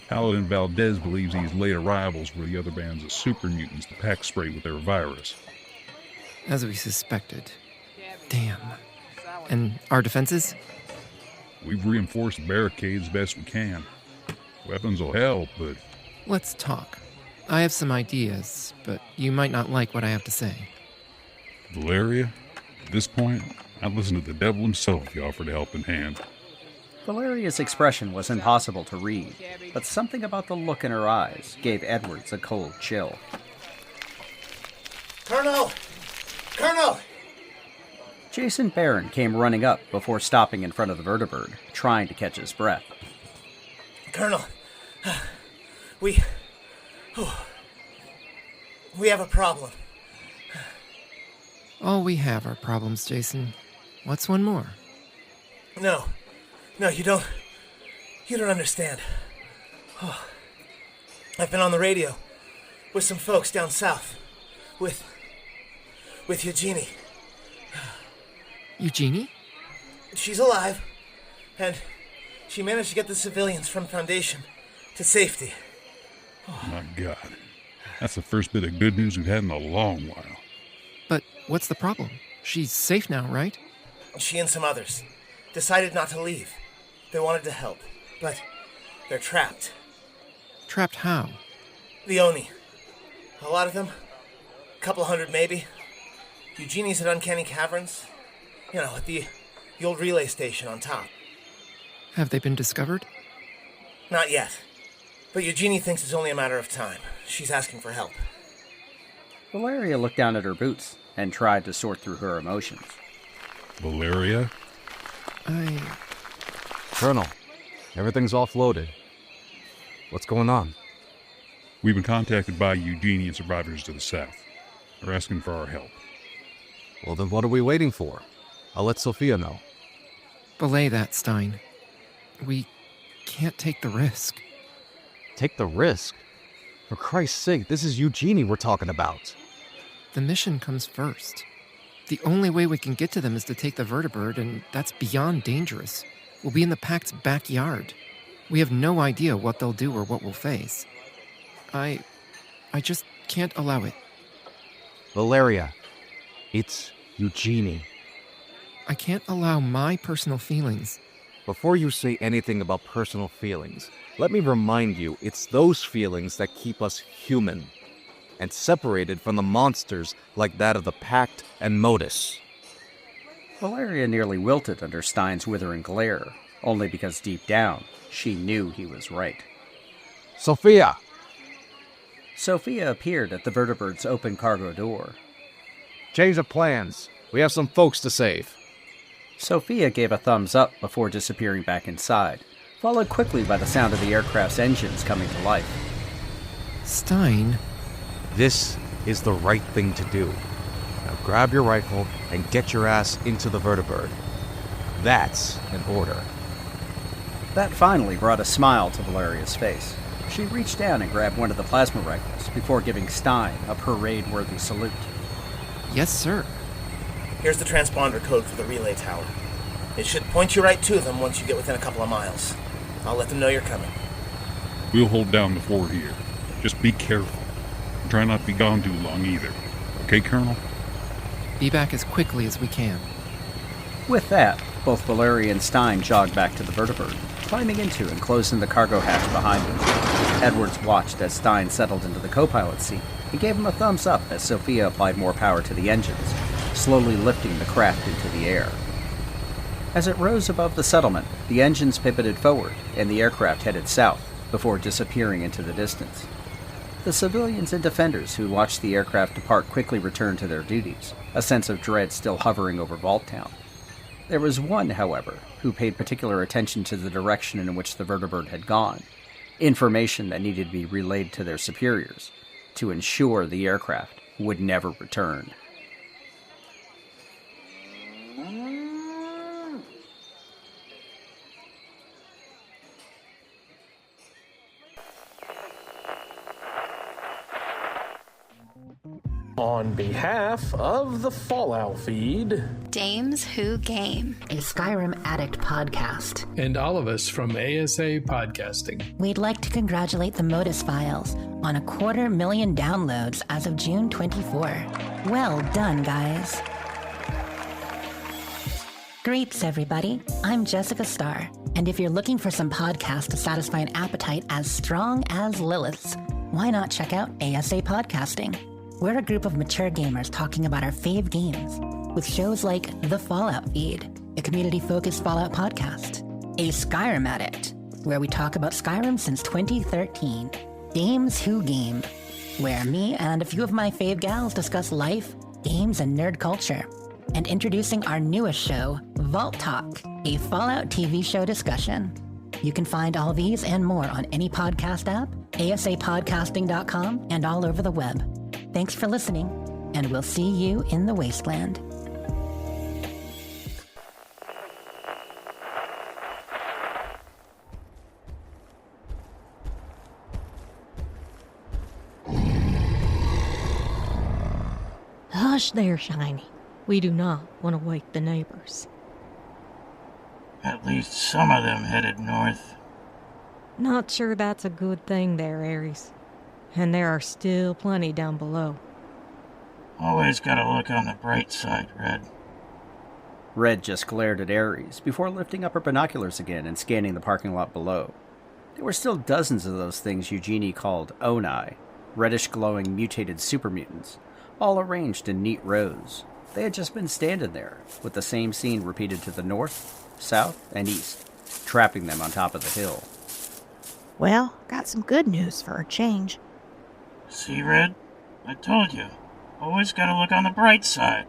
Paladin Valdez believes these late arrivals were the other bands of super mutants the PACT sprayed with their virus. As we suspected. Damn. And our defenses? We've reinforced the barricades best we can. Weapons will help, but... Let's talk. I have some ideas, but you might not like what I have to say. Valeria, at this point, I'd listen to the devil himself if he offered a helping hand. Valeria's expression was impossible to read, but something about the look in her eyes gave Edwards a cold chill. Colonel! Colonel! Jason Barron came running up before stopping in front of the vertibird, trying to catch his breath. Colonel, we have a problem. All we have are problems, Jason. What's one more? No, you don't understand. Oh. I've been on the radio with some folks down south, with Eugenie. Eugenie? She's alive, and she managed to get the civilians from Foundation to safety. Oh, my God. That's the first bit of good news we've had in a long while. But what's the problem? She's safe now, right? She and some others decided not to leave. They wanted to help, but they're trapped. Trapped how? The Oni. A lot of them. A couple hundred, maybe. Eugenie's at Uncanny Caverns. You know, at the old relay station on top. Have they been discovered? Not yet. But Eugenie thinks it's only a matter of time. She's asking for help. Valeria looked down at her boots and tried to sort through her emotions. Valeria? Colonel, everything's offloaded. What's going on? We've been contacted by Eugenie and survivors to the south. They're asking for our help. Well, then what are we waiting for? I'll let Sophia know. Belay that, Stein. We can't take the risk. Take the risk? For Christ's sake, this is Eugenie we're talking about. The mission comes first. The only way we can get to them is to take the vertibird, and that's beyond dangerous. We'll be in the PACT's backyard. We have no idea what they'll do or what we'll face. I just can't allow it. Valeria, it's Eugenie. I can't allow my personal feelings. Before you say anything about personal feelings, let me remind you, it's those feelings that keep us human, and separated from the monsters like that of the PACT and Modus. Valeria nearly wilted under Stein's withering glare, only because deep down, she knew he was right. Sophia! Sophia appeared at the vertibird's open cargo door. Change of plans. We have some folks to save. Sophia gave a thumbs up before disappearing back inside, followed quickly by the sound of the aircraft's engines coming to life. Stein? This is the right thing to do. Now grab your rifle and get your ass into the vertibird. That's an order. That finally brought a smile to Valeria's face. She reached down and grabbed one of the plasma rifles before giving Stein a parade-worthy salute. Yes, sir. Here's the transponder code for the relay tower. It should point you right to them once you get within a couple of miles. I'll let them know you're coming. We'll hold down the fort here. Just be careful. And try not to be gone too long either. Okay, Colonel? Be back as quickly as we can. With that, both Valeria and Stein jogged back to the vertibird, climbing into and closing the cargo hatch behind them. Edwards watched as Stein settled into the co-pilot seat and gave him a thumbs up as Sophia applied more power to the engines, slowly lifting the craft into the air. As it rose above the settlement, the engines pivoted forward and the aircraft headed south before disappearing into the distance. The civilians and defenders who watched the aircraft depart quickly returned to their duties, a sense of dread still hovering over Vault Town. There was one, however, who paid particular attention to the direction in which the vertibird had gone, information that needed to be relayed to their superiors to ensure the aircraft would never return. On behalf of the Fallout feed, Dames Who Game, a Skyrim Addict podcast, and all of us from ASA Podcasting, we'd like to congratulate the Modus Files on 250,000 downloads as of June 24. Well done, guys. Greets, everybody. I'm Jessica Starr, and if you're looking for some podcasts to satisfy an appetite as strong as Lilith's, why not check out ASA Podcasting? We're a group of mature gamers talking about our fave games, with shows like The Fallout Feed, a community-focused Fallout podcast, A Skyrim Addict, where we talk about Skyrim since 2013, Dames Who Game, where me and a few of my fave gals discuss life, games, and nerd culture, and introducing our newest show, Vault Talk, a Fallout TV show discussion. You can find all these and more on any podcast app, asapodcasting.com, and all over the web. Thanks for listening, and we'll see you in the wasteland. Hush there, Shiny. We do not want to wake the neighbors. At least some of them headed north. Not sure that's a good thing there, Ares. And there are still plenty down below. Always gotta look on the bright side, Red. Red just glared at Ares before lifting up her binoculars again and scanning the parking lot below. There were still dozens of those things Eugenie called Onai, reddish-glowing mutated supermutants, all arranged in neat rows. They had just been standing there, with the same scene repeated to the north, south, and east, trapping them on top of the hill. Well, got some good news for a change. See, Red? I told you. Always gotta look on the bright side.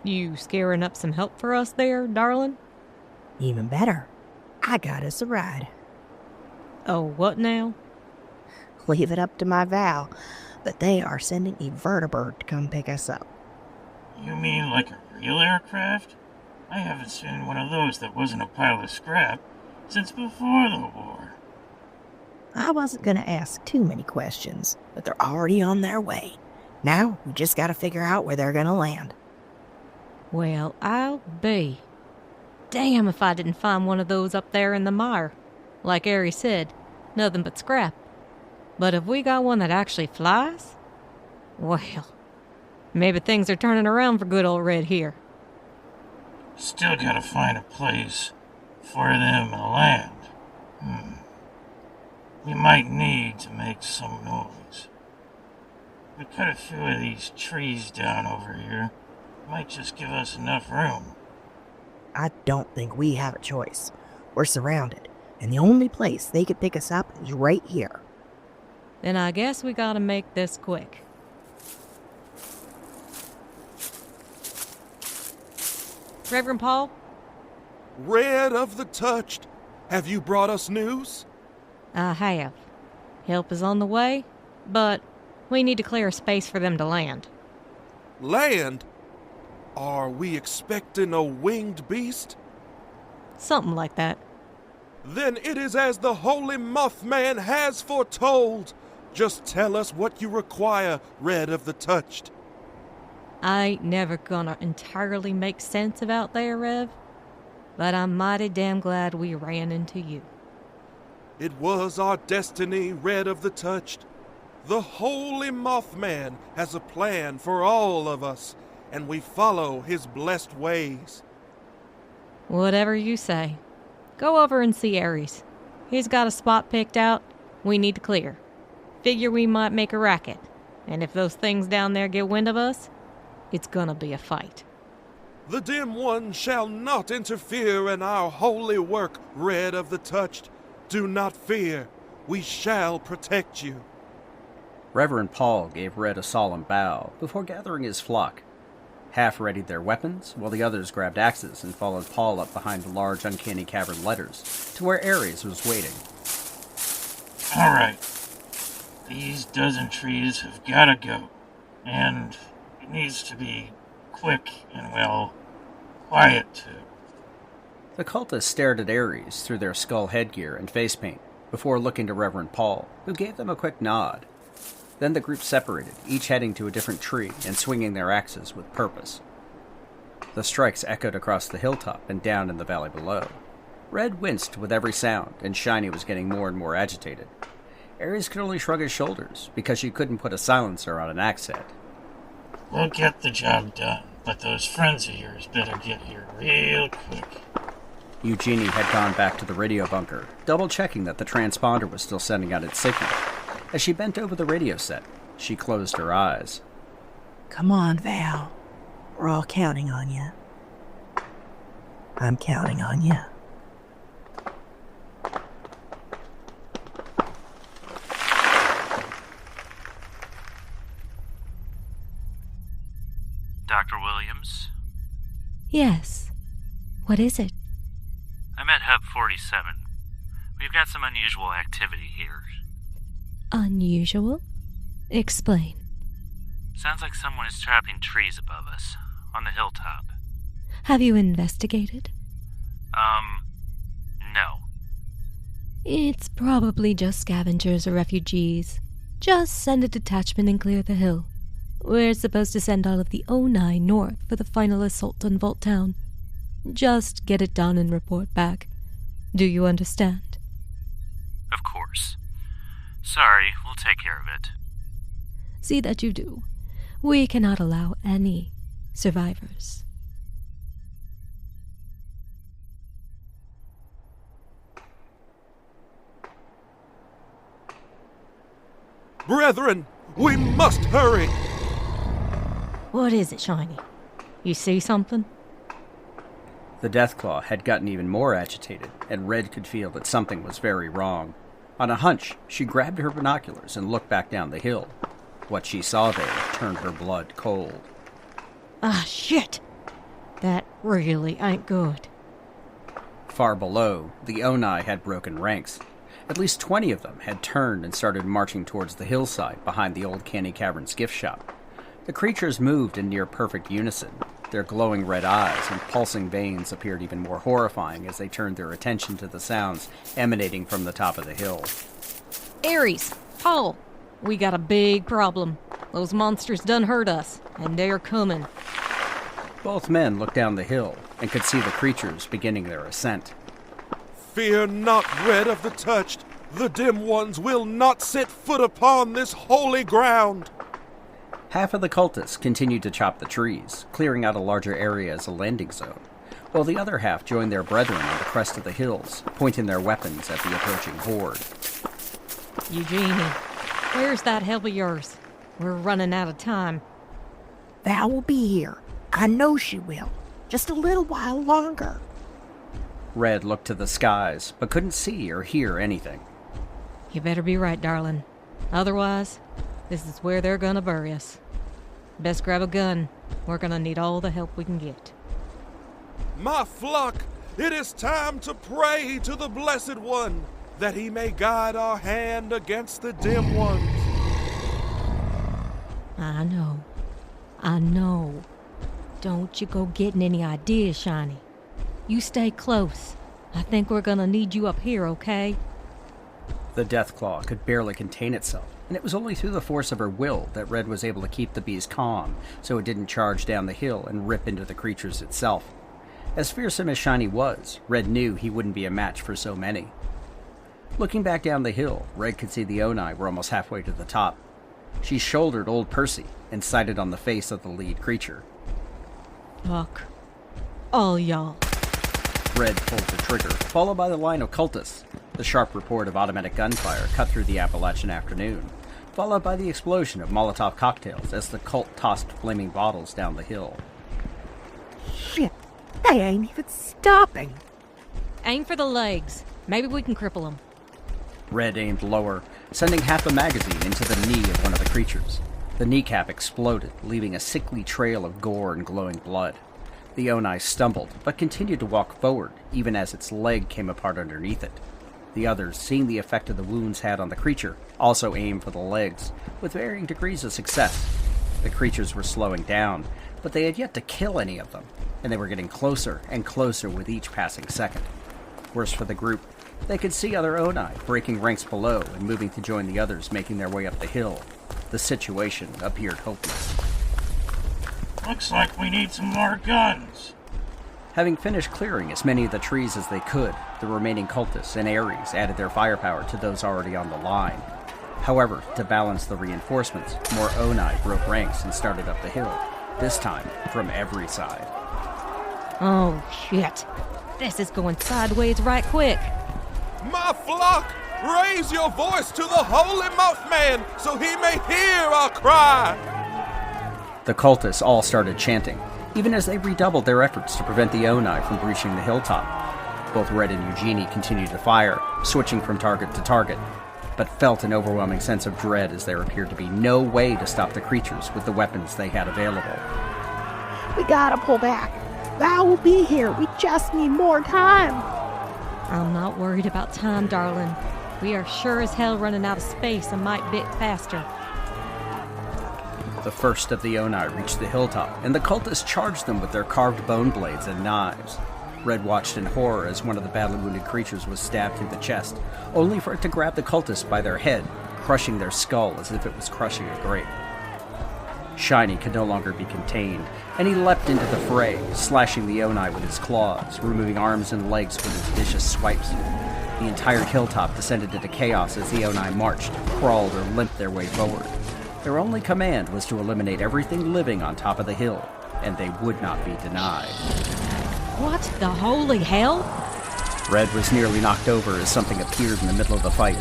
You scaring up some help for us there, darling? Even better. I got us a ride. Oh, what now? Leave it up to my Val, but they are sending a vertibird to come pick us up. You mean like a real aircraft? I haven't seen one of those that wasn't a pile of scrap since before the war. I wasn't going to ask too many questions, but they're already on their way. Now, we just got to figure out where they're going to land. Well, I'll be. Damn if I didn't find one of those up there in the mire. Like Aries said, nothing but scrap. But if we got one that actually flies, well, maybe things are turning around for good old Red here. Still gotta find a place for them to land. We might need to make some noise. We cut a few of these trees down over here. Might just give us enough room. I don't think we have a choice. We're surrounded, and the only place they could pick us up is right here. Then I guess we gotta make this quick. Reverend Paul? Red of the Touched, have you brought us news? I have. Help is on the way, but we need to clear a space for them to land. Land? Are we expecting a winged beast? Something like that. Then it is as the Holy Mothman has foretold. Just tell us what you require, Red of the Touched. I ain't never gonna entirely make sense of out there, Rev, but I'm mighty damn glad we ran into you. It was our destiny, Red of the Touched. The Holy Mothman has a plan for all of us, and we follow his blessed ways. Whatever you say. Go over and see Ares. He's got a spot picked out we need to clear. Figure we might make a racket, and if those things down there get wind of us, it's gonna be a fight. The dim one shall not interfere in our holy work, Red of the Touched. Do not fear. We shall protect you. Reverend Paul gave Red a solemn bow before gathering his flock. Half readied their weapons, while the others grabbed axes and followed Paul up behind the large uncanny cavern letters to where Ares was waiting. All right. These dozen trees have gotta go. And it needs to be quick and, well, quiet too. The cultists stared at Ares through their skull headgear and face paint before looking to Reverend Paul, who gave them a quick nod. Then the group separated, each heading to a different tree and swinging their axes with purpose. The strikes echoed across the hilltop and down in the valley below. Red winced with every sound, and Shiny was getting more and more agitated. Ares could only shrug his shoulders, because she couldn't put a silencer on an axe head. We'll get the job done, but those friends of yours better get here real quick. Eugenie had gone back to the radio bunker, double-checking that the transponder was still sending out its signal. As she bent over the radio set, she closed her eyes. Come on, Val. We're all counting on you. I'm counting on you. Dr. Williams? Yes. What is it? I'm at Hub 47. We've got some unusual activity here. Unusual? Explain. Sounds like someone is trapping trees above us, on the hilltop. Have you investigated? No. It's probably just scavengers or refugees. Just send a detachment and clear the hill. We're supposed to send all of the O9 north for the final assault on Vault Town. Just get it done and report back. Do you understand? Of course. Sorry, we'll take care of it. See that you do. We cannot allow any survivors. Brethren, we must hurry! What is it, Shiny? You see something? The Deathclaw had gotten even more agitated, and Red could feel that something was very wrong. On a hunch, she grabbed her binoculars and looked back down the hill. What she saw there turned her blood cold. Ah, shit! That really ain't good. Far below, the Onai had broken ranks. At least 20 of them had turned and started marching towards the hillside behind the old Canny Cavern's gift shop. The creatures moved in near-perfect unison. Their glowing red eyes and pulsing veins appeared even more horrifying as they turned their attention to the sounds emanating from the top of the hill. Ares! Paul! We got a big problem. Those monsters done hurt us, and they're coming. Both men looked down the hill and could see the creatures beginning their ascent. Fear not, Red of the Touched. The dim ones will not set foot upon this holy ground. Half of the cultists continued to chop the trees, clearing out a larger area as a landing zone, while the other half joined their brethren on the crest of the hills, pointing their weapons at the approaching horde. Eugenie, where's that help of yours? We're running out of time. Val will be here. I know she will. Just a little while longer. Red looked to the skies, but couldn't see or hear anything. You better be right, darling. Otherwise, this is where they're gonna bury us. Best grab a gun. We're gonna need all the help we can get. My flock, it is time to pray to the Blessed One, that he may guide our hand against the dim ones. I know. Don't you go getting any ideas, Shiny. You stay close. I think we're gonna need you up here, okay? The Deathclaw could barely contain itself, and it was only through the force of her will that Red was able to keep the beast calm, so it didn't charge down the hill and rip into the creatures itself. As fearsome as Shiny was, Red knew he wouldn't be a match for so many. Looking back down the hill, Red could see the Onai were almost halfway to the top. She shouldered old Percy and sighted on the face of the lead creature. Fuck. All y'all. Red pulled the trigger, followed by the line of cultists. The sharp report of automatic gunfire cut through the Appalachian afternoon. followed by the explosion of Molotov cocktails as the cult tossed flaming bottles down the hill. Shit, they ain't even stopping. Aim for the legs. Maybe we can cripple them. Red aimed lower, sending half a magazine into the knee of one of the creatures. The kneecap exploded, leaving a sickly trail of gore and glowing blood. The Onai stumbled, but continued to walk forward, even as its leg came apart underneath it. The others, seeing the effect of the wounds had on the creature, also aimed for the legs, with varying degrees of success. The creatures were slowing down, but they had yet to kill any of them, and they were getting closer and closer with each passing second. Worse for the group, they could see other Onai breaking ranks below and moving to join the others making their way up the hill. The situation appeared hopeless. Looks like we need some more guns. Having finished clearing as many of the trees as they could, the remaining cultists and Ares added their firepower to those already on the line. However, to balance the reinforcements, more Onai broke ranks and started up the hill, this time from every side. Oh, shit. This is going sideways right quick. My flock, raise your voice to the holy Mothman so he may hear our cry! The cultists all started chanting, even as they redoubled their efforts to prevent the Onai from breaching the hilltop. Both Red and Eugenie continued to fire, switching from target to target, but felt an overwhelming sense of dread as there appeared to be no way to stop the creatures with the weapons they had available. We gotta pull back. Val will be here. We just need more time. I'm not worried about time, darling. We are sure as hell running out of space a mite bit faster. The first of the Onai reached the hilltop, and the cultists charged them with their carved bone blades and knives. Red watched in horror as one of the badly wounded creatures was stabbed through the chest, only for it to grab the cultists by their head, crushing their skull as if it was crushing a grape. Shiny could no longer be contained, and he leapt into the fray, slashing the Onai with his claws, removing arms and legs with his vicious swipes. The entire hilltop descended into chaos as the Onai marched, crawled, or limped their way forward. Their only command was to eliminate everything living on top of the hill, and they would not be denied. What the holy hell? Red was nearly knocked over as something appeared in the middle of the fight.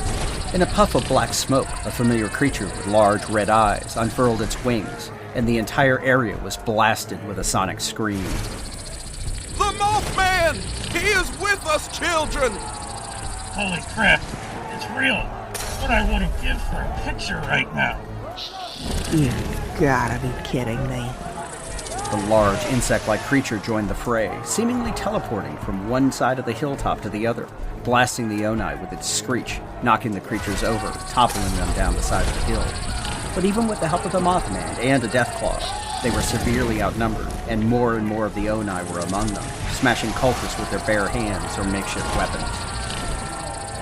In a puff of black smoke, a familiar creature with large red eyes unfurled its wings, and the entire area was blasted with a sonic scream. The Mothman! He is with us, children! Holy crap, it's real. What I would have given for a picture right now. You gotta be kidding me. The large insect-like creature joined the fray, seemingly teleporting from one side of the hilltop to the other, blasting the Onai with its screech, knocking the creatures over, toppling them down the side of the hill. But even with the help of the Mothman and a Deathclaw, they were severely outnumbered, and more of the Onai were among them, smashing cultists with their bare hands or makeshift weapons.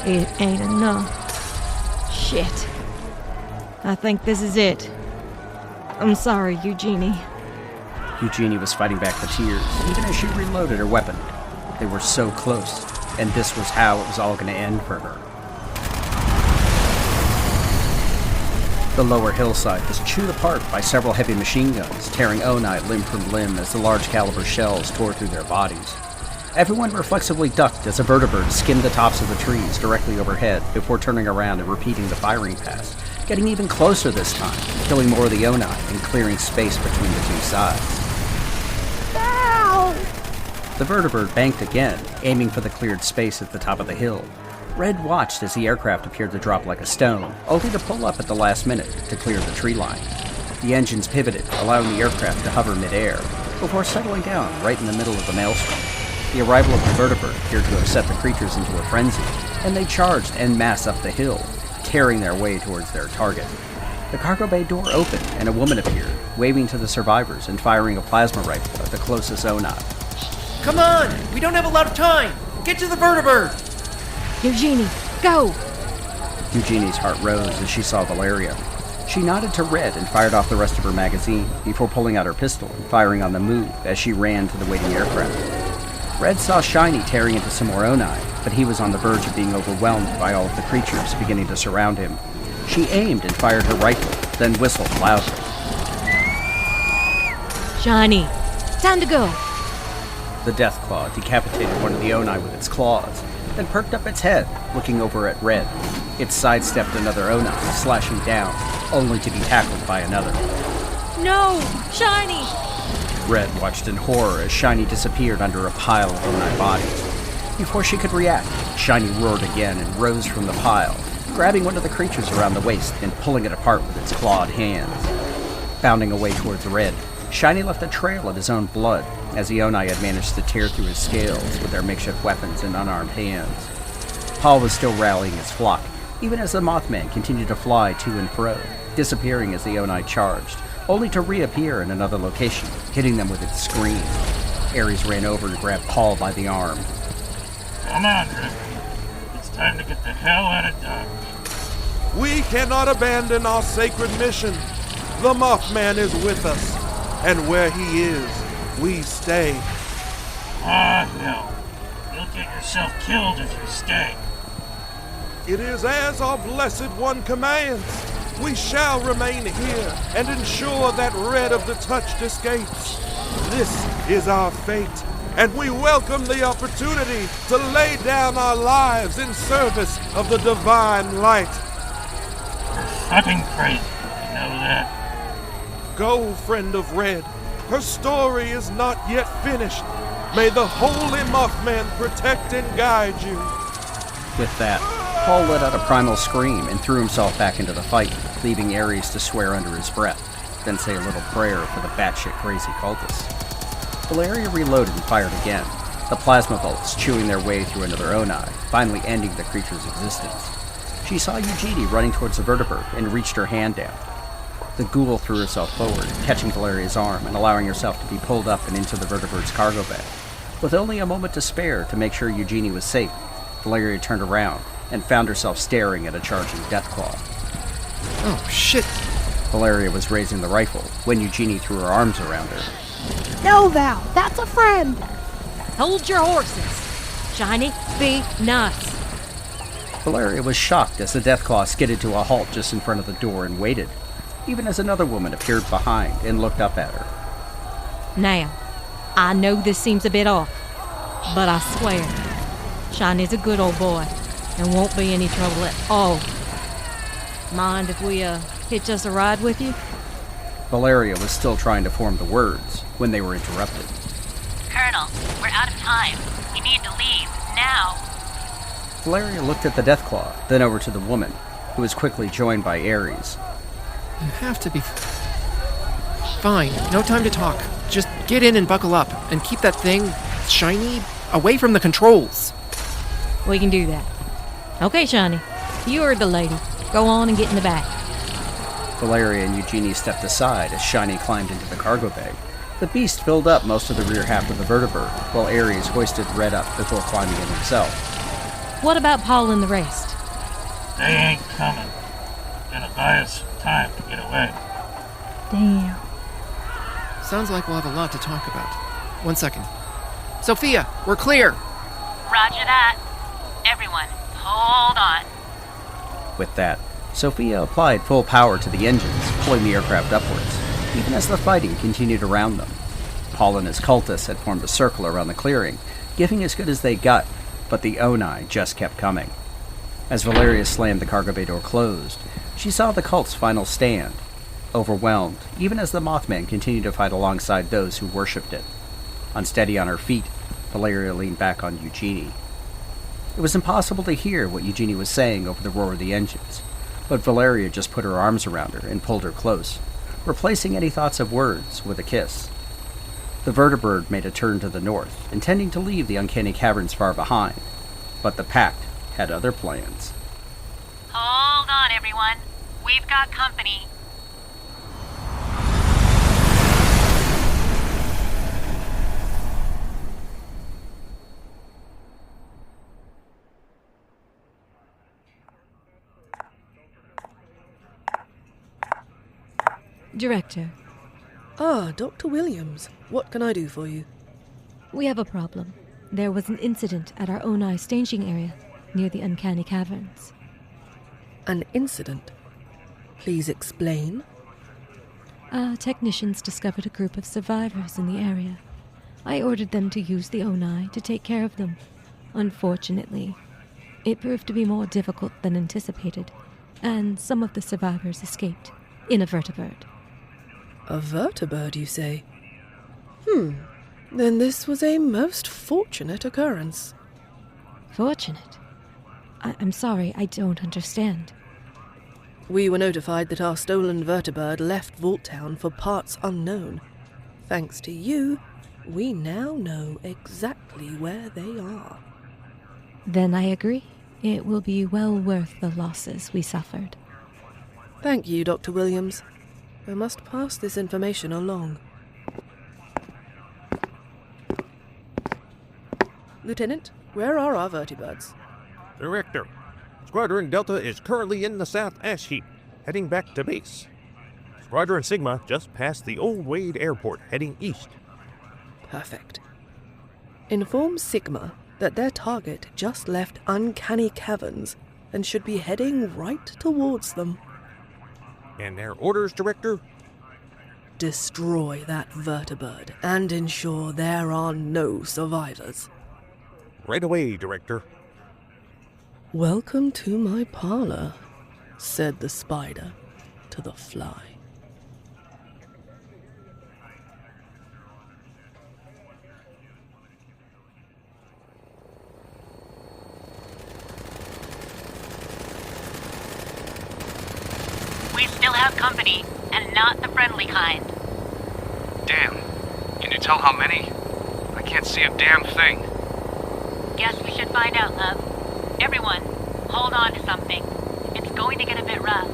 It ain't enough. Shit. I think this is it. I'm sorry, Eugenie. Eugenie was fighting back the tears, even as she reloaded her weapon. They were so close, and this was how it was all going to end for her. The lower hillside was chewed apart by several heavy machine guns, tearing Onai limb from limb as the large-caliber shells tore through their bodies. Everyone reflexively ducked as a vertibird skimmed the tops of the trees directly overhead before turning around and repeating the firing pass, getting even closer this time, killing more of the Onai and clearing space between the two sides. Ow! The vertibird banked again, aiming for the cleared space at the top of the hill. Red watched as the aircraft appeared to drop like a stone, only to pull up at the last minute to clear the tree line. The engines pivoted, allowing the aircraft to hover midair, before settling down right in the middle of the maelstrom. The arrival of the vertibird appeared to have set the creatures into a frenzy, and they charged en masse up the hill, tearing their way towards their target. The cargo bay door opened, and a woman appeared, waving to the survivors and firing a plasma rifle at the closest Onai. Come on! We don't have a lot of time! Get to the vertibird! Eugenie, go! Eugenie's heart rose as she saw Valeria. She nodded to Red and fired off the rest of her magazine before pulling out her pistol and firing on the move as she ran to the waiting aircraft. Red saw Shiny tearing into some more Onai, but he was on the verge of being overwhelmed by all of the creatures beginning to surround him. She aimed and fired her rifle, then whistled loudly. Shiny, time to go! The Deathclaw decapitated one of the Onai with its claws, then perked up its head, looking over at Red. It sidestepped another Onai, slashing down, only to be tackled by another. No! Shiny! Red watched in horror as Shiny disappeared under a pile of Onai bodies. Before she could react, Shiny roared again and rose from the pile, grabbing one of the creatures around the waist and pulling it apart with its clawed hands. Bounding away towards Red, Shiny left a trail of his own blood, as the Onai had managed to tear through his scales with their makeshift weapons in unarmed hands. Paul was still rallying his flock, even as the Mothman continued to fly to and fro, disappearing as the Onai charged, only to reappear in another location, hitting them with its scream. Ares ran over and grabbed Paul by the arm. Come on, Rick. It's time to get the hell out of Dodge. We cannot abandon our sacred mission. The Mothman is with us, and where he is, we stay. Ah, hell. You'll get yourself killed if you stay. It is as our Blessed One commands. We shall remain here and ensure that Red of the Touched escapes. This is our fate, and we welcome the opportunity to lay down our lives in service of the divine light. You're fucking crazy, you know that? Go, friend of Red. Her story is not yet finished. May the holy Mothman protect and guide you. With that, Paul let out a primal scream and threw himself back into the fight, leaving Ares to swear under his breath, then say a little prayer for the batshit crazy cultists. Valeria reloaded and fired again, the plasma bolts chewing their way through another Onai, finally ending the creature's existence. She saw Eugenie running towards the vertebrate and reached her hand down. The ghoul threw herself forward, catching Valeria's arm and allowing herself to be pulled up and into the vertebrate's cargo bay. With only a moment to spare to make sure Eugenie was safe, Valeria turned around and found herself staring at a charging Deathclaw. Oh, shit! Valeria was raising the rifle when Eugenie threw her arms around her. No, Val, that's a friend! Hold your horses! Shiny, be nice! Valeria was shocked as the Deathclaw skidded to a halt just in front of the door and waited, even as another woman appeared behind and looked up at her. Now, I know this seems a bit off, but I swear, Shiny's a good old boy and won't be any trouble at all. Mind if we, hitch us a ride with you? Valeria was still trying to form the words when they were interrupted. Colonel, we're out of time. We need to leave, now. Valeria looked at the Deathclaw, then over to the woman, who was quickly joined by Ares. You have to be... Fine, no time to talk. Just get in and buckle up, and keep that thing, Shiny, away from the controls. We can do that. Okay, Shiny, you heard the lady. Go on and get in the back. Valeria and Eugenie stepped aside as Shiny climbed into the cargo bay. The beast filled up most of the rear half of the vertebrate, while Ares hoisted Red up before climbing in himself. What about Paul and the rest? They ain't coming. Gonna buy us some time to get away. Damn. Sounds like we'll have a lot to talk about. 1 second. Sophia, we're clear! Roger that. Everyone, hold on. With that, Sophia applied full power to the engines, pulling the aircraft upwards, even as the fighting continued around them. Paul and his cultists had formed a circle around the clearing, giving as good as they got, but the Onai just kept coming. As Valeria slammed the cargo bay door closed, she saw the cult's final stand, overwhelmed, even as the Mothman continued to fight alongside those who worshipped it. Unsteady on her feet, Valeria leaned back on Eugenie. It was impossible to hear what Eugenie was saying over the roar of the engines, but Valeria just put her arms around her and pulled her close, replacing any thoughts of words with a kiss. The vertebrate made a turn to the north, intending to leave the uncanny caverns far behind, but the PACT had other plans. Hold on, everyone. We've got company. Director. Ah, Dr. Williams. What can I do for you? We have a problem. There was an incident at our Onai staging area near the uncanny caverns. An incident? Please explain. Technicians discovered a group of survivors in the area. I ordered them to use the Onai to take care of them. Unfortunately, it proved to be more difficult than anticipated, and some of the survivors escaped. in a vertibird. A vertibird, you say? Then this was a most fortunate occurrence. Fortunate? I'm sorry, I don't understand. We were notified that our stolen vertibird left Vault Town for parts unknown. Thanks to you, we now know exactly where they are. Then I agree. It will be well worth the losses we suffered. Thank you, Dr. Williams. I must pass this information along. Lieutenant, where are our vertibirds? Director, Squadron Delta is currently in the South Ash Heap, heading back to base. Squadron Sigma just passed the Old Wade Airport, heading east. Perfect. Inform Sigma that their target just left Uncanny Caverns and should be heading right towards them. And their orders, Director? Destroy that vertibird and ensure there are no survivors. Right away, Director. Welcome to my parlor, said the spider to the fly. We still have company, and not the friendly kind. Damn. Can you tell how many? I can't see a damn thing. Guess we should find out, love. Everyone, hold on to something. It's going to get a bit rough.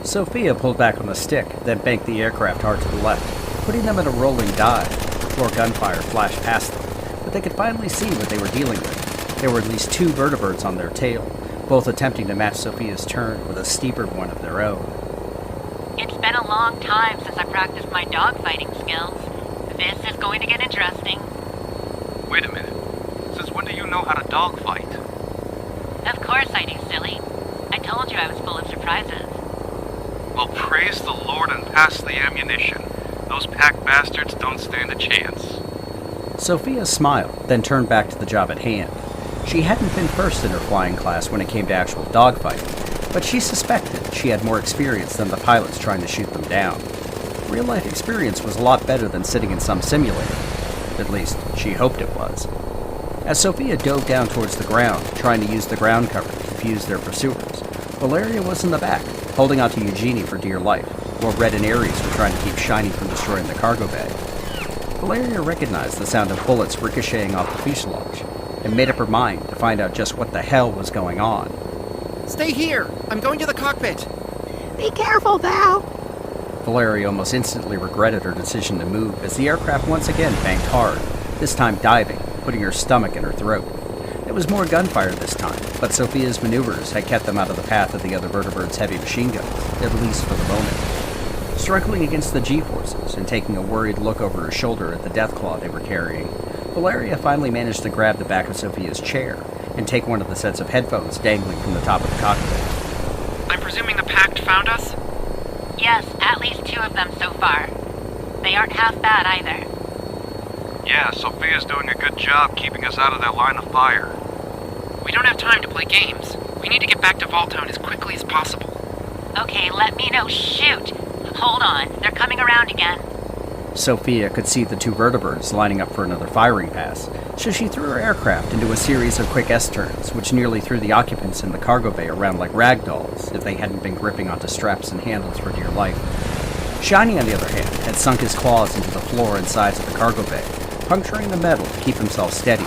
Sophia pulled back on the stick, then banked the aircraft hard to the left, putting them in a rolling dive. More gunfire flashed past them, but they could finally see what they were dealing with. There were at least 2 vertibirds on their tail, both attempting to match Sophia's turn with a steeper one of their own. It's been a long time since I practiced my dogfighting skills. This is going to get interesting. Wait a minute. Since when do you know how to dogfight? Of course I do, silly. I told you I was full of surprises. Well, praise the Lord and pass the ammunition. Those PACT bastards don't stand a chance. Sophia smiled, then turned back to the job at hand. She hadn't been first in her flying class when it came to actual dogfighting, but she suspected she had more experience than the pilots trying to shoot them down. Real-life experience was a lot better than sitting in some simulator. At least, she hoped it was. As Sophia dove down towards the ground, trying to use the ground cover to confuse their pursuers, Valeria was in the back, holding on to Eugenie for dear life, while Red and Ares were trying to keep Shiny from destroying the cargo bay. Valeria recognized the sound of bullets ricocheting off the fuselage, and made up her mind to find out just what the hell was going on. Stay here! I'm going to the cockpit! Be careful, Val! Valeria almost instantly regretted her decision to move as the aircraft once again banked hard, this time diving, putting her stomach in her throat. There was more gunfire this time, but Sophia's maneuvers had kept them out of the path of the other vertibird's heavy machine guns, at least for the moment. Struggling against the G-forces and taking a worried look over her shoulder at the deathclaw they were carrying, Valeria finally managed to grab the back of Sophia's chair and take one of the sets of headphones dangling from the top of the cockpit. I'm presuming the PACT found us? Yes, at least 2 of them so far. They aren't half bad either. Yeah, Sophia's doing a good job keeping us out of their line of fire. We don't have time to play games. We need to get back to Vault Town as quickly as possible. Okay, let me know. Shoot! Hold on, they're coming around again. Sophia could see the 2 vertibirds lining up for another firing pass, so she threw her aircraft into a series of quick S-turns, which nearly threw the occupants in the cargo bay around like rag dolls if they hadn't been gripping onto straps and handles for dear life. Shiny, on the other hand, had sunk his claws into the floor and sides of the cargo bay, puncturing the metal to keep himself steady.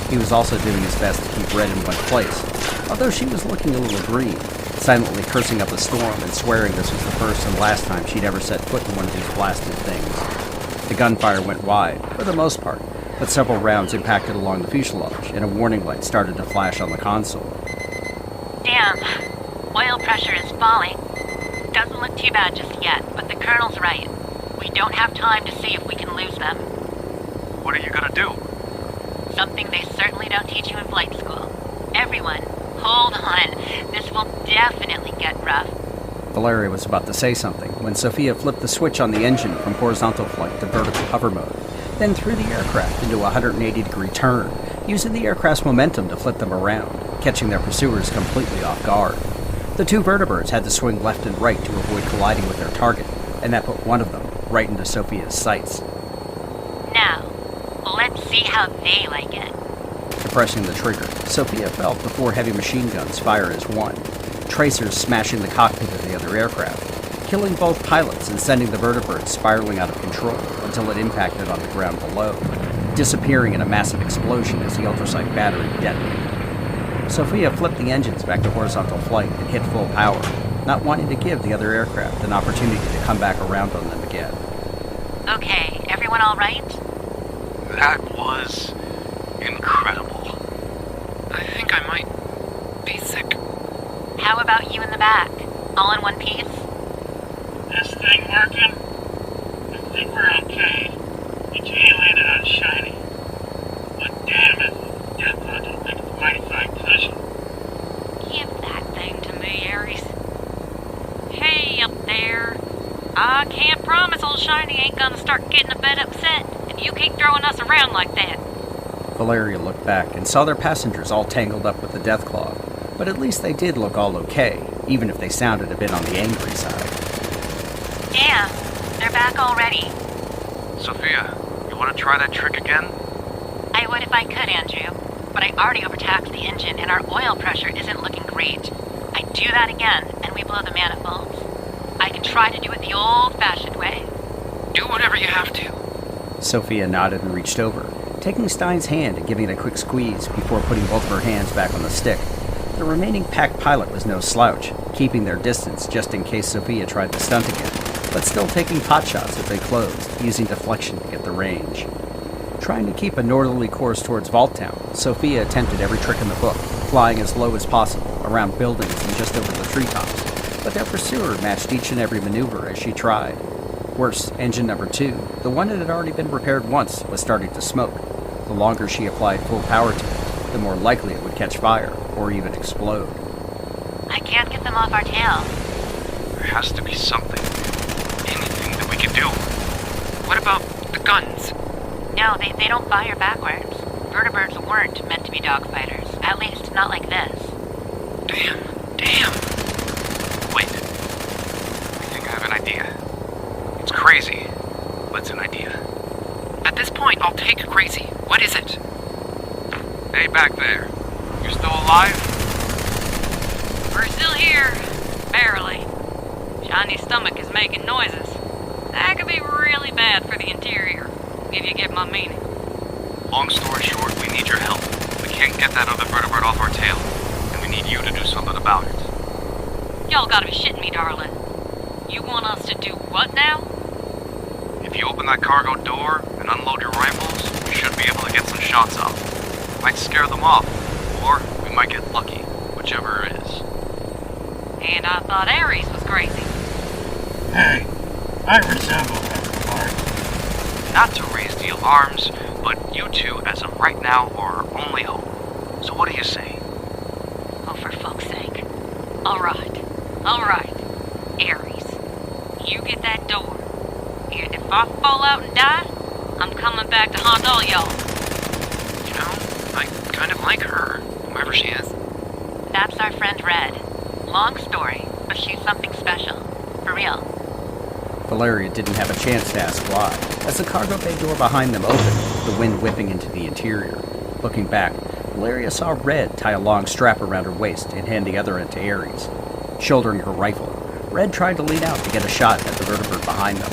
He was also doing his best to keep Red in one place, although she was looking a little green, silently cursing up a storm and swearing this was the first and last time she'd ever set foot in one of these blasted things. The gunfire went wide, for the most part, but several rounds impacted along the fuselage, and a warning light started to flash on the console. Damn. Oil pressure is falling. Doesn't look too bad just yet, but the Colonel's right. We don't have time to see if we can lose them. What are you gonna do? Something they certainly don't teach you in flight school. Everyone, hold on. This will definitely get rough. Valeria was about to say something when Sophia flipped the switch on the engine from horizontal flight to vertical hover mode, then threw the aircraft into a 180-degree turn, using the aircraft's momentum to flip them around, catching their pursuers completely off guard. The two vertebrates had to swing left and right to avoid colliding with their target, and that put one of them right into Sophia's sights. Now, let's see how they like it. Depressing the trigger, Sophia felt the 4 heavy machine guns fire as one, tracers smashing the cockpit of the other aircraft, killing both pilots and sending the vertebrates spiraling out of control until it impacted on the ground below, disappearing in a massive explosion as the ultrasonic battery detonated. Sophia flipped the engines back to horizontal flight and hit full power, not wanting to give the other aircraft an opportunity to come back around on them again. Okay, everyone all right? That was incredible. I think I might be sick. How about you in the back? All in one piece? This thing working? I think we're okay. The J landed on shiny. But damn it, Death Pod don't think it's a mighty fine cushion. Give that thing to me, Ares. Hey, up there. I can't promise old Shiny ain't gonna start getting a bit upset if you keep throwing us around like that. Valeria looked back and saw their passengers all tangled up with the Deathclaw, but at least they did look all okay, even if they sounded a bit on the angry side. Damn, they're back already. Sophia, you want to try that trick again? I would if I could, Andrew, but I already overtaxed the engine and our oil pressure isn't looking great. I do that again, and we blow the manifolds. I can try to do it the old-fashioned way. Do whatever you have to. Sophia nodded and reached over, taking Stein's hand and giving it a quick squeeze before putting both of her hands back on the stick. The remaining PACT pilot was no slouch, keeping their distance just in case Sophia tried to stunt again, but still taking potshots as they closed, using deflection to get the range. Trying to keep a northerly course towards Vault Town, Sophia attempted every trick in the book, flying as low as possible, around buildings and just over the treetops, but their pursuer matched each and every maneuver as she tried. Worse, engine number 2, the one that had already been repaired once, was starting to smoke. The longer she applied full power to it, the more likely it would catch fire, or even explode. I can't get them off our tail. There has to be something. Anything that we can do. What about the guns? No, they don't fire backwards. Vertebrates weren't meant to be dogfighters. At least, not like this. Damn. Wait. I think I have an idea. It's crazy, but it's an idea. At this point, I'll take crazy. What is it? Hey, back there. You still alive? We're still here. Barely. Shiny's stomach is making noises. That could be really bad for the interior, if you get my meaning. Long story short, we need your help. We can't get that other vertebrate off our tail, and we need you to do something about it. Y'all gotta be shitting me, darling. You want us to do what now? If you open that cargo door and unload your rifles, we should be able to get some shots off. Might scare them off, or we might get lucky, whichever it is. And I thought Ares was crazy. Hey, I resemble that remark. Not to raise the alarms, but you two, as of right now, are our only hope. So what do you say? Oh, for fuck's sake. All right. Ares, you get that door. And if I fall out and die, I'm coming back to haunt all y'all. You know, I kind of like her, whoever she is. That's our friend Red. Long story, but she's something special. For real. Valeria didn't have a chance to ask why, as the cargo bay door behind them opened, the wind whipping into the interior. Looking back, Valeria saw Red tie a long strap around her waist and hand the other end to Ares. Shouldering her rifle, Red tried to lean out to get a shot at the vertebrate behind them.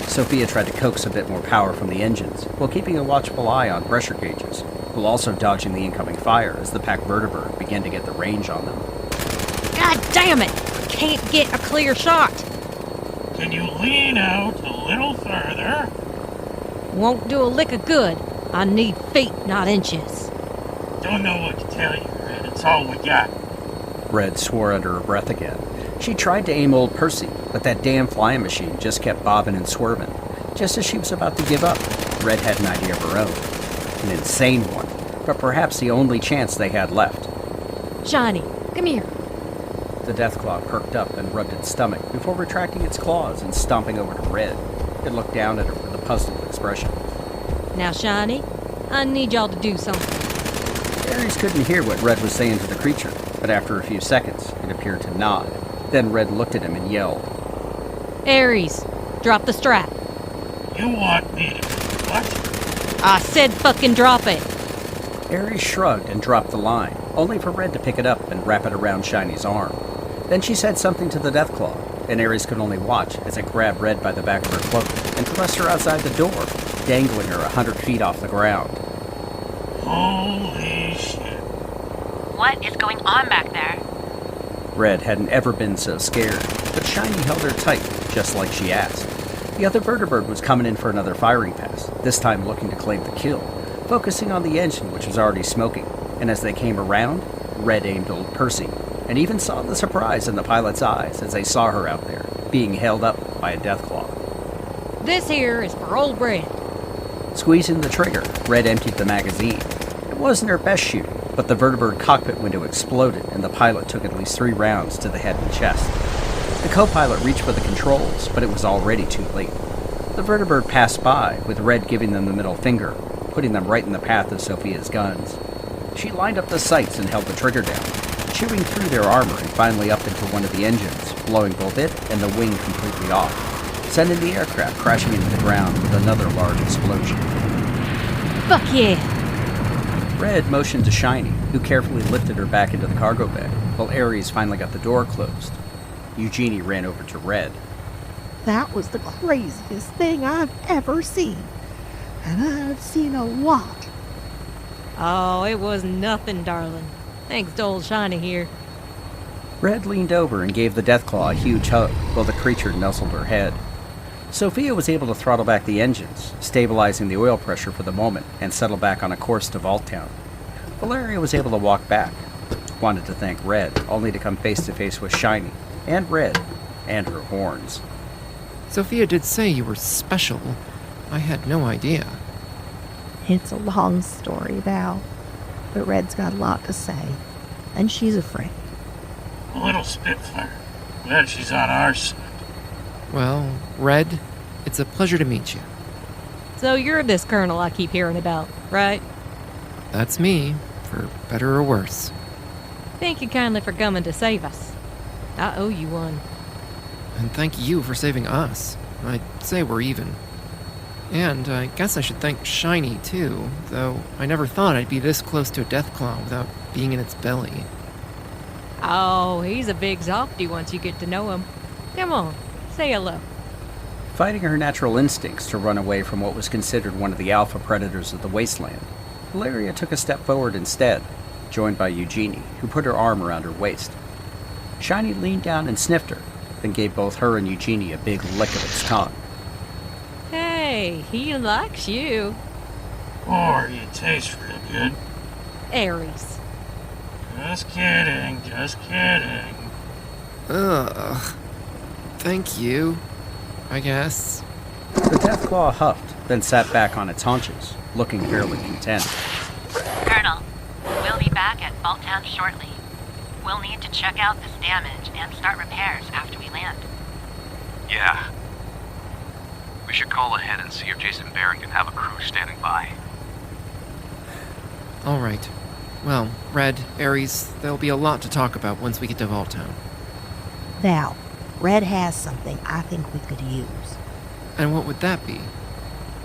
Sophia tried to coax a bit more power from the engines, while keeping a watchful eye on pressure gauges, while also dodging the incoming fire as the PACT vertebrate began to get the range on them. God damn it! I can't get a clear shot! Can you lean out a little further? Won't do a lick of good. I need feet, not inches. Don't know what to tell you, Red. It's all we got. Red swore under her breath again. She tried to aim old Percy, but that damn flying machine just kept bobbing and swerving. Just as she was about to give up, Red had an idea of her own. An insane one, but perhaps the only chance they had left. Shiny, come here. The Deathclaw perked up and rubbed its stomach before retracting its claws and stomping over to Red. It looked down at her with a puzzled expression. Now, Shiny, I need y'all to do something. Ares couldn't hear what Red was saying to the creature, but after a few seconds, it appeared to nod. Then Red looked at him and yelled, Ares, drop the strap. You want me to... What? I said fucking drop it. Ares shrugged and dropped the line, only for Red to pick it up and wrap it around Shiny's arm. Then she said something to the Deathclaw, and Ares could only watch as it grabbed Red by the back of her cloak and thrust her outside the door, dangling her 100 feet off the ground. Holy shit. What is going on back there? Red hadn't ever been so scared, but Shiny held her tight, just like she asked. The other vertibird was coming in for another firing pass, this time looking to claim the kill, focusing on the engine which was already smoking, and as they came around, Red aimed old Percy, and even saw the surprise in the pilot's eyes as they saw her out there, being held up by a Deathclaw. This here is for old Red. Squeezing the trigger, Red emptied the magazine. It wasn't her best shooting, but the vertibird cockpit window exploded and the pilot took at least 3 rounds to the head and chest. The co-pilot reached for the controls, but it was already too late. The vertibird passed by, with Red giving them the middle finger, putting them right in the path of Sophia's guns. She lined up the sights and held the trigger down, chewing through their armor and finally up into one of the engines, blowing both it and the wing completely off, sending the aircraft crashing into the ground with another large explosion. Fuck yeah! Red motioned to Shiny, who carefully lifted her back into the cargo bay, while Ares finally got the door closed. Eugenie ran over to Red. That was the craziest thing I've ever seen. And I've seen a lot. Oh, it was nothing, darling. Thanks to old Shiny here. Red leaned over and gave the Deathclaw a huge hug, while the creature nestled her head. Sophia was able to throttle back the engines, stabilizing the oil pressure for the moment, and settle back on a course to Vault Town. Valeria was able to walk back. Wanted to thank Red, only to come face to face with Shiny, and Red, and her horns. Sophia did say you were special. I had no idea. It's a long story, Val. But Red's got a lot to say. And she's afraid. A little Spitfire. Glad she's on our side. Well, Red, it's a pleasure to meet you. So you're this colonel I keep hearing about, right? That's me, for better or worse. Thank you kindly for coming to save us. I owe you one. And thank you for saving us. I'd say we're even. And I guess I should thank Shiny, too, though I never thought I'd be this close to a Deathclaw without being in its belly. Oh, he's a big softy once you get to know him. Come on, say hello. Fighting her natural instincts to run away from what was considered one of the alpha predators of the wasteland, Valeria took a step forward instead, joined by Eugenie, who put her arm around her waist. Shiny leaned down and sniffed her, then gave both her and Eugenie a big lick of its tongue. Hey, he likes you. Or you taste real good. Ares. Just kidding, just kidding. Ugh. Thank you, I guess. The Deathclaw huffed, then sat back on its haunches, looking fairly content. Colonel, we'll be back at Vault Town shortly. We'll need to check out this damage and start repairs after we land. Yeah. We should call ahead and see if Jason Barron can have a crew standing by. All right. Well, Red, Ares, there'll be a lot to talk about once we get to Vault Town. Val, Red has something I think we could use. And what would that be?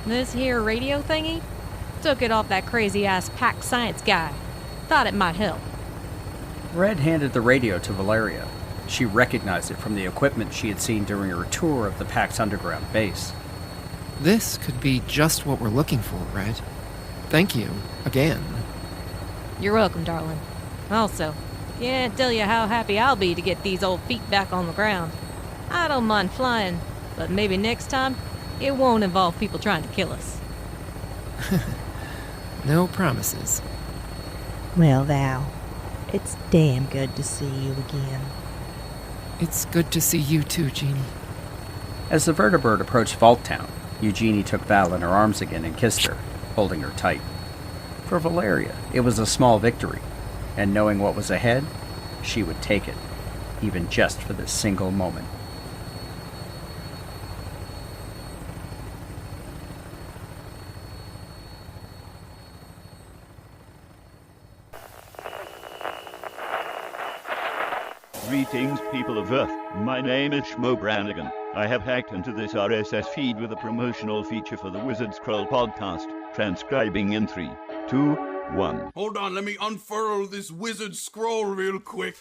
This here radio thingy? Took it off that crazy-ass PACT science guy. Thought it might help. Red handed the radio to Valeria. She recognized it from the equipment she had seen during her tour of the PACT's underground base. This could be just what we're looking for, Red. Thank you, again. You're welcome, darling. Also, can't tell you how happy I'll be to get these old feet back on the ground. I don't mind flying, but maybe next time, it won't involve people trying to kill us. No promises. Well, Val, it's damn good to see you again. It's good to see you too, Jeannie. As the vertibird approached Vault Town, Eugenie took Val in her arms again and kissed her, holding her tight. For Valeria, it was a small victory, and knowing what was ahead, she would take it, even just for this single moment. Greetings, people of Earth. My name is Shmo Brannigan. I have hacked into this RSS feed with a promotional feature for the Wizard Scroll podcast. Transcribing in 3, 2, 1. Hold on, let me unfurl this wizard scroll real quick.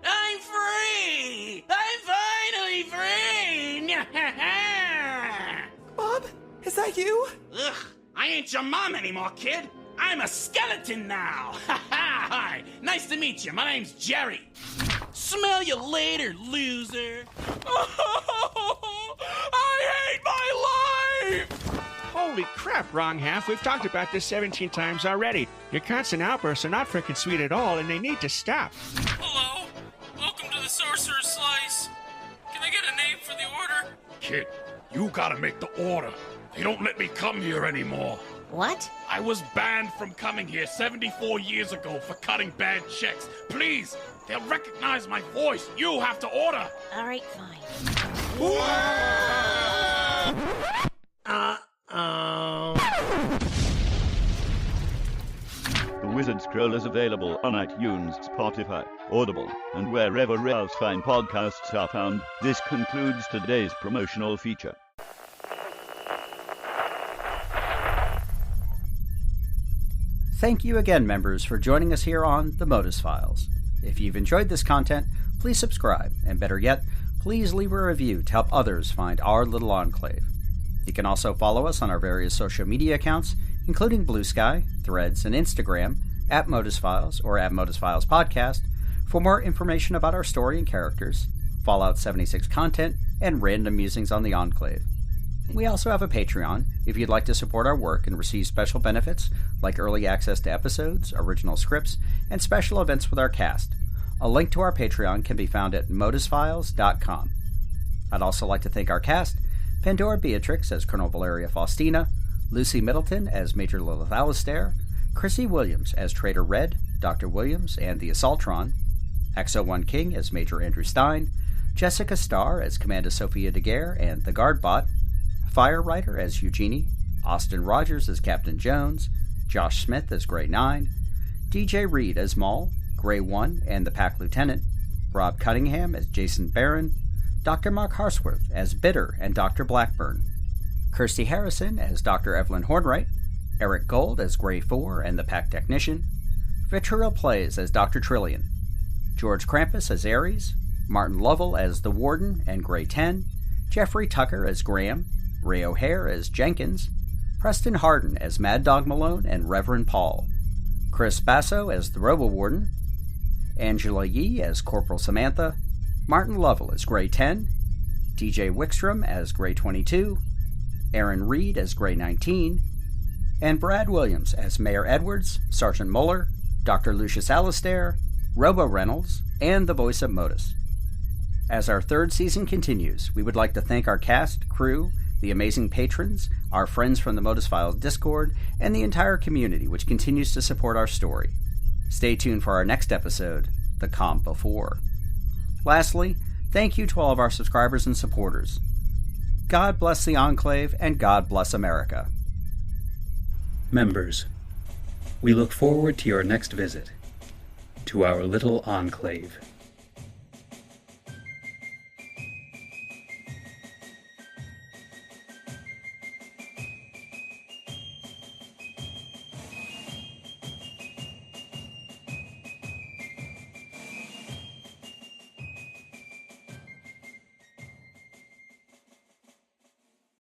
I'm free! I'm finally free! Bob, is that you? Ugh, I ain't your mom anymore, kid. I'm a skeleton now. Hi, nice to meet you. My name's Jerry. Smell you later, loser. I hate my life! Holy crap, wrong half. We've talked about this 17 times already. Your constant outbursts are not freaking sweet at all, and they need to stop. Hello. Welcome to the Sorcerer's Slice. Can I get a name for the order? Kid, you gotta make the order. They don't let me come here anymore. What? I was banned from coming here 74 years ago for cutting bad checks. Please, they'll recognize my voice. You have to order. All right, fine. The Wizard Scroll is available on iTunes, Spotify, Audible, and wherever else fine podcasts are found. This concludes today's promotional feature. Thank you again, members, for joining us here on The Modus Files. If you've enjoyed this content, please subscribe, and better yet, please leave a review to help others find our little enclave. You can also follow us on our various social media accounts, including Blue Sky, Threads, and Instagram, at Modus Files or at Modus Files Podcast, for more information about our story and characters, Fallout 76 content, and random musings on the Enclave. We also have a Patreon if you'd like to support our work and receive special benefits like early access to episodes, original scripts, and special events with our cast. A link to our Patreon can be found at modusfiles.com. I'd also like to thank our cast, Pandora Beatrix as Colonel Valeria Faustina, Lucy Middleton as Major Lilith Alistair, Chrissy Williams as Trader Red, Dr. Williams and the Assaultron, XO1 King as Major Andrew Stein, Jessica Starr as Commander Sophia Daguerre and the Guardbot, Fire Rider as Eugenie, Austin Rogers as Captain Jones, Josh Smith as Grey 9, DJ Reed as Maul, Grey 1 and the PACT Lieutenant, Rob Cunningham as Jason Barron, Dr. Mark Harsworth as Bitter and Dr. Blackburn, Kirsty Harrison as Dr. Evelyn Hornwright, Eric Gold as Grey 4 and the PACT Technician, Vitriol Plays as Dr. Trillian, George Krampus as Ares, Martin Lovell as the Warden and Grey 10, Jeffrey Tucker as Graham, Ray O'Hare as Jenkins, Preston Harden as Mad Dog Malone and Reverend Paul, Chris Basso as the Robo-Warden, Angela Yee as Corporal Samantha, Martin Lovell as Grey 10, DJ Wickstrom as Grey 22, Aaron Reed as Grey 19, and Brad Williams as Mayor Edwards, Sergeant Muller, Dr. Lucius Alistair, Robo Reynolds, and the voice of Modus. As our third season continues, we would like to thank our cast, crew, the amazing patrons, our friends from the Modus Files Discord, and the entire community which continues to support our story. Stay tuned for our next episode, The Calm Before. Lastly, thank you to all of our subscribers and supporters. God bless the Enclave, and God bless America. Members, we look forward to your next visit to our little enclave.